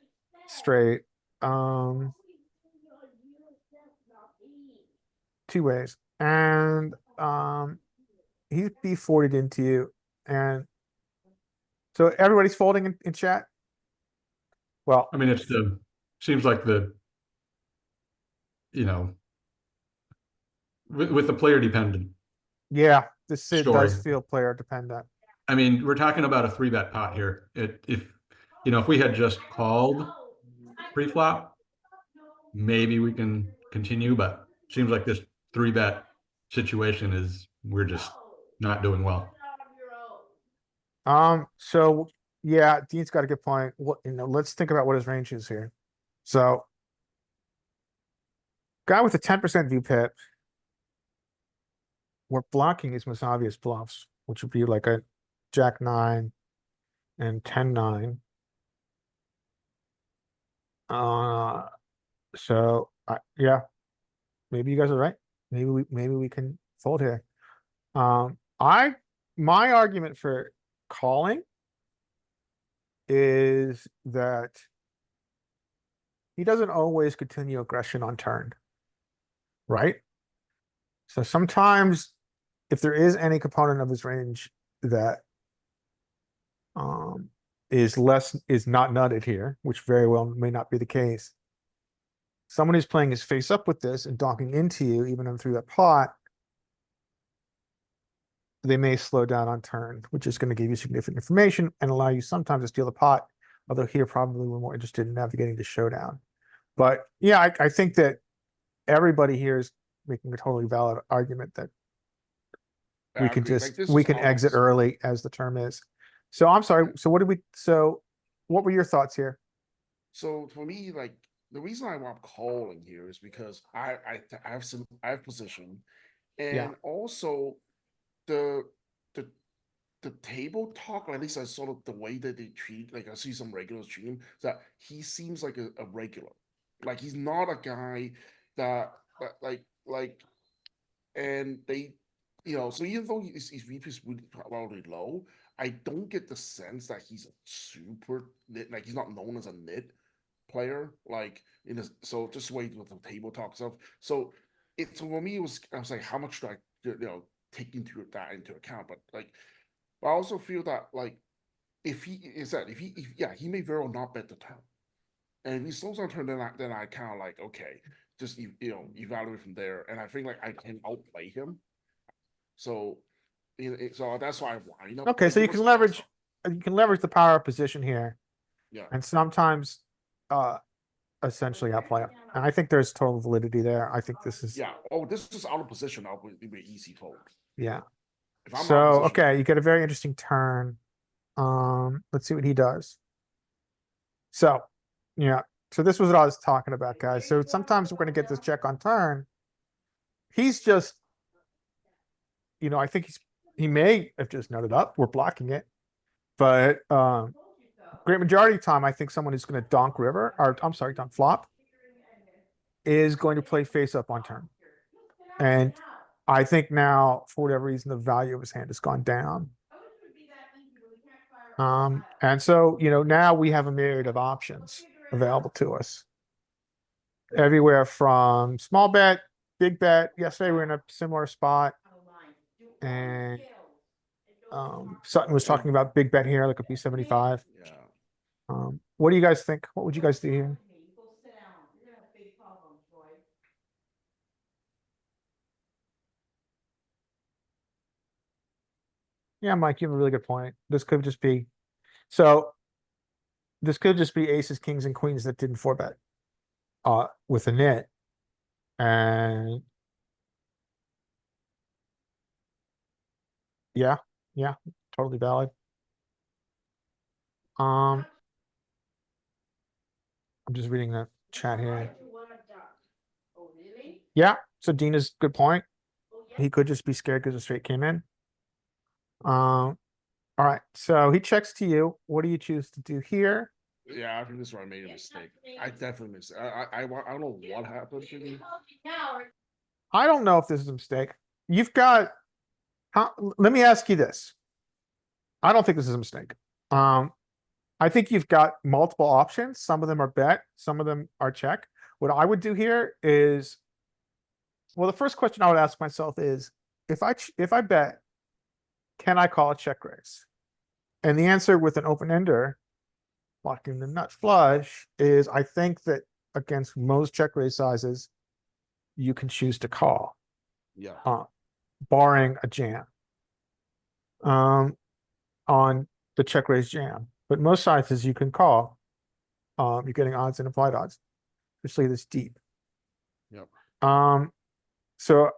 straight. Two ways. And he's B40'd into you. And so everybody's folding in chat. Well,
I mean, it's seems like you know, with the player dependent.
yeah, this Sid
Story.
does feel player dependent.
I mean, we're talking about a 3-bet pot here. If you know, if we had just called pre-flop, maybe we can continue, but seems like this 3-bet situation is we're just not doing well.
So yeah, Dean's got a good point. What, you know, let's think about what his range is here. So guy with a 10% VPIP, we're blocking his most obvious bluffs, which would be like a Jack 9 and 10-9. So yeah, maybe you guys are right. Maybe we can fold here. My argument for calling is that he doesn't always continue aggression on turn. Right? So sometimes if there is any component of his range that is not nutted here, which very well may not be the case. Someone who's playing his face up with this and donking into you, even through that pot, they may slow down on turn, which is going to give you significant information and allow you sometimes to steal the pot. Although here probably we're more interested in navigating the showdown. But yeah, I think that everybody here is making a totally valid argument that we
I
can
agree. Like,
just
this
we
is
can
all
exit
opposite.
early, as the term is. So I'm sorry. So what were your thoughts here?
So for me, like, the reason I'm calling here is because I have position, and
Yeah.
also the the the table talk, or at least I sort of the way that they treat, like I see some regulars treat him, that he seems like a regular. Like, he's not a guy that like, and they, so even though his VP is really probably low, I don't get the sense that he's a super nit, like he's not known as a nit player, like in this. So just wait with the table talk stuff. So for me, I was like, how much do I take into account? But like, I also feel that, like, if he may very well not bet the turn, and if he slows down turn, then I kind of like, okay, just evaluate from there, and I think like I can outplay him. So so that's why I line up.
Okay,
like,
so
it
you
was
can
awesome.
leverage the power of position here,
Yeah.
and sometimes essentially outplay him. And I think there's total validity there. I think this is
Yeah. Oh, this is out of position. Now it'd be easy fold.
yeah.
If I'm out of
So
position,
okay, you get a very interesting turn. Let's see what he does. So yeah, so this was what I was talking about, guys. So sometimes we're going to get this check on turn. He's just, I think he may have just nutted up. We're blocking it, but great majority of time, I think someone who's going to donk river, or I'm sorry, donk flop, is going to play face up on turn. And I think now, for whatever reason, the value of his hand has gone down. And so, now we have a myriad of options available to us. Everywhere from small bet, big bet. Yesterday we were in a similar spot. And Sutton was talking about big bet here, like a B75.
yeah.
What do you guys think? What would you guys do here? Yeah, Mike, you have a really good point. This could just be aces, kings, and queens that didn't four bet with a nit. And yeah, totally valid. I'm just reading the chat here. Yeah, so Dina's good point. He could just be scared because the straight came in. All right, so he checks to you. What do you choose to do here?
Yeah, I think this is where I made a mistake. I definitely missed. I don't know what happened to me.
I don't know if this is a mistake. You've got. Let me ask you this. I don't think this is a mistake. I think you've got multiple options. Some of them are bet, some of them are check. What I would do here is, well, the first question I would ask myself is, if I bet, can I call a check raise? And the answer with an open ender, blocking the nut flush, is I think that against most check raise sizes, you can choose to call,
Yeah.
barring a jam. On the check raise jam, but most sizes you can call. You're getting odds and implied odds, especially this deep.
Yep.
So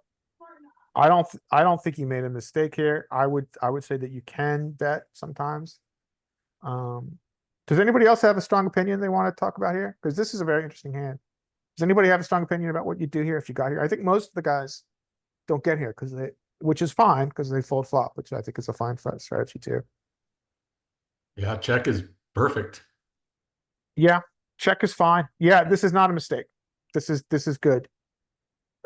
I don't think you made a mistake here. I would say that you can bet sometimes. Does anybody else have a strong opinion they want to talk about here? Because this is a very interesting hand. Does anybody have a strong opinion about what you do here if you got here? I think most of the guys don't get here which is fine because they fold flop, which I think is a fine strategy too.
Yeah, check is perfect.
Yeah, check is fine. Yeah, this is not a mistake. This is good.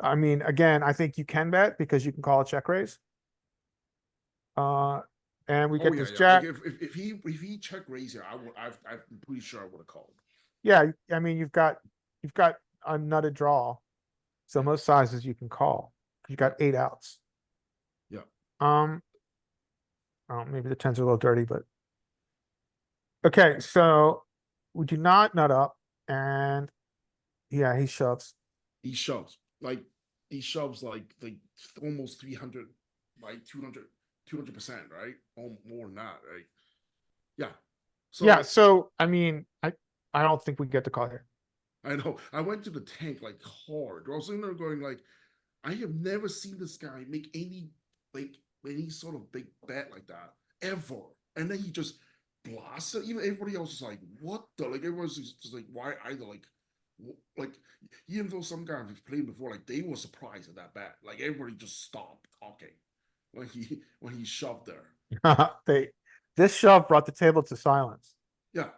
I mean, again, I think you can bet because you can call a check raise. And we get this jack.
Like, if he check raise here, I'm pretty sure I would have called.
Yeah, I mean, you've got you've got a nutted draw. So most sizes you can call. You got 8 outs.
Yeah.
Oh, maybe the tens are a little dirty, but. Okay, so we do not nut up and yeah, he shoves.
He shoves like almost 300, like 200%, right? Or more than that, right? Yeah. So
Yeah, so I mean, I don't think we get the call here.
I know I went to the tank like hard. I was sitting there going like, I have never seen this guy make any sort of big bet like that ever. And then he just blasts it. Even everybody else is like, what the, like everyone's just like, why either like even though some guys have played before, like they were surprised at that bet. Like everybody just stopped talking when he shoved there.
This shove brought the table to silence.
Yeah.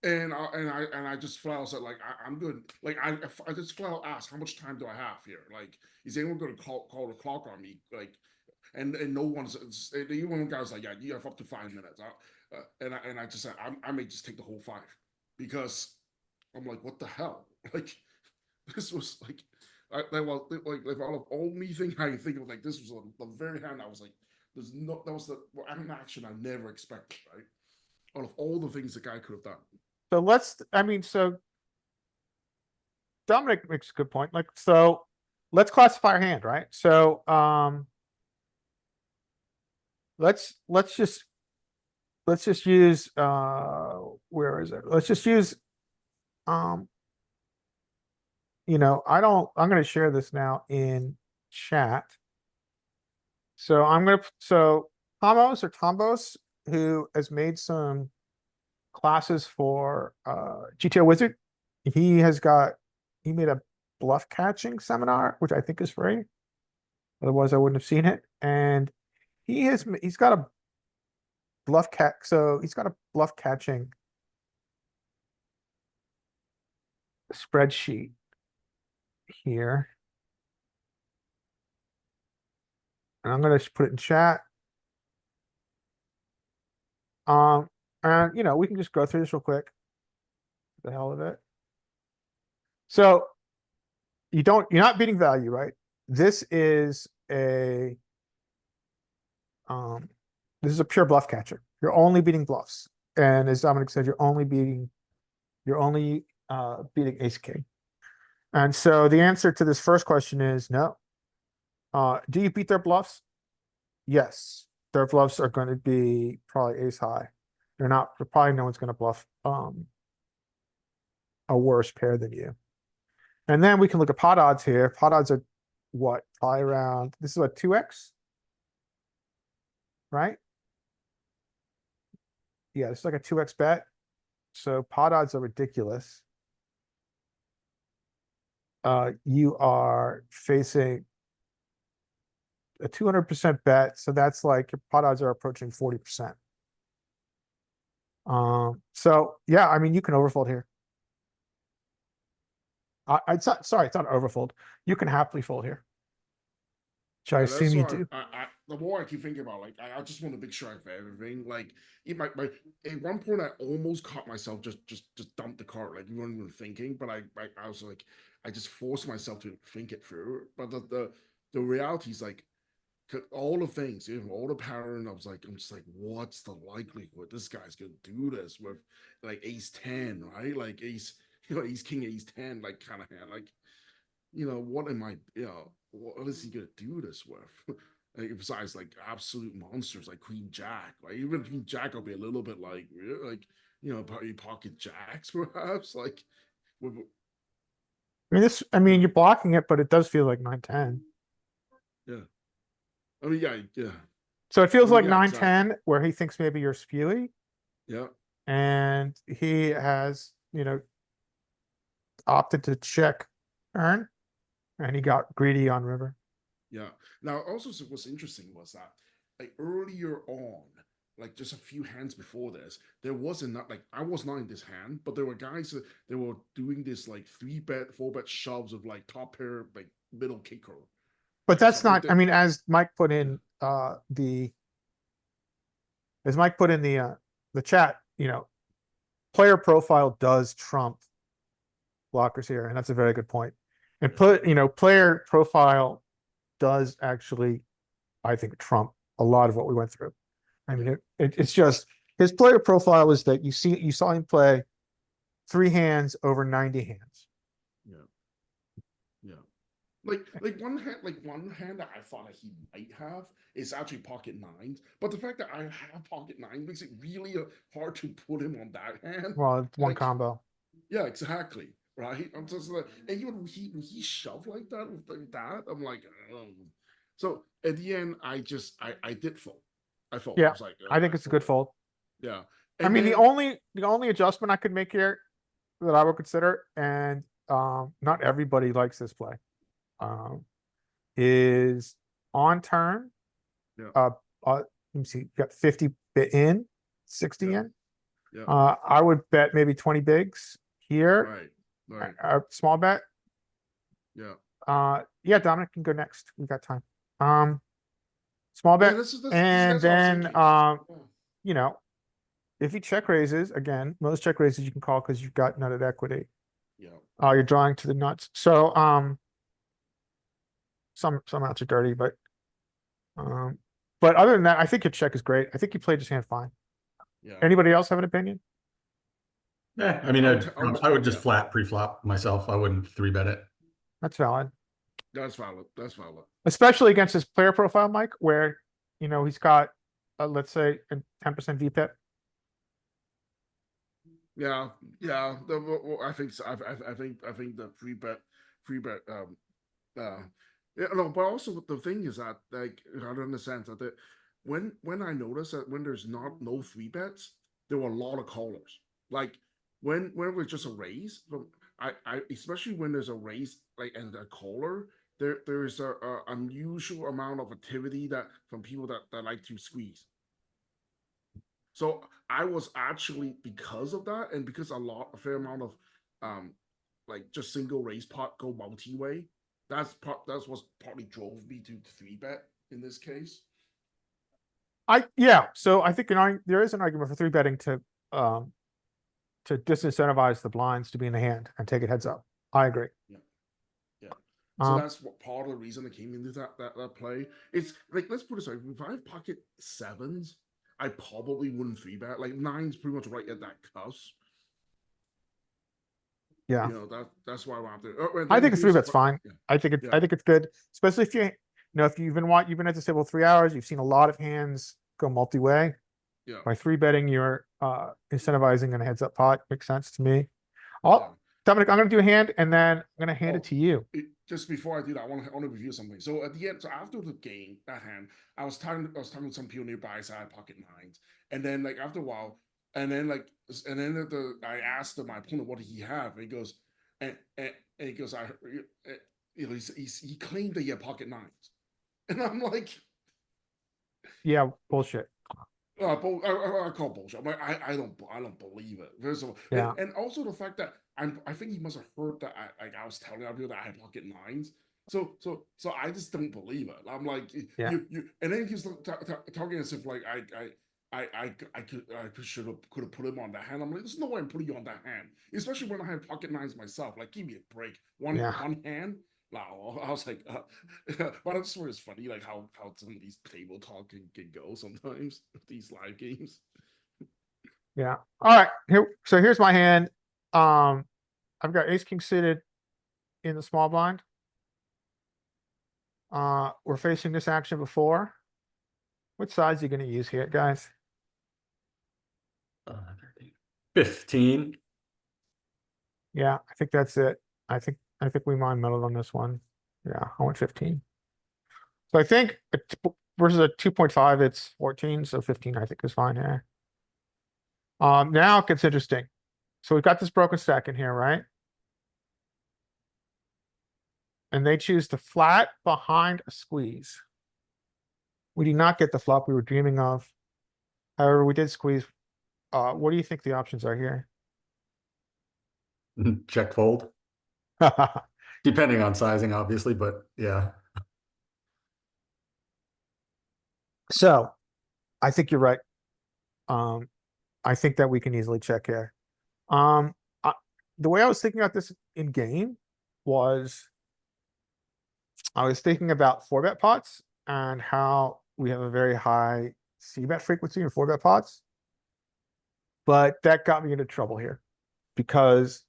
And I just flat out said like I'm good. Like I just flat out asked how much time do I have here? Like is anyone going to call the clock on me? Like and no one's even one guy's like, yeah, you have up to 5 minutes. And I just said I may just take the whole 5 because I'm like, what the hell? Like this was like out of all me thing I think of, like this was the very hand I was like, that was the an action I never expected, right? Out of all the things the guy could have done.
So so Dominic makes a good point. Like, so let's classify our hand, right? So, let's just use, where is it? Let's just use, I'm going to share this now in chat. So Tombos, who has made some classes for GTO Wizard, he made a bluff catching seminar, which I think is free. Otherwise I wouldn't have seen it. And he's got a bluff catching spreadsheet here. And I'm gonna put it in chat. And we can just go through this real quick. The hell of it. So you're not beating value, right? This is a pure bluff catcher. You're only beating bluffs. And as Dominic said, you're only beating ace king. And so the answer to this first question is no. Do you beat their bluffs? Yes. Their bluffs are going to be probably ace high. Probably no one's going to bluff a worse pair than you. And then we can look at pot odds here. Pot odds are what? Probably around, this is what, 2x? Right? Yeah, it's like a 2x bet. So pot odds are ridiculous. You are facing a 200% bet. So that's like your pot odds are approaching 40%. So yeah, I mean, you can overfold here. It's not overfold. You can happily fold here. Which I assume you do.
The more I keep thinking about, like, I just want to make sure I have everything. Like, at one point, I almost caught myself just dump the card, like, you weren't even thinking. But I was like, I just forced myself to think it through. But the reality is like, all the things, even all the pattern, I'm just like, what's the likelihood this guy's gonna do this with like ace 10, right? Like ace king, ace 10, like kind of hand, like. What am I, what is he gonna do this with? Like, besides like absolute monsters like Queen Jack, like even Queen Jack will be a little bit like pocket jacks perhaps, like.
I mean, you're blocking it, but it does feel like 9-10.
Yeah. I mean, yeah.
So it feels like
yeah,
9-10,
exactly.
where he thinks maybe you're spewy.
Yeah.
And he has, opted to check turn. And he got greedy on river.
Yeah. Now, also, what's interesting was that, like earlier on, like just a few hands before this, there wasn't like I was not in this hand, but there were guys that they were doing this like 3-bet, 4-bet shoves of like top pair, like middle kicker.
But that's
So, like,
not. I mean, as Mike put in the chat, player profile does trump blockers here, and that's a very good point. And put, player profile does actually, I think, trump a lot of what we went through. I mean, it's just his player profile is that you saw him play 3 hands over 90 hands.
Yeah. Yeah. Like one hand that I thought that he might have is actually pocket nines, but the fact that I have pocket nine makes it really hard to put him on that hand.
Well, it's one
Like,
combo.
Yeah, exactly. Right. I'm just like, and even when he shoved like that with that, I'm like, so at the end, I did fold. I fold. I
Yeah,
was like,
I think it's a good fold.
Yeah.
I
And
mean,
then,
the only adjustment I could make here that I would consider, and not everybody likes this play, is on turn.
Yeah.
Let me see, you got 50 bit in, 60
Yeah.
in.
Yeah.
I would bet maybe 20 bigs here.
Right.
Small bet.
Yeah.
Yeah, Dominic can go next. We got time. Small bet, and
that's what I was
then
thinking. Yeah.
If he check raises again, most check raises you can call because you've got nutted equity.
Yeah.
You're drawing to the nuts. So some outs are dirty, but other than that, I think your check is great. I think you played his hand fine.
Yeah.
Anybody else have an opinion?
Yeah, I mean, I would just
yeah.
flat pre-flop myself. I wouldn't 3-bet it.
That's valid,
That's valid. That's valid.
especially against his player profile, Mike, where he's got let's say a 10% VPIP.
Yeah. I think so. I think the free bet. Yeah, no, but also the thing is that, like, I don't understand that when I notice that when there's no 3-bets, there were a lot of callers. Like when it was just a raise, I especially when there's a raise like and a caller, there's a unusual amount of activity that from people that like to squeeze. So I was actually, because of that, and because a fair amount of like just single raise pot go multi-way, that's what partly drove me to 3-bet in this case.
So I think there is an argument for 3-betting to disincentivize the blinds to be in the hand and take it heads up. I agree.
Yeah. So that's what part of the reason I came into that play. It's like, let's put it this way, if I have pocket sevens, I probably wouldn't 3-bet. Like 9's pretty much right at that cusp.
Yeah.
That's why I want to.
I think a 3-bet's fine.
Yeah.
I think it's good, especially if if you've been at the table 3 hours, you've seen a lot of hands go multi-way.
Yeah.
By 3-betting, you're incentivizing a heads up pot. Makes sense to me. Dominic, I'm gonna do a hand and then I'm gonna hand it to you.
Just before I do that, I want to review something. So at the end, so after the game, that hand, I was talking with some people nearby, so I had pocket nines, and then like after a while, I asked my opponent, what did he have? And he goes, and he goes, he claimed that he had pocket nines, and I'm like,
Yeah, bullshit.
I call bullshit. I don't believe it. First of all,
Yeah.
and also the fact that I think he must have heard that I was telling other people that I had pocket nines. So I just don't believe it. I'm like,
Yeah.
you and then he's talking as if like I could have put him on that hand. I'm like, there's no way I'm putting you on that hand, especially when I have pocket nines myself. Like, give me a break. One hand. Wow, I was like, but I just thought it's funny, like how some of these table talk can go sometimes, these live games.
Yeah. All right. Here's my hand. I've got ace king suited in the small blind. We're facing this action before. What size are you going to use here, guys?
15.
Yeah, I think that's it. I think we mind meddled on this one. Yeah, I went 15. So I think versus a 2.5, it's 14. So 15, I think, is fine here. Now it gets interesting. So we've got this broken stack in here, right? And they choose to flat behind a squeeze. We do not get the flop we were dreaming of. However, we did squeeze. What do you think the options are here?
Check fold. Depending on sizing, obviously, but yeah.
So I think you're right. I think that we can easily check here. The way I was thinking about this in game was I was thinking about 4-bet pots and how we have a very high c-bet frequency in 4-bet pots. But that got me into trouble here because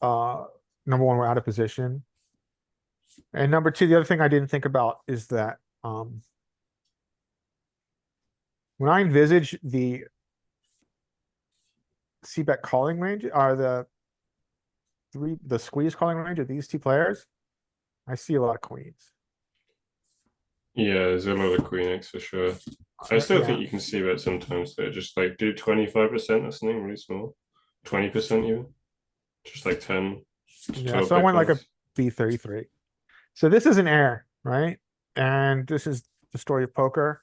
number one, we're out of position. And number two, the other thing I didn't think about is that when I envisage the c-bet calling range are the squeeze calling range of these two players, I see a lot of queens.
Yeah, there's a lot of queen X for sure. I still think you can see that sometimes though. Just like do 25% or something really small. 20% even. Just like 10.
Yeah, so I went like a B33. So this is an air, right? And this is the story of poker.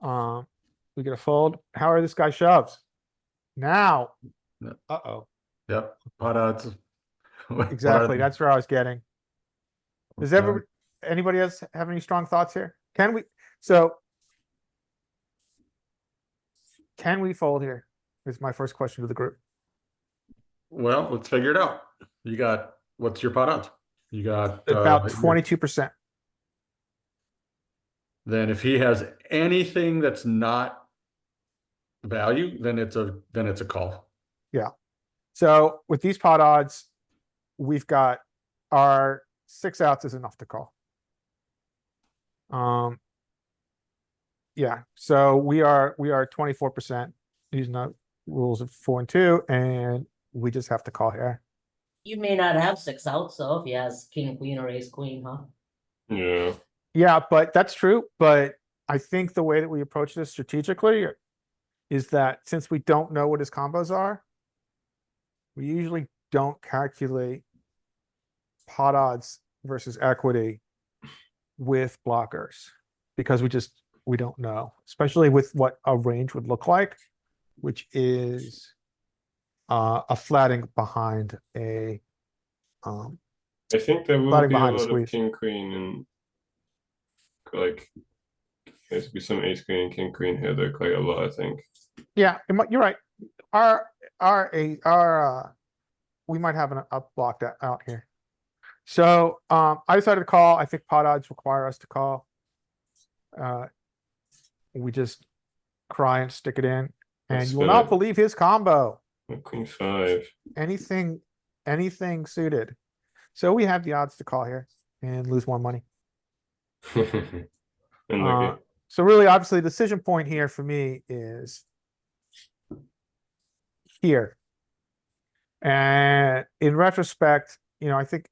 We get a fold. How are this guy shoves? Now.
Yep.
Uh-oh.
Yep. Pot odds. What are
Exactly.
they?
That's where I was getting. Does anybody else have any strong thoughts here? Can we fold here? Is my first question to the group.
Well, let's figure it out. You got, what's your pot odds? You got
About 22%.
Then if he has anything that's not value, then it's a call.
Yeah. So with these pot odds, we've got our 6 outs is enough to call. Yeah, so we are 24% using the rules of 4 and 2, and we just have to call here.
You may not have 6 outs, so if he has king, queen, or ace, queen, huh?
Yeah.
Yeah, but that's true. But I think the way that we approach this strategically is that since we don't know what his combos are, we usually don't calculate pot odds versus equity with blockers because we don't know, especially with what a range would look like, which is a flatting behind a
I think there will
flatting
be a
behind a
lot of
squeeze.
king queen and like there's be some ace queen and king queen here though, quite a lot, I think.
Yeah, you're right. We might have an up block that out here. So I decided to call. I think pot odds require us to call. We just cry and stick it in, and
That's
you will not
fair.
believe his combo.
Queen 5.
Anything suited. So we have the odds to call here and lose more money.
Unlucky.
So really, obviously, the decision point here for me is here. And in retrospect, I think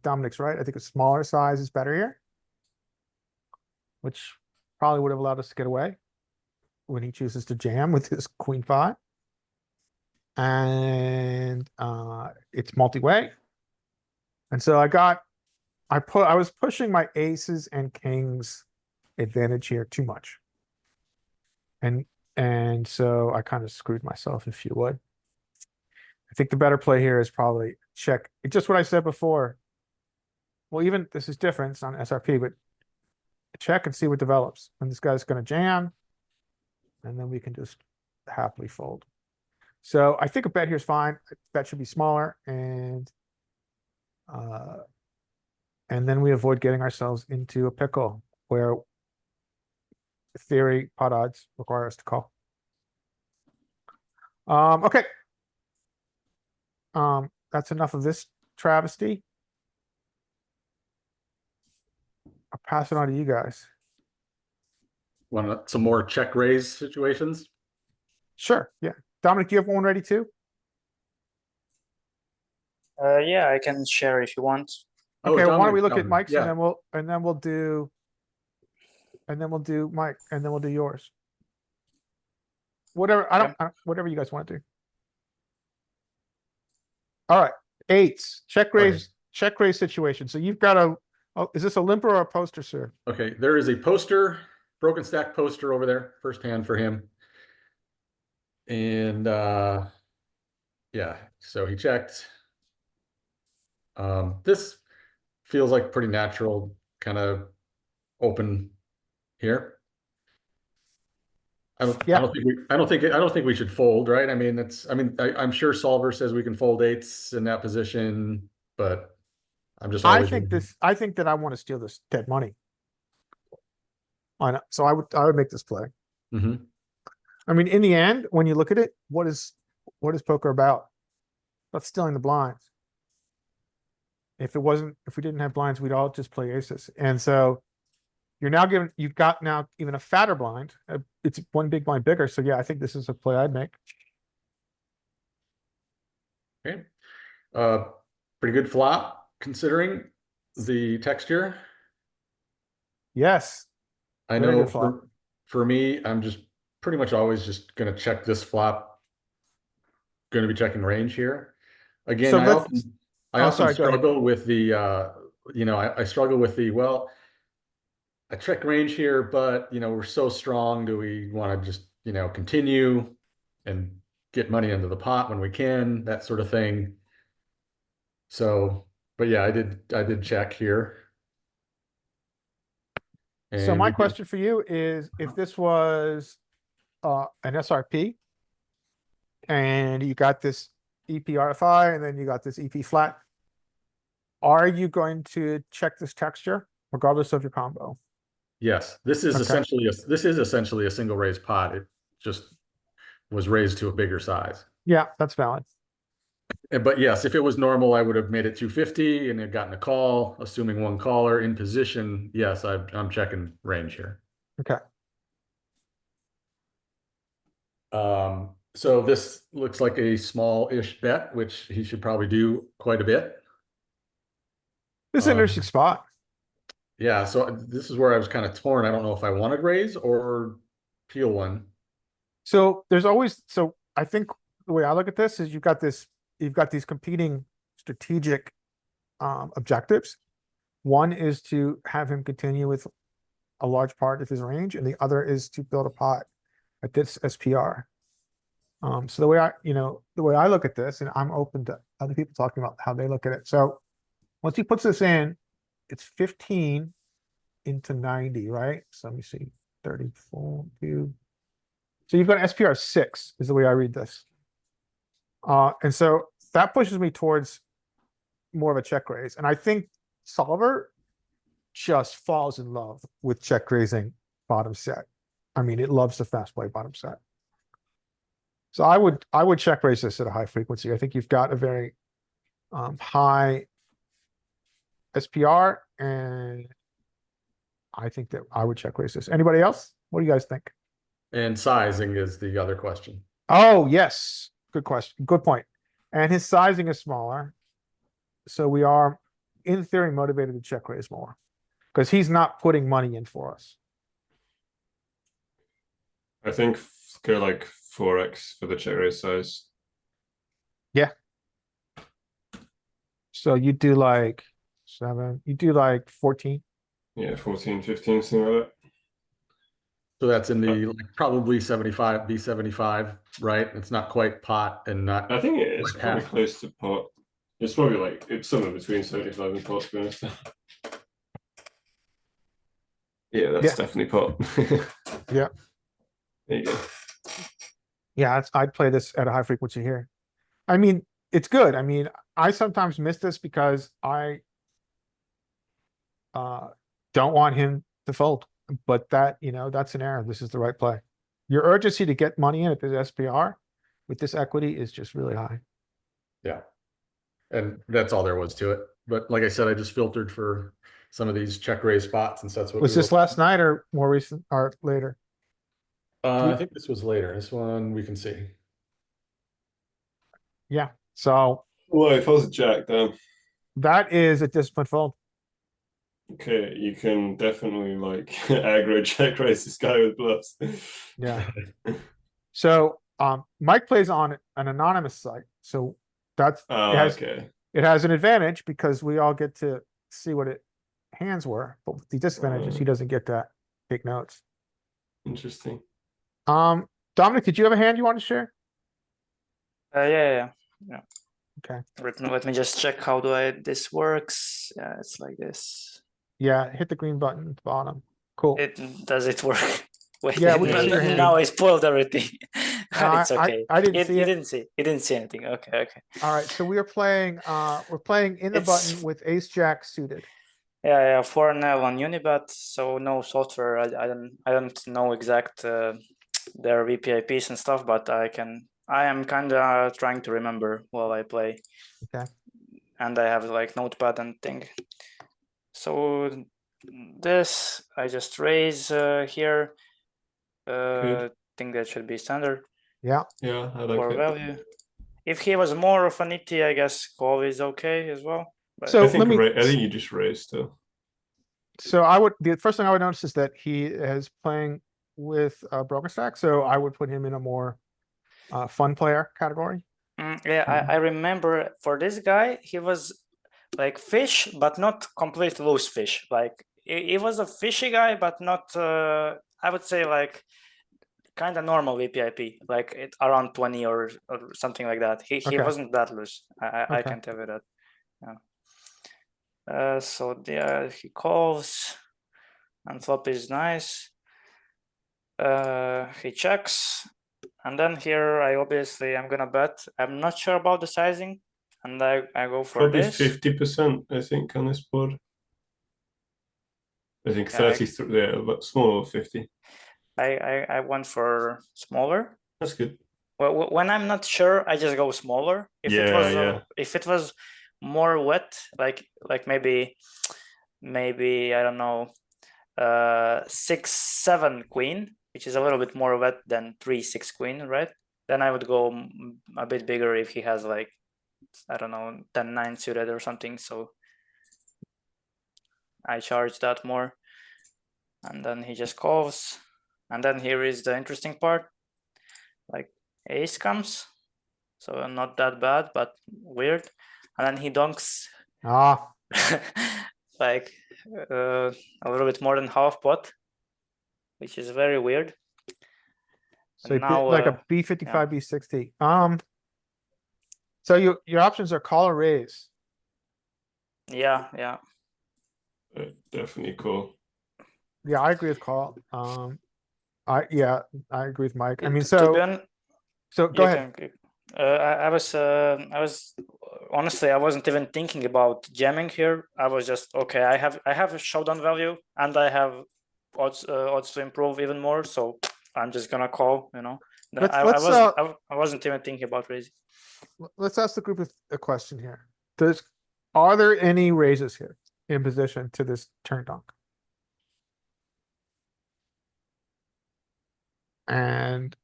Dominic's right. I think a smaller size is better here, which probably would have allowed us to get away when he chooses to jam with his queen 5. And it's multi-way. And so I was pushing my aces and kings advantage here too much. And so I kind of screwed myself, if you would. I think the better play here is probably check. It's just what I said before. Well, even this is different, it's on SRP, but check and see what develops. And this guy's going to jam, and then we can just happily fold. So I think a bet here is fine. Bet should be smaller, and then we avoid getting ourselves into a pickle where theory pot odds require us to call. Okay. That's enough of this travesty. I'll pass it on to you guys.
Want some more check raise situations?
Sure. Yeah. Dominic, do you have one ready too?
Yeah, I can share if you want.
Okay,
Dominic,
why don't we look at Mike's
yeah.
and then we'll do Mike, and then we'll do yours. Whatever, whatever you guys want to do. All right, 8s, check raise situation. So you've got is this a limper or a poster, sir?
Okay, there is a poster, broken stack poster over there, first hand for him. And yeah, so he checked. This feels like pretty natural, kind of open here. I
Yeah.
don't think we should fold, right? I mean, I'm sure solver says we can fold eights in that position, but I'm just always.
I think that I want to steal this dead money. On it. So I would make this play.
Mhm.
I mean, in the end, when you look at it, what is poker about? About stealing the blinds. If we didn't have blinds, we'd all just play aces. And so you've got now even a fatter blind. It's one big blind bigger. So yeah, I think this is a play I'd make.
Okay. Pretty good flop considering the texture.
Yes.
I
Very
know
good flop.
for me, I'm just pretty much always just gonna check this flop. Gonna be checking range here. Again,
So
I
let's-
often
sorry, go ahead.
struggle with the I struggle with the, well, I check range here, but we're so strong. Do we want to just, continue and get money into the pot when we can, that sort of thing. So, but yeah, I did check here.
So
And
my
we did-
question for you is, if this was an SRP and you got this EP RFI and then you got this EP flat, are you going to check this texture regardless of your combo?
Yes, this is
Okay.
essentially a single raise pot. It just was raised to a bigger size.
Yeah, that's valid.
But yes, if it was normal, I would have made it 250 and had gotten a call, assuming one caller in position. Yes, I'm checking range here.
Okay.
So this looks like a small-ish bet, which he should probably do quite a bit.
This is an interesting spot.
Yeah, so this is where I was kind of torn. I don't know if I wanted raise or peel one.
So I think the way I look at this is you've got these competing strategic objectives. One is to have him continue with a large part of his range, and the other is to build a pot at this SPR. So the way I look at this, and I'm open to other people talking about how they look at it. So once he puts this in, it's 15 into 90, right? So let me see, 34, 2. So you've got SPR 6 is the way I read this. And so that pushes me towards more of a check raise. And I think solver just falls in love with check raising bottom set. I mean, it loves the fast play bottom set. So I would check raise this at a high frequency. I think you've got a very high SPR, and I think that I would check raise this. Anybody else? What do you guys think?
And sizing is the other question.
Oh, yes. Good question. Good point. And his sizing is smaller. So we are, in theory, motivated to check raise more because he's not putting money in for us.
I think go like 4x for the check raise size.
Yeah. So you do like 7, you do like 14.
Yeah, 14, 15, something like that.
So that's in the probably 75, B75, right? It's not quite pot and not.
I think it's
like
probably
half.
close to pot. It's probably like it's somewhere between 75 and pot, to be honest. Yeah, that's definitely pot.
Yeah.
There you go.
Yeah, I'd play this at a high frequency here. I mean, it's good. I mean, I sometimes miss this because I don't want him to fold, but that's an error. This is the right play. Your urgency to get money in at this SPR with this equity is just really high.
Yeah. And that's all there was to it. But like I said, I just filtered for some of these check raise spots, and so that's what
Was this last night or more recent or later?
I think this was later. This one we can see.
Yeah. So
Well, if I was a jack, then
that is a disciplined fold.
okay, you can definitely like aggro check raise this guy with bluffs.
Yeah. So Mike plays on an anonymous site. So that's
okay.
it has an advantage because we all get to see what it hands were, but with the disadvantage is he doesn't get to take notes.
Interesting.
Dominic, did you have a hand you want to share?
Yeah.
Okay.
Let me just check how this works. Yeah, it's like this.
Yeah, hit the green button at the bottom. Cool.
Does it work? Wait,
Yeah, we can see your hand.
now I spoiled everything. It's
I-
okay.
I didn't see
You
it.
didn't see. You didn't see anything. Okay, okay.
Alright, so we're playing in the
It's-
button with ace jack suited.
Yeah, 4-0 on Unibet, so no software. I don't know exact their VPIPs and stuff, but I am kind of trying to remember while I play.
Okay.
And I have like notepad and thing. So this I just raise here. Think that should be standard
Yeah.
Yeah, I like
for
it.
value. If he was more of an ET, I guess call is okay as well. But
So
I think
let me,
I think you just raised still.
so the first thing I would notice is that he is playing with a broken stack, so I would put him in a more fun player category.
yeah, I remember for this guy, he was like fish, but not complete loose fish. Like he was a fishy guy, but not. I would say like kind of normal VPIP, like it around 20 or something like that. He
Okay.
wasn't that loose. I
Okay.
can tell you that. Yeah. So there he calls, and flop is nice. He checks, and then here I'm gonna bet. I'm not sure about the sizing, and I go for
Probably
this.
50%, I think, on this board. I think
Yeah,
33, yeah, but smaller 50.
I went for smaller.
That's good.
Well, when I'm not sure, I just go smaller. If it was
Yeah.
if it was more wet, like maybe I don't know, 6-7 queen, which is a little bit more wet than 3-6 queen, right? Then I would go a bit bigger if he has like, I don't know, 10-9 suited or something. So I charge that more, and then he just calls, and then here is the interesting part. Like ace comes, so not that bad, but weird, and then he donks
Ah,
like a little bit more than half pot, which is very weird.
so
And now,
like a B55, B60. So your options are call or raise.
yeah.
Definitely cool.
Yeah, I agree with call. I agree with Mike. I mean,
To be honest,
so go ahead.
I was honestly, I wasn't even thinking about jamming here. I was just okay. I have a showdown value, and I have odds to improve even more. So I'm just gonna call. I wasn't even thinking about raising.
Let's ask the group a question here. Are there any raises here in position to this turn donk? And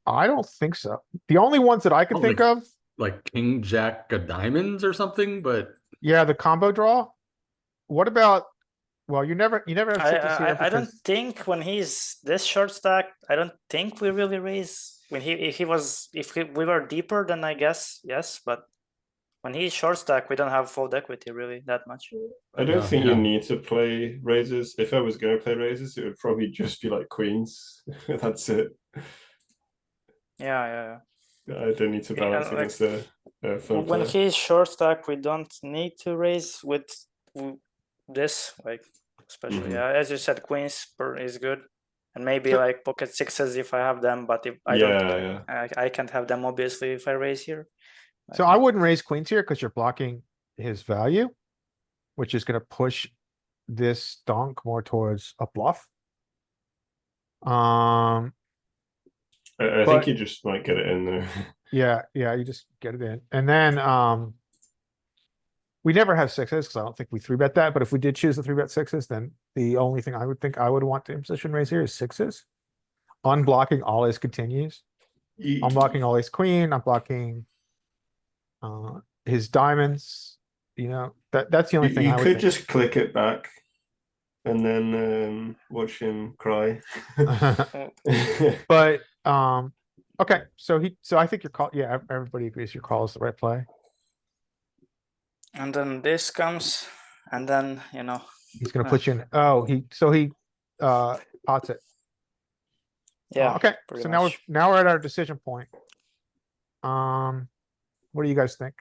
I don't think so. The only ones that I can think of,
Like king, jack of diamonds or something, but
yeah, the combo draw. What about? Well, you never have sixes here.
I don't think when he's this short stack, I don't think we really raise. When if we were deeper, then I guess yes. But when he's short stack, we don't have fold equity really that much.
I don't think
yeah.
you need to play raises. If I was going to play raises, it would probably just be like queens. That's it.
Yeah.
I don't need to balance against the fun
when
player.
he's short stack, we don't need to raise with this, like especially as you said, queens is good, and maybe like pocket sixes if I have them. But if I don't, I can't have them obviously if I raise here.
So I wouldn't raise queens here because you're blocking his value, which is going to push this donk more towards a bluff.
I think you just might get it in there.
Yeah, you just get it in. And then we never have sixes because I don't think we 3-bet that, but if we did choose the 3-bet sixes, then the only thing I would think I would want to imposition raise here is sixes. Unblocking all his continues. Unblocking all his queen, I'm blocking his diamonds. That's the only thing
you
I would
could
think.
just click it back and then watch him cry.
But okay, so I think your call, yeah, everybody agrees your call is the right play.
And then this comes, and then
He's gonna put you in. Oh, he pots it.
Yeah.
Okay, so now we're at our decision point. What do you guys think?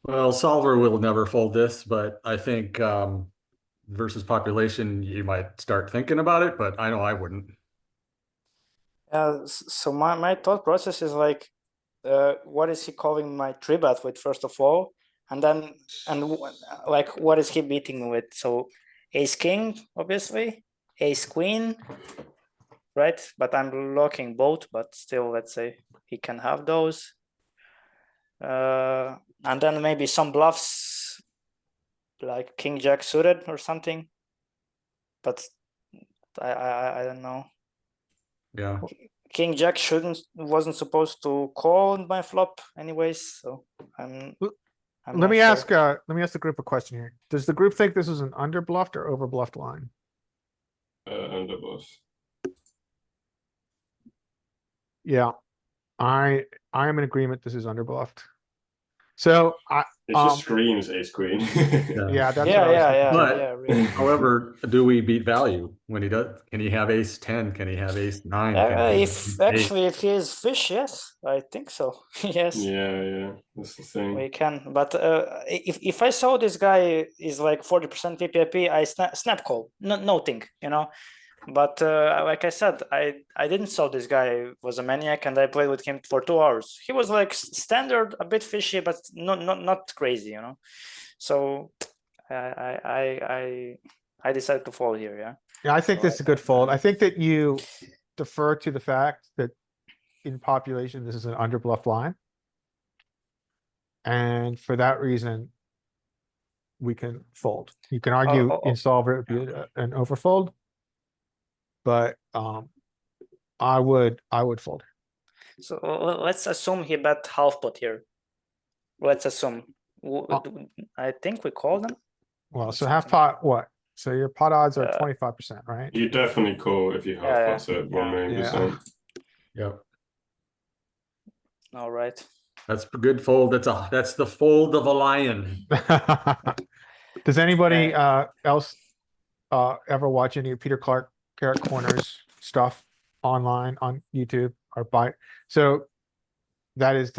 well, solver will never fold this, but I think versus population, you might start thinking about it, but I know I wouldn't.
So my thought process is like, what is he calling my three bet with first of all, and then like what is he beating me with? So ace king, obviously, ace queen, right? But I'm blocking both, but still, let's say he can have those. And then maybe some bluffs like king jack suited or something. But I don't know.
Yeah.
King jack wasn't supposed to call on my flop anyways, so I'm
Let
not
me
sure.
ask the group a question here. Does the group think this is an under bluffed or over bluffed line?
Under bluff.
Yeah, I am in agreement. This is under bluffed. So
It just screams ace queen.
yeah, that's
Yeah,
what I was thinking.
But-
yeah, really.
However, do we beat value when he does? Can he have ace 10? Can he have ace 9? Can he have
If
ace
actually if he is fish, yes, I think so. Yes,
Yeah, that's the thing.
we can. But if I saw this guy is like 40% PPIP, I snap call, nothing, you know. But like I said, I didn't saw this guy was a maniac, and I played with him for 2 hours. He was like standard, a bit fishy, but not crazy, you know. So I decided to fall here. Yeah.
Yeah, I think
So
this is a good fold. I think that you defer to the fact that in population, this is an under bluff line. And for that reason, we can fold. You can argue in solver it would be an overfold. But I would fold.
So let's assume he bet half pot here. Let's assume. I think we call them.
Well, so half pot, what? So your pot odds are 25%, right?
You definitely call if you have pots at 1 million%.
Yep.
All right.
That's a good fold. That's the fold of a lion.
Does anybody else ever watch any of Peter Clark Carrot Corners stuff online on YouTube or by? So that is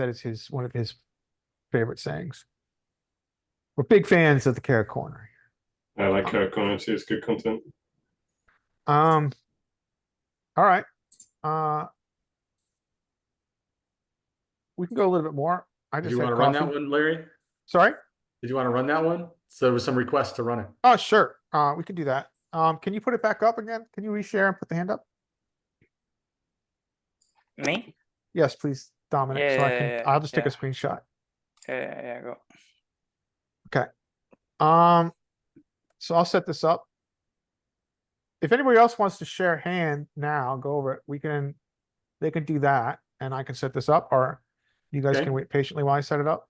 one of his favorite sayings. We're big fans of the Carrot Corner.
I like Carrot Corner too, it's good content.
All right. We can go a little bit more. I
Did
just
you
had
want to run
coffee.
that one, Larry?
Sorry?
Did you want to run that one? So there was some requests to run it.
Oh, sure. We can do that. Can you put it back up again? Can you reshare and put the hand up?
Me?
Yes, please, Dominic. So I can,
Yeah,
I'll just take a
yeah.
screenshot.
Yeah, go.
Okay. So I'll set this up. If anybody else wants to share hand now, go over it. They can do that and I can set this up, or you guys
Okay.
can wait patiently while I set it up.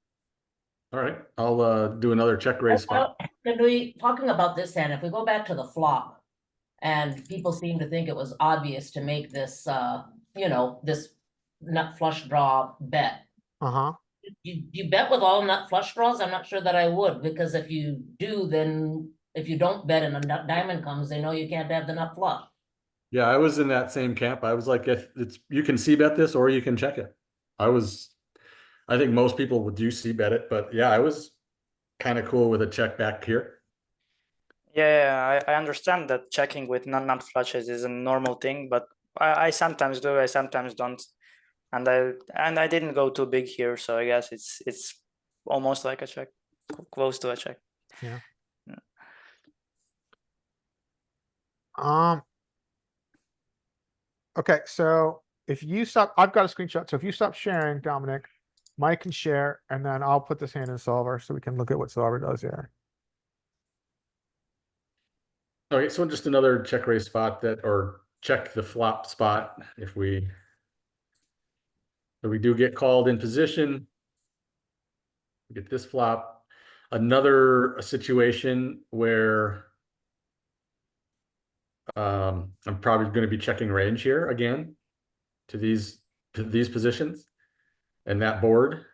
All right. I'll do another check raise spot.
Can we, talking about this hand, if we go back to the flop, and people seem to think it was obvious to make this, this nut flush draw bet.
Uh-huh.
You bet with all nut flush draws? I'm not sure that I would, because if you do, then if you don't bet and a nut diamond comes, they know you can't have the nut flush.
Yeah, I was in that same camp. I was like, if it's you can see bet this or you can check it. I think most people would do see bet it, but yeah, I was kind of cool with a check back here.
Yeah, I understand that checking with non-nut flushes is a normal thing, but I sometimes do, I sometimes don't. And I didn't go too big here, so I guess it's almost like a check, close to a check.
Yeah. Okay, so if you stop, I've got a screenshot. So if you stop sharing, Dominic, Mike can share, and then I'll put this hand in solver so we can look at what solver does here.
Okay, so just another check raise spot or check the flop spot if we do get called in position. Get this flop. Another situation where I'm probably going to be checking range here again to these positions and that board.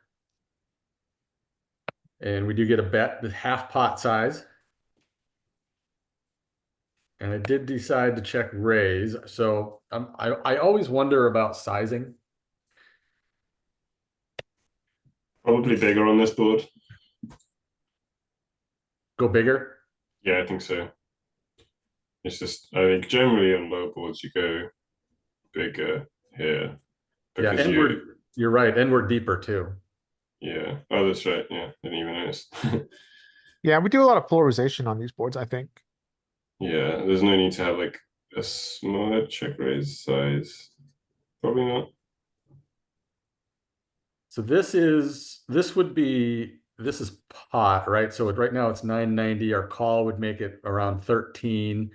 And we do get a bet with half pot size. And I did decide to check raise. So I always wonder about sizing.
Probably bigger on this board.
Go bigger.
Yeah, I think so. It's just I think generally on low boards you go bigger here
Yeah,
because
and you're right, and we're deeper too.
yeah. Oh, that's right. Yeah, didn't even notice.
Yeah, we do a lot of polarization on these boards, I think.
Yeah, there's no need to have like a smaller check raise size. Probably not.
So this is pot, right? So right now it's 990. Our call would make it around 13.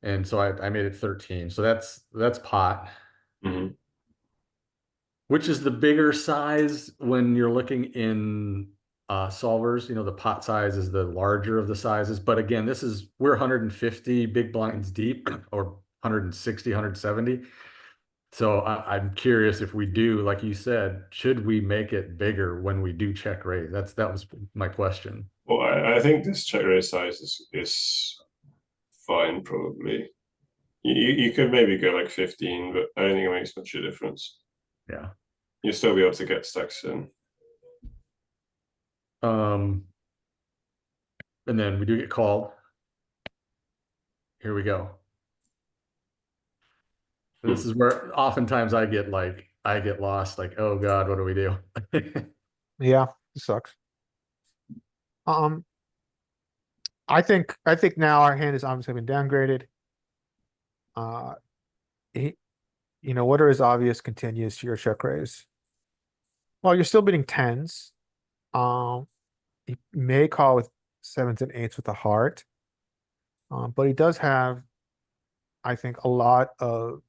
And so I made it 13. So that's pot.
Hmm.
Which is the bigger size when you're looking in solvers? The pot size is the larger of the sizes. But again, we're 150 big blinds deep or 160, 170. So I'm curious if we do, like you said, should we make it bigger when we do check raise? That was my question.
Well, I think this check raise size is fine, probably. You could maybe go like 15, but I don't think it makes much of a difference.
Yeah.
You'll still be able to get stacks in.
And then we do get called. Here we go. This is where oftentimes I get lost, like, oh God, what do we do?
Yeah, it sucks. I think now our hand is obviously been downgraded. What are his obvious continues to your check raise? Well, you're still beating tens. He may call with sevens and eights with a heart. But he does have, I think, a lot of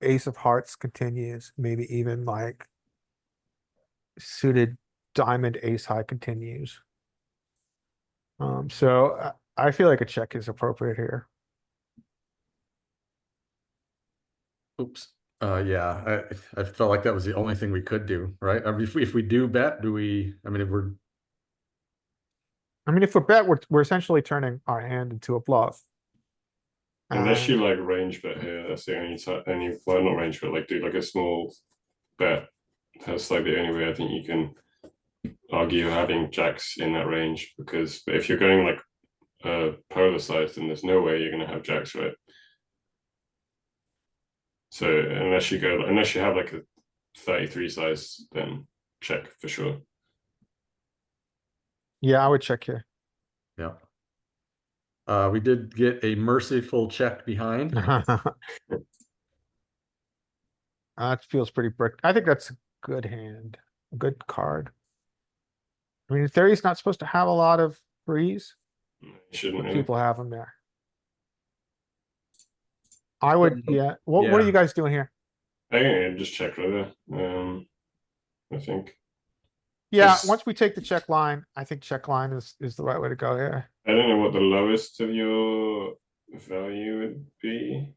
ace of hearts continues, maybe even like suited diamond ace high continues. So I feel like a check is appropriate here.
Oops. Yeah, I felt like that was the only thing we could do, right? I mean, if we do bet, I mean, if
we're bet, we're essentially turning our hand into a bluff.
Unless you
And
like range bet here, that's the only well, not range bet, like do like a small bet. That's like the only way I think you can argue having jacks in that range, because if you're going like polar size, then there's no way you're gonna have jacks, right? So unless you have like a 33 size, then check for sure.
yeah, I would check here.
yeah. We did get a merciful check behind.
That feels pretty brick. I think that's a good hand, a good card. I mean, in theory, he's not supposed to have a lot of freeze,
Shouldn't
but
really.
people have them there. I would, yeah. What are
Yeah.
you guys doing here?
I think just check river. I think.
Yeah,
Just-
once we take the check line, I think check line is the right way to go here.
I don't know what the lowest of your value would be.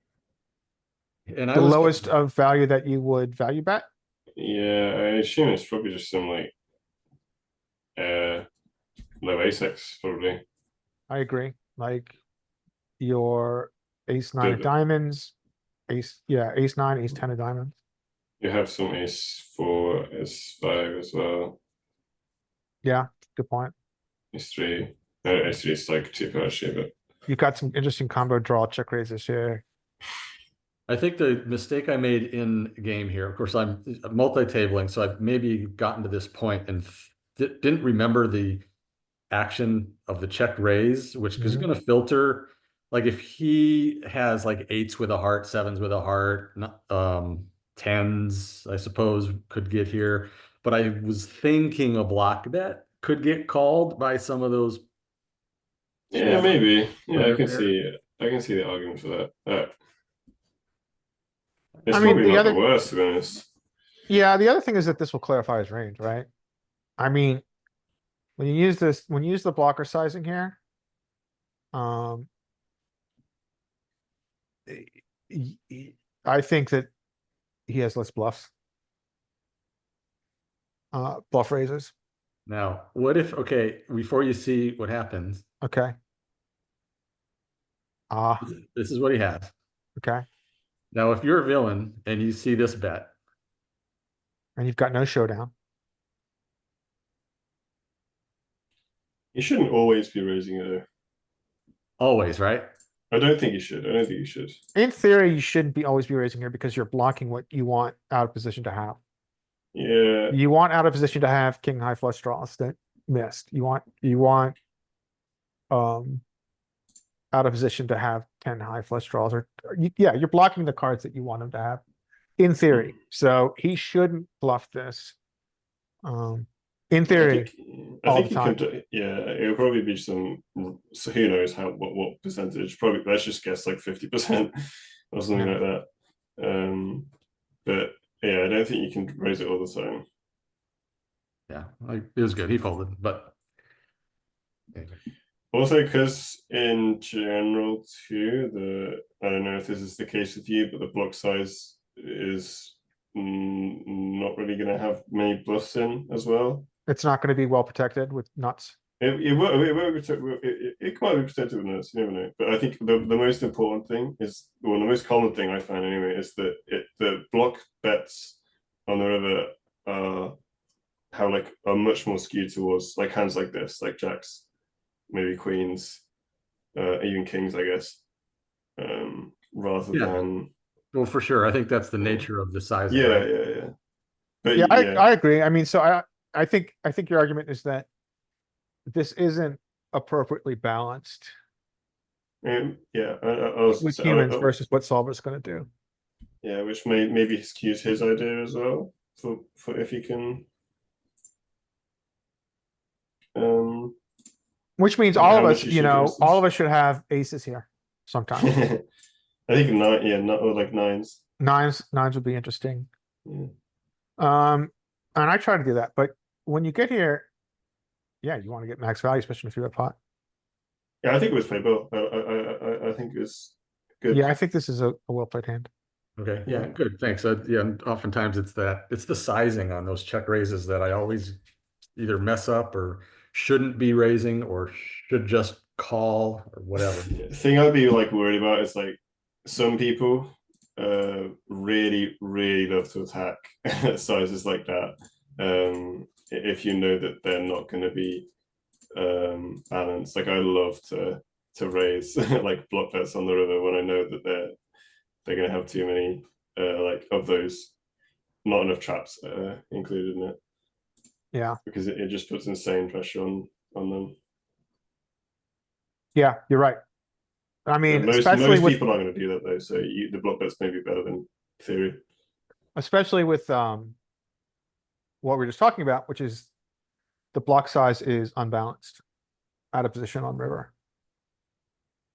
And I
The
was
lowest of value that you would value bet.
Yeah, I assume it's probably just some like low A6 probably.
I agree. Like your ace nine of
Good.
diamonds, ace nine, ace 10 of diamonds.
You have some ace4, ace5 as well.
Yeah, good point.
Ace3. No, ace3 is like cheaper actually, but
You've got some interesting combo draw check raises here.
I think the mistake I made in game here, of course, I'm multi-tabling, so I've maybe gotten to this point and didn't remember the action of the check raise, which is going to filter. Like if he has like eights with a heart, sevens with a heart, tens, I suppose, could get here. But I was thinking a block bet could get called by some of those.
yeah, maybe. Yeah, I can
there.
see the argument for that. It's
I mean,
probably
the
not
other-
the worst, to be honest.
Yeah, the other thing is that this will clarify his range, right? I mean, when you use the blocker sizing here, I think that he has less bluffs. Bluff raises.
Now, what if, okay, before you see what happens,
Okay.
this is what he has.
Okay.
Now, if you're a villain and you see this bet,
And you've got no showdown.
You shouldn't always be raising it though.
always, right?
I don't think you should. I don't think you should.
In theory, you shouldn't be always be raising here because you're blocking what you want out of position to have.
Yeah.
You want out of position to have king high flush draws that missed. You want out of position to have 10 high flush draws yeah, you're blocking the cards that you want him to have in theory. So he shouldn't bluff this. In theory,
I
all
think
the
you can.
time.
Yeah, it'll probably be some. So who knows what percentage? Probably let's just guess like 50% or something
Yeah.
like that. But yeah, I don't think you can raise it all the time.
Yeah, like, it was good. He folded, but
Also, because in general too, I don't know if this is the case with you, but the block size is not really going to have many bluffs in as well.
It's not going to be well protected with nuts.
It might be protected with nuts, you never know. But I think the most important thing is, well, the most common thing I find anyway, is that the block bets on the river are much more skewed towards like hands like this, like jacks, maybe queens, even kings, I guess, rather than.
well, for sure. I think that's the nature of the size.
Yeah,
Right?
yeah. But
Yeah, I agree. I mean, so I think your argument is that this isn't appropriately balanced
yeah.
with humans versus what solver's going to do.
Yeah, which maybe skews his idea as well for if you can.
Which means all of us, all of us should have aces here sometime.
I think not like nines.
Nines would be interesting.
Yeah.
And I try to do that, but when you get here, yeah, you want to get max value, especially if you're a pot.
Yeah, I think it was playable. I think it was good.
Yeah, I think this is a well played hand.
Okay, yeah, good, thanks. Yeah, oftentimes it's the sizing on those check raises that I always either mess up or shouldn't be raising or should just call or whatever.
The thing I'd be like worried about is like some people really love to attack sizes like that. If you know that they're not going to be balanced, like I love to raise like block bets on the river when I know that they're going to have too many like of those, not enough traps included in it.
Yeah,
because it just puts insane pressure on them.
Yeah, you're right. I mean,
most
especially with
people aren't going to do that though. So the block bets may be better than theory.
especially with what we were just talking about, which is the block size is unbalanced out of position on river.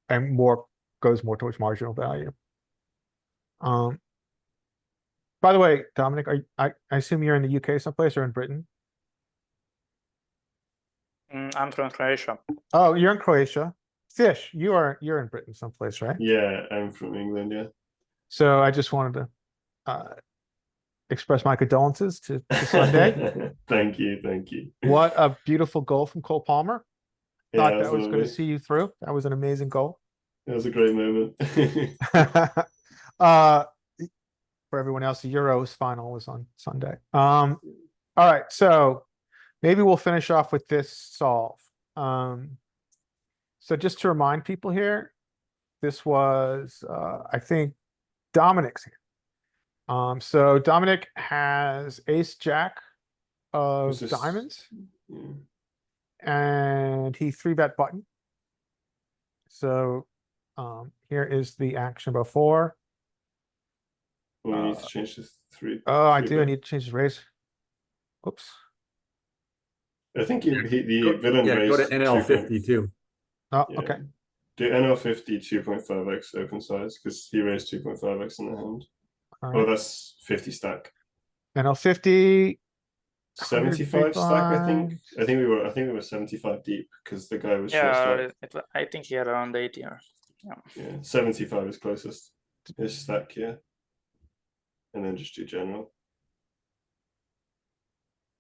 And goes more towards marginal value. By the way, Dominic, I assume you're in the UK someplace or in Britain?
I'm from Croatia.
Oh, you're in Croatia. Fish, you're in Britain someplace, right?
Yeah, I'm from England, yeah.
So I just wanted to express my condolences to Sunday.
Thank you.
What a beautiful goal from Cole Palmer. Thought
Yeah,
that was going to see you through. That was an amazing goal.
It was a great moment.
For everyone else, the Euros final was on Sunday. All right, so maybe we'll finish off with this solve. So just to remind people here, this was I think Dominic's here. So Dominic has ace jack of diamonds.
Yeah.
And he 3-bet button. So here is the action before.
We need to change this 3.
Oh, I do. I need to change his raise. Oops.
I think the villain raised.
Go to NL50 too.
Oh,
Yeah.
okay.
Do NL50 2.5x open size because he raised 2.5x in the hand.
All
Oh,
right.
that's 50 stack.
NL50.
75 stack, I think. I think we were 75 deep because the guy was short stack.
I think he had around 80 or
Yeah, 75 is closest. His stack here. And then just do general.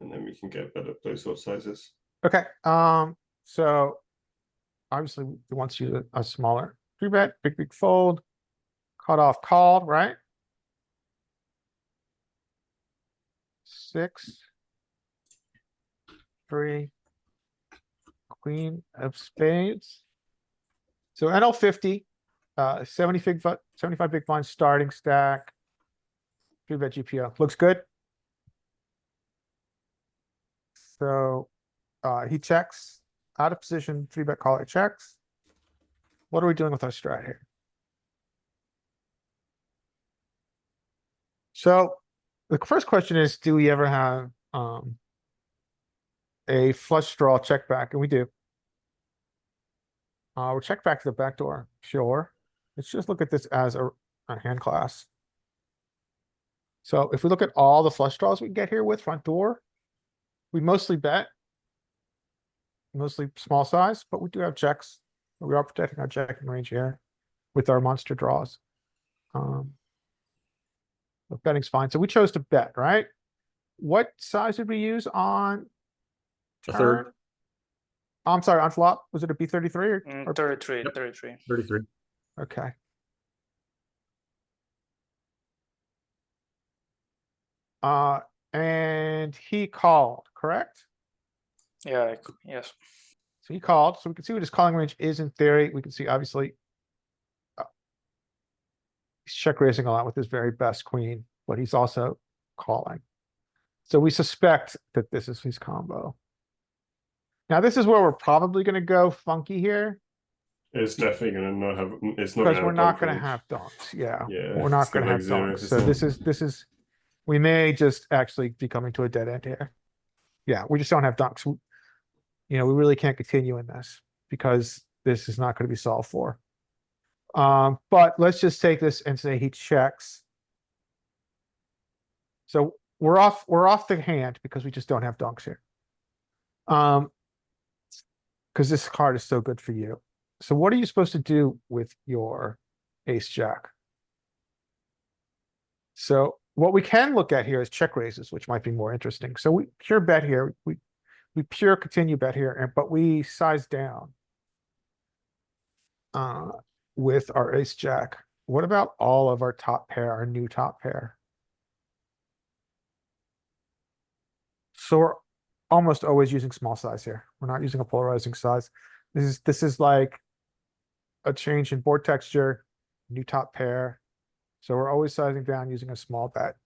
And then we can get better those sort of sizes.
Okay. So obviously he wants you a smaller 3-bet, big fold, cut off called, right? 6, 3, queen of spades. So NL50, 75 big blind starting stack. 3-bet GPO. Looks good. So, he checks. Out of position, 3-bet caller checks. What are we doing with our strat here? So, the first question is, do we ever have, a flush draw check back? And we do. We'll check back to the back door. Sure. Let's just look at this as a hand class. So if we look at all the flush draws we get here with front door, we mostly bet. Mostly small size, but we do have checks. We are protecting our checking range here with our monster draws. But betting's fine. So we chose to bet, right? What size did we use on
A third.
turn? I'm sorry, on flop. Was it a B33 or
33,
Yep.
33.
33.
okay. And he called, correct?
Yeah, yes.
So he called, so we can see what his calling range is in theory. We can see obviously he's check raising a lot with his very best queen, but he's also calling. So we suspect that this is his combo. Now this is where we're probably gonna go funky here,
It's definitely gonna not have. It's not
because
gonna
we're
have
not
dunk
gonna
range.
have dunks. Yeah,
Yeah,
we're not
it's got
gonna
like
have
0%.
dunks. So this is, we may just actually be coming to a dead end here. Yeah, we just don't have dunks. You know, we really can't continue in this because this is not gonna be solved for. But let's just take this and say he checks. So we're off the hand because we just don't have dunks here. Because this card is so good for you. So what are you supposed to do with your ace jack? So what we can look at here is check raises, which might be more interesting. So we pure bet here. We pure continue bet here, and but we size down with our ace jack. What about all of our top pair, our new top pair? So we're almost always using small size here. We're not using a polarizing size. This is like a change in board texture, new top pair. So we're always sizing down using a small bet.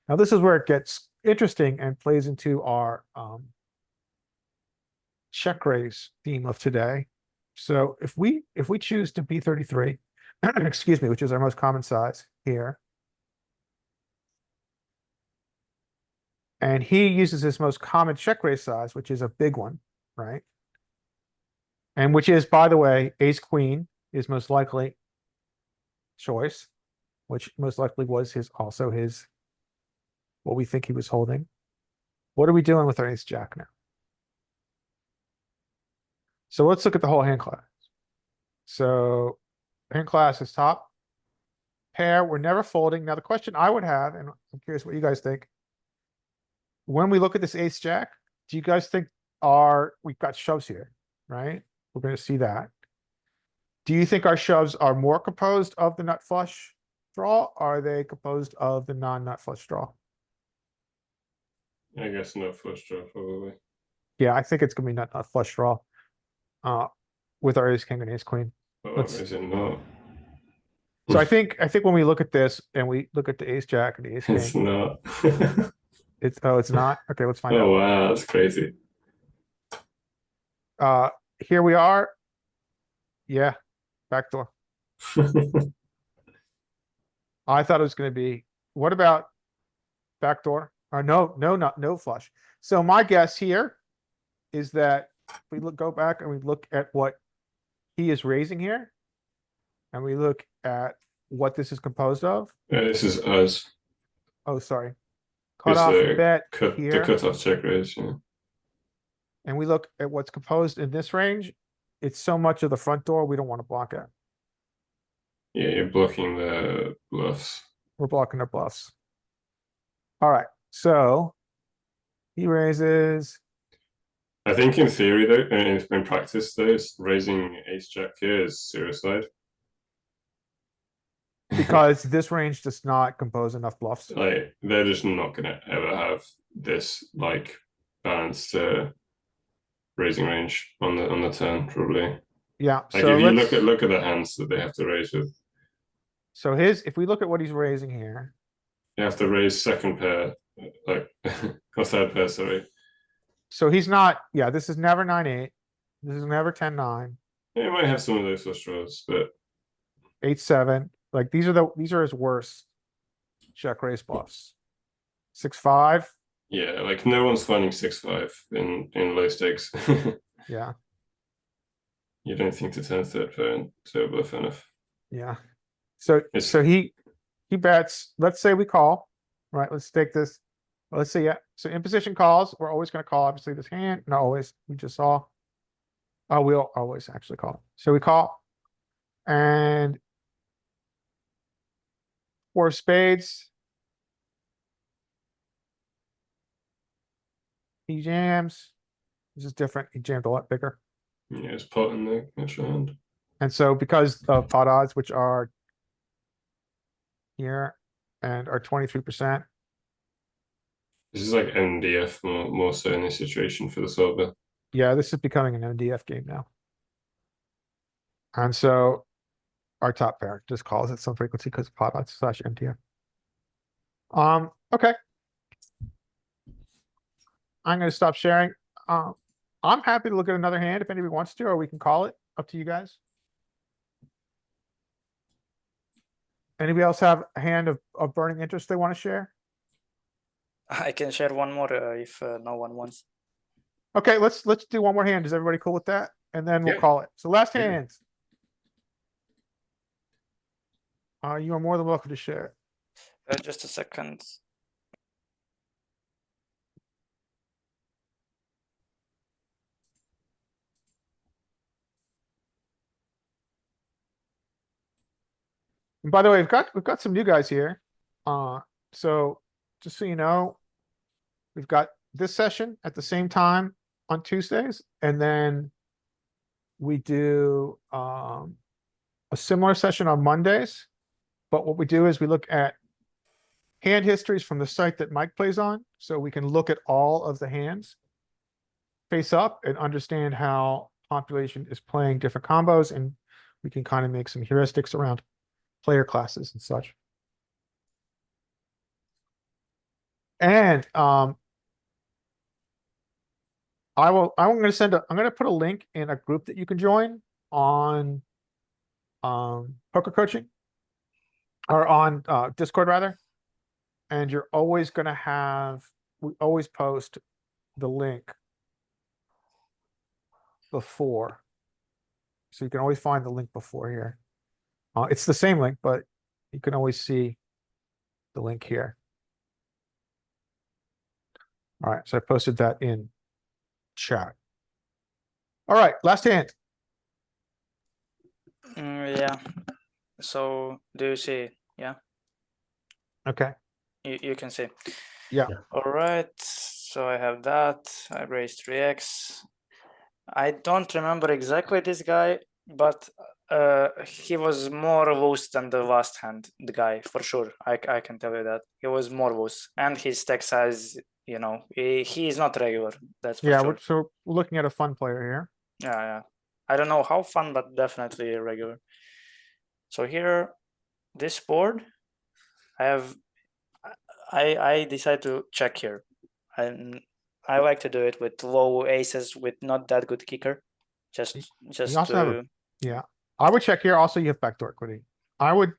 Now this is where it gets interesting and plays into our check raise theme of today. So if we choose to B33, excuse me, which is our most common size here, and he uses his most common check raise size, which is a big one, right? And which is, by the way, ace queen is most likely choice, which most likely was also his, what we think he was holding. What are we doing with our ace jack now? So let's look at the whole hand class. So hand class is top pair. We're never folding. Now the question I would have, and I'm curious what you guys think. When we look at this ace jack, do you guys think we've got shoves here, right? We're going to see that. Do you think our shoves are more composed of the nut flush draw? Or are they composed of the non-nut flush draw?
I guess no flush draw probably.
Yeah, I think it's going to be nut flush draw. With our ace king and ace queen.
Oh, is it not?
So I think when we look at this and we look at the ace jack and the ace
It's
king,
not.
it's not. Okay, let's find out.
Oh wow, that's crazy.
Here we are. Yeah, backdoor. I thought it was going to be. What about backdoor? Or no flush. So my guess here is that if we go back and we look at what he is raising here, and we look at what this is composed of.
This is us.
Oh, sorry. Cut
It's
off
the
bet
the
here,
cutoff check raise. Yeah.
and we look at what's composed in this range. It's so much of the front door, we don't want to block it.
Yeah, you're blocking the bluffs.
We're blocking their bluffs. All right, so he raises.
I think in theory though, and in practice though, raising ace jack here is suicide.
Because this range does not compose enough bluffs.
Like they're just not gonna ever have this like balanced raising range on the turn probably.
Yeah,
Like
so
if you
let's
look at the hands that they have to raise with,
So his, if we look at what he's raising here,
You have to raise second pair, like or third pair. Sorry.
so he's not, yeah, this is never 9-8. This is never 10-9,
Yeah, you might have some of those flush draws, but
8-7. Like these are his worst check raise bluffs. 6-5,
yeah, like no one's finding 6-5 in low stakes.
yeah,
You don't think to turn third pair into a bluff enough.
yeah. So,
It's-
so he bets, let's say we call, right? Let's take this. Let's see, yeah. So in position calls, we're always gonna call, obviously this hand, not always, we just saw. Oh, we'll always actually call. So we call. And 4 of spades. He jams. This is different. He jammed a lot bigger.
Yeah, it's pot in the extra hand.
And so because of pot odds, which are here and are 23%,
This is like NDF more so in this situation for the solver.
yeah, this is becoming an MDF game now. And so our top pair just calls at some frequency because of pot odds / MDF. Okay. I'm gonna stop sharing. I'm happy to look at another hand if anybody wants to, or we can call it. Up to you guys. Anybody else have a hand of burning interest they want to share?
I can share one more if no one wants.
Okay, let's do one more hand. Is everybody cool with that? And then we'll
Yeah.
call it. So last
Yeah.
hand. You are more than welcome to share.
Just a second.
And by the way, we've got some new guys here. So just so you know, we've got this session at the same time on Tuesdays, and then we do a similar session on Mondays. But what we do is we look at hand histories from the site that Mike plays on, so we can look at all of the hands face up and understand how population is playing different combos, and we can kind of make some heuristics around player classes and such. And I'm gonna put a link in a group that you can join on poker coaching or on Discord rather. And you're always gonna have, we always post the link before. So you can always find the link before here. It's the same link, but you can always see the link here. All right, so I posted that in chat. All right, last hand.
Yeah. So do you see? Yeah,
Okay,
you can see.
yeah.
All right. So I have that. I raised 3x. I don't remember exactly this guy, but he was more loose than the last hand. The guy for sure. I can tell you that he was more loose, and his stack size. You know, he is not regular. That's for
Yeah,
sure.
so we're looking at a fun player here.
Yeah. I don't know how fun, but definitely regular. So here, this board, I decide to check here. I like to do it with low aces with not that good kicker. Just
You also have
to
yeah. I would check here. Also, you have backdoor equity. I would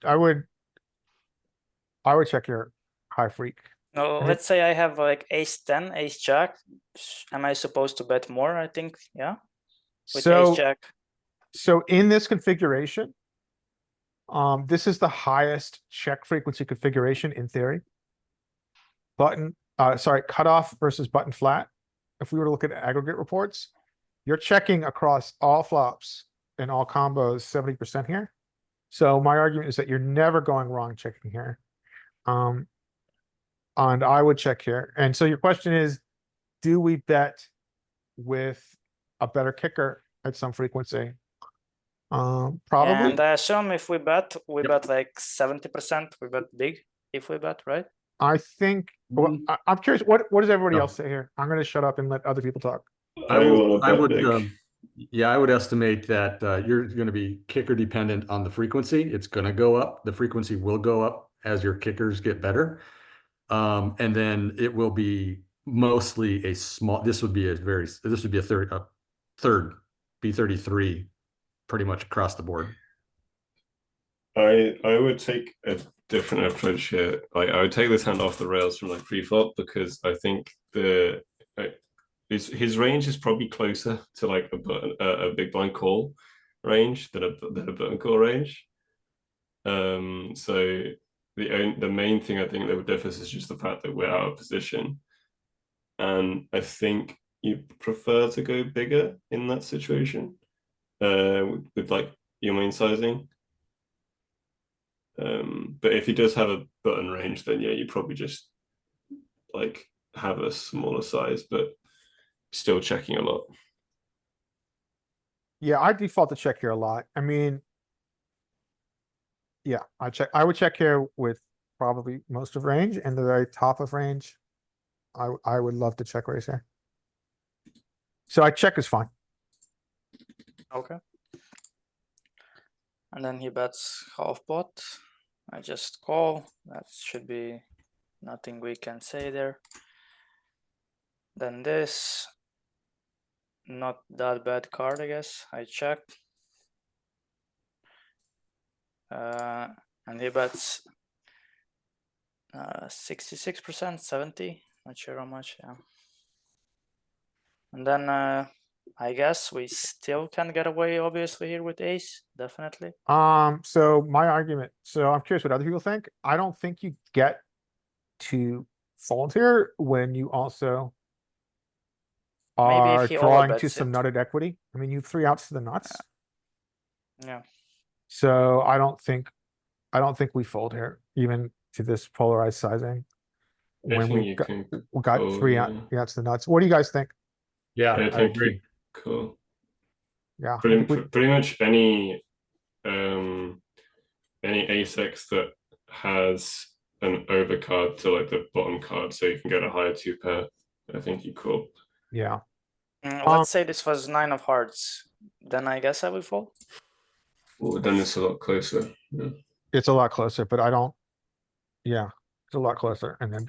check your high freak.
no.
And
Let's say I have like ace 10, ace jack. Am I supposed to bet more? I think yeah. With ace
So
jack.
so in this configuration, this is the highest check frequency configuration in theory. Button, sorry, cutoff versus button flat. If we were to look at aggregate reports, you're checking across all flops and all combos 70% here. So my argument is that you're never going wrong checking here. And I would check here. And so your question is, do we bet with a better kicker at some frequency? Probably.
And I assume if we bet like 70%. We bet big if we bet, right?
I think, well, I'm curious, what does everybody
No.
else say here? I'm gonna shut up and let other people talk.
I would Yeah, I would estimate that you're going to be kicker dependent on the frequency. It's going to go up. The frequency will go up as your kickers get better. And then it will be mostly a small, this would be a third B33 pretty much across the board.
I would take a different approach here. Like I would take this hand off the rails from like pre-flop because I think his range is probably closer to like a big blind call range than a button call range. So the main thing I think that would differ is just the fact that we're out of position, and I think you prefer to go bigger in that situation, with like your main sizing. But if he does have a button range, then yeah, you probably just like have a smaller size, but still checking a lot.
Yeah, I default to check here a lot. I mean, yeah, I would check here with probably most of range, and the very top of range, I would love to check raise here. So I check is fine.
Okay. And then he bets half pot. I just call. That should be nothing we can say there. Then this, not that bad card, I guess. I check. And he bets 66%, 70, not sure how much, yeah. And then I guess we still can get away, obviously, here with ace, definitely.
So my argument, so I'm curious what other people think. I don't think you get to fold here when you also
Maybe if
are
he
drawing to
overbets
some
it.
nutted equity. I mean, you have 3 outs to the nuts.
Yeah.
So I don't think we fold here, even to this polarized sizing.
I
When
think
we
you
got,
can
we got
call,
3
yeah.
outs to the nuts. What do you guys think?
Yeah,
I
I
think
agree.
cool.
Yeah, I
Pretty,
think we,
pretty much any ace X that has an overcard to like the bottom card, so you can get a higher 2 pair. I think you call.
yeah.
Let's say this was 9 of hearts, then I guess I would fold.
Well, then it's a lot closer. Yeah.
It's a lot closer, but I don't, yeah, it's a lot closer. And then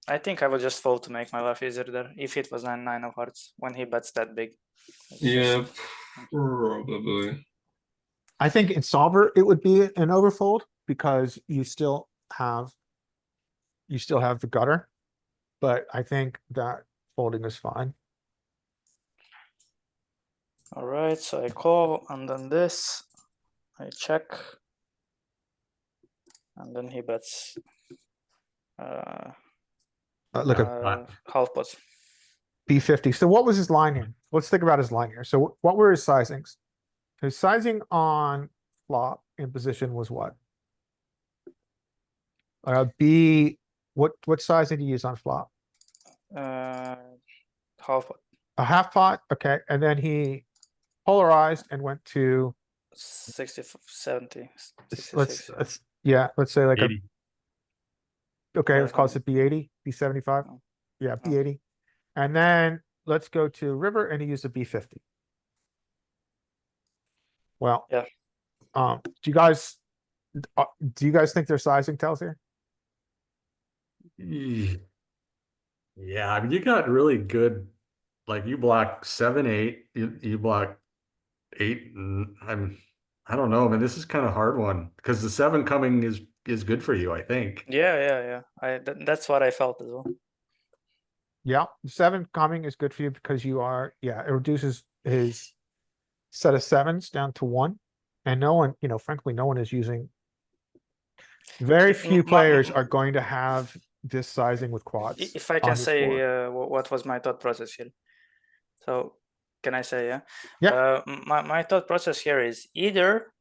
I think I would just fold to make my life easier there, if it was 9 of hearts, when he bets that big. It's
Yeah,
just-
probably.
I think in solver, it would be an overfold because you still have the gutter. But I think that folding is fine.
All right, so I call, and then this, I check. And then he bets
Look at
half pot.
B50. So what was his line here? Let's think about his line here. So what were his sizings? His sizing on flop in position was what? B, what size did he use on flop?
Half pot.
A half pot, okay, and then he polarized and went to
60, 70.
let's
66,
let's say like
80.
okay, let's call it B80, B75.
Oh.
Yeah,
Oh.
B80. And then let's go to river and he used a B50. Well,
Yeah.
do you guys think their sizing tells here?
Yeah, I mean, you got really good, like you block 7, 8, you block 8, and I don't know, man, this is kind of hard one because the 7 coming is good for you, I think.
Yeah. That's what I felt as well.
Yeah, 7 coming is good for you because you are, yeah, it reduces his set of 7s down to 1. And no one, frankly, no one is using. Very few players are going to have this sizing with quads.
If I
on
can
this
say
board.
what was my thought process here. So can I say, yeah?
Yeah.
My thought process here is either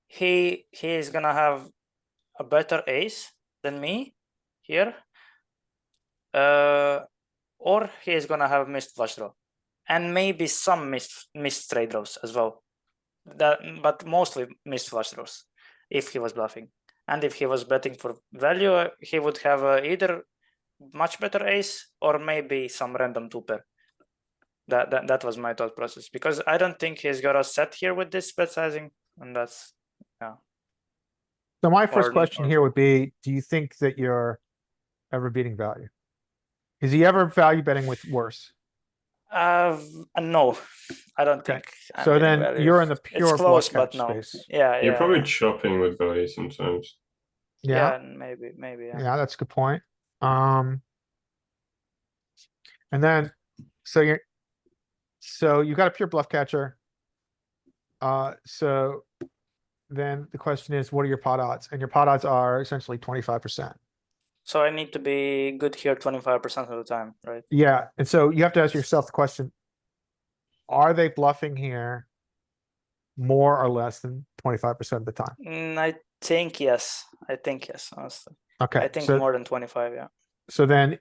he is gonna have a better ace than me here, or he is gonna have missed flush draw, and maybe some missed straight draws as well. But mostly missed flush draws if he was bluffing. And if he was betting for value, he would have either much better ace or maybe some random 2 pair. That was my thought process, because I don't think he's got a set here with this bet sizing, and that's
So my first
Or-
question
or-
here would be, do you think that you're ever beating value? Is he ever value betting with worse?
no, I don't
Okay,
think. I'm
so
betting
then
value.
you're in the
It's
pure
close,
bluff
but
catch
no.
space.
Yeah,
You're
yeah,
probably
yeah.
chopping with value sometimes.
Yeah,
Maybe. Yeah.
yeah, that's a good point. And then, so you got a pure bluff catcher. So then the question is, what are your pot odds? And your pot odds are essentially 25%.
So I need to be good here 25% of the time, right?
Yeah, and so you have to ask yourself the question, are they bluffing here more or less than 25% of the time?
I think yes. Honestly.
Okay,
I think
so
more than 25. Yeah.
so then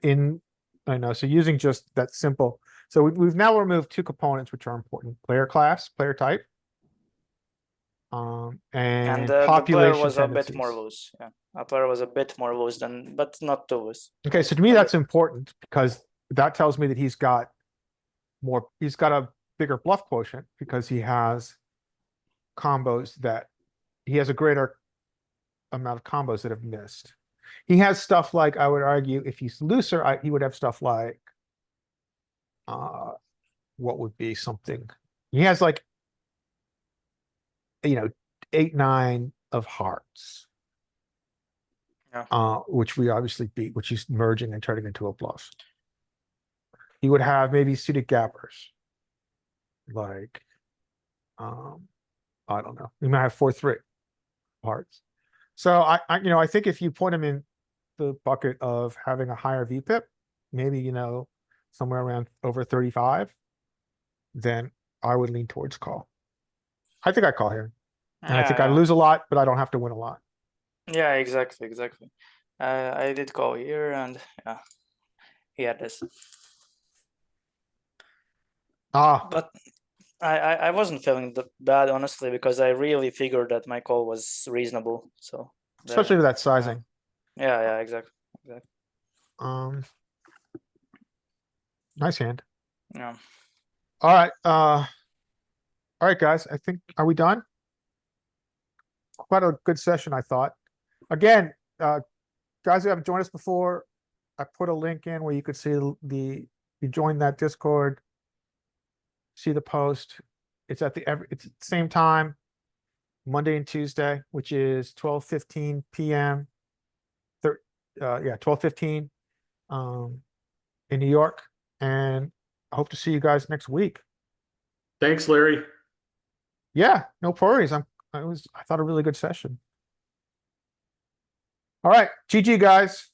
I know, so using just that simple, so we've now removed two components which are important: player class, player type, and
And the player
population
was a bit more
tendencies.
loose. Yeah. A player was a bit more loose than, but not too loose.
Okay, so to me that's important because that tells me that he's got a bigger bluff quotient because he has combos that he has a greater amount of combos that have missed. He has stuff like, I would argue, if he's looser, he would have stuff like, what would be something? He has like, 8, 9 of hearts.
Yeah.
Which we obviously beat, which he's merging and turning into a bluff. He would have maybe suited gappers. Like, I don't know. He might have 4, 3 hearts. So I think if you put him in the bucket of having a higher VPIP, maybe, somewhere around over 35, then I would lean towards call. I think I call here. And I think I
Yeah.
lose a lot, but I don't have to win a lot.
Yeah, exactly. I did call here, and yeah, he had this. But I wasn't feeling bad, honestly, because I really figured that my call was reasonable. So
especially with that sizing.
Yeah, exactly.
Nice hand.
Yeah.
All right, guys. Are we done? Quite a good session, I thought. Again, guys who haven't joined us before, I put a link in where you could see you join that Discord, see the post. It's at it's the same time, Monday and Tuesday, which is 12:15 p.m. 12:15 in New York. And I hope to see you guys next week.
Thanks, Larry.
Yeah, no worries. I thought a really good session. All right, GG guys.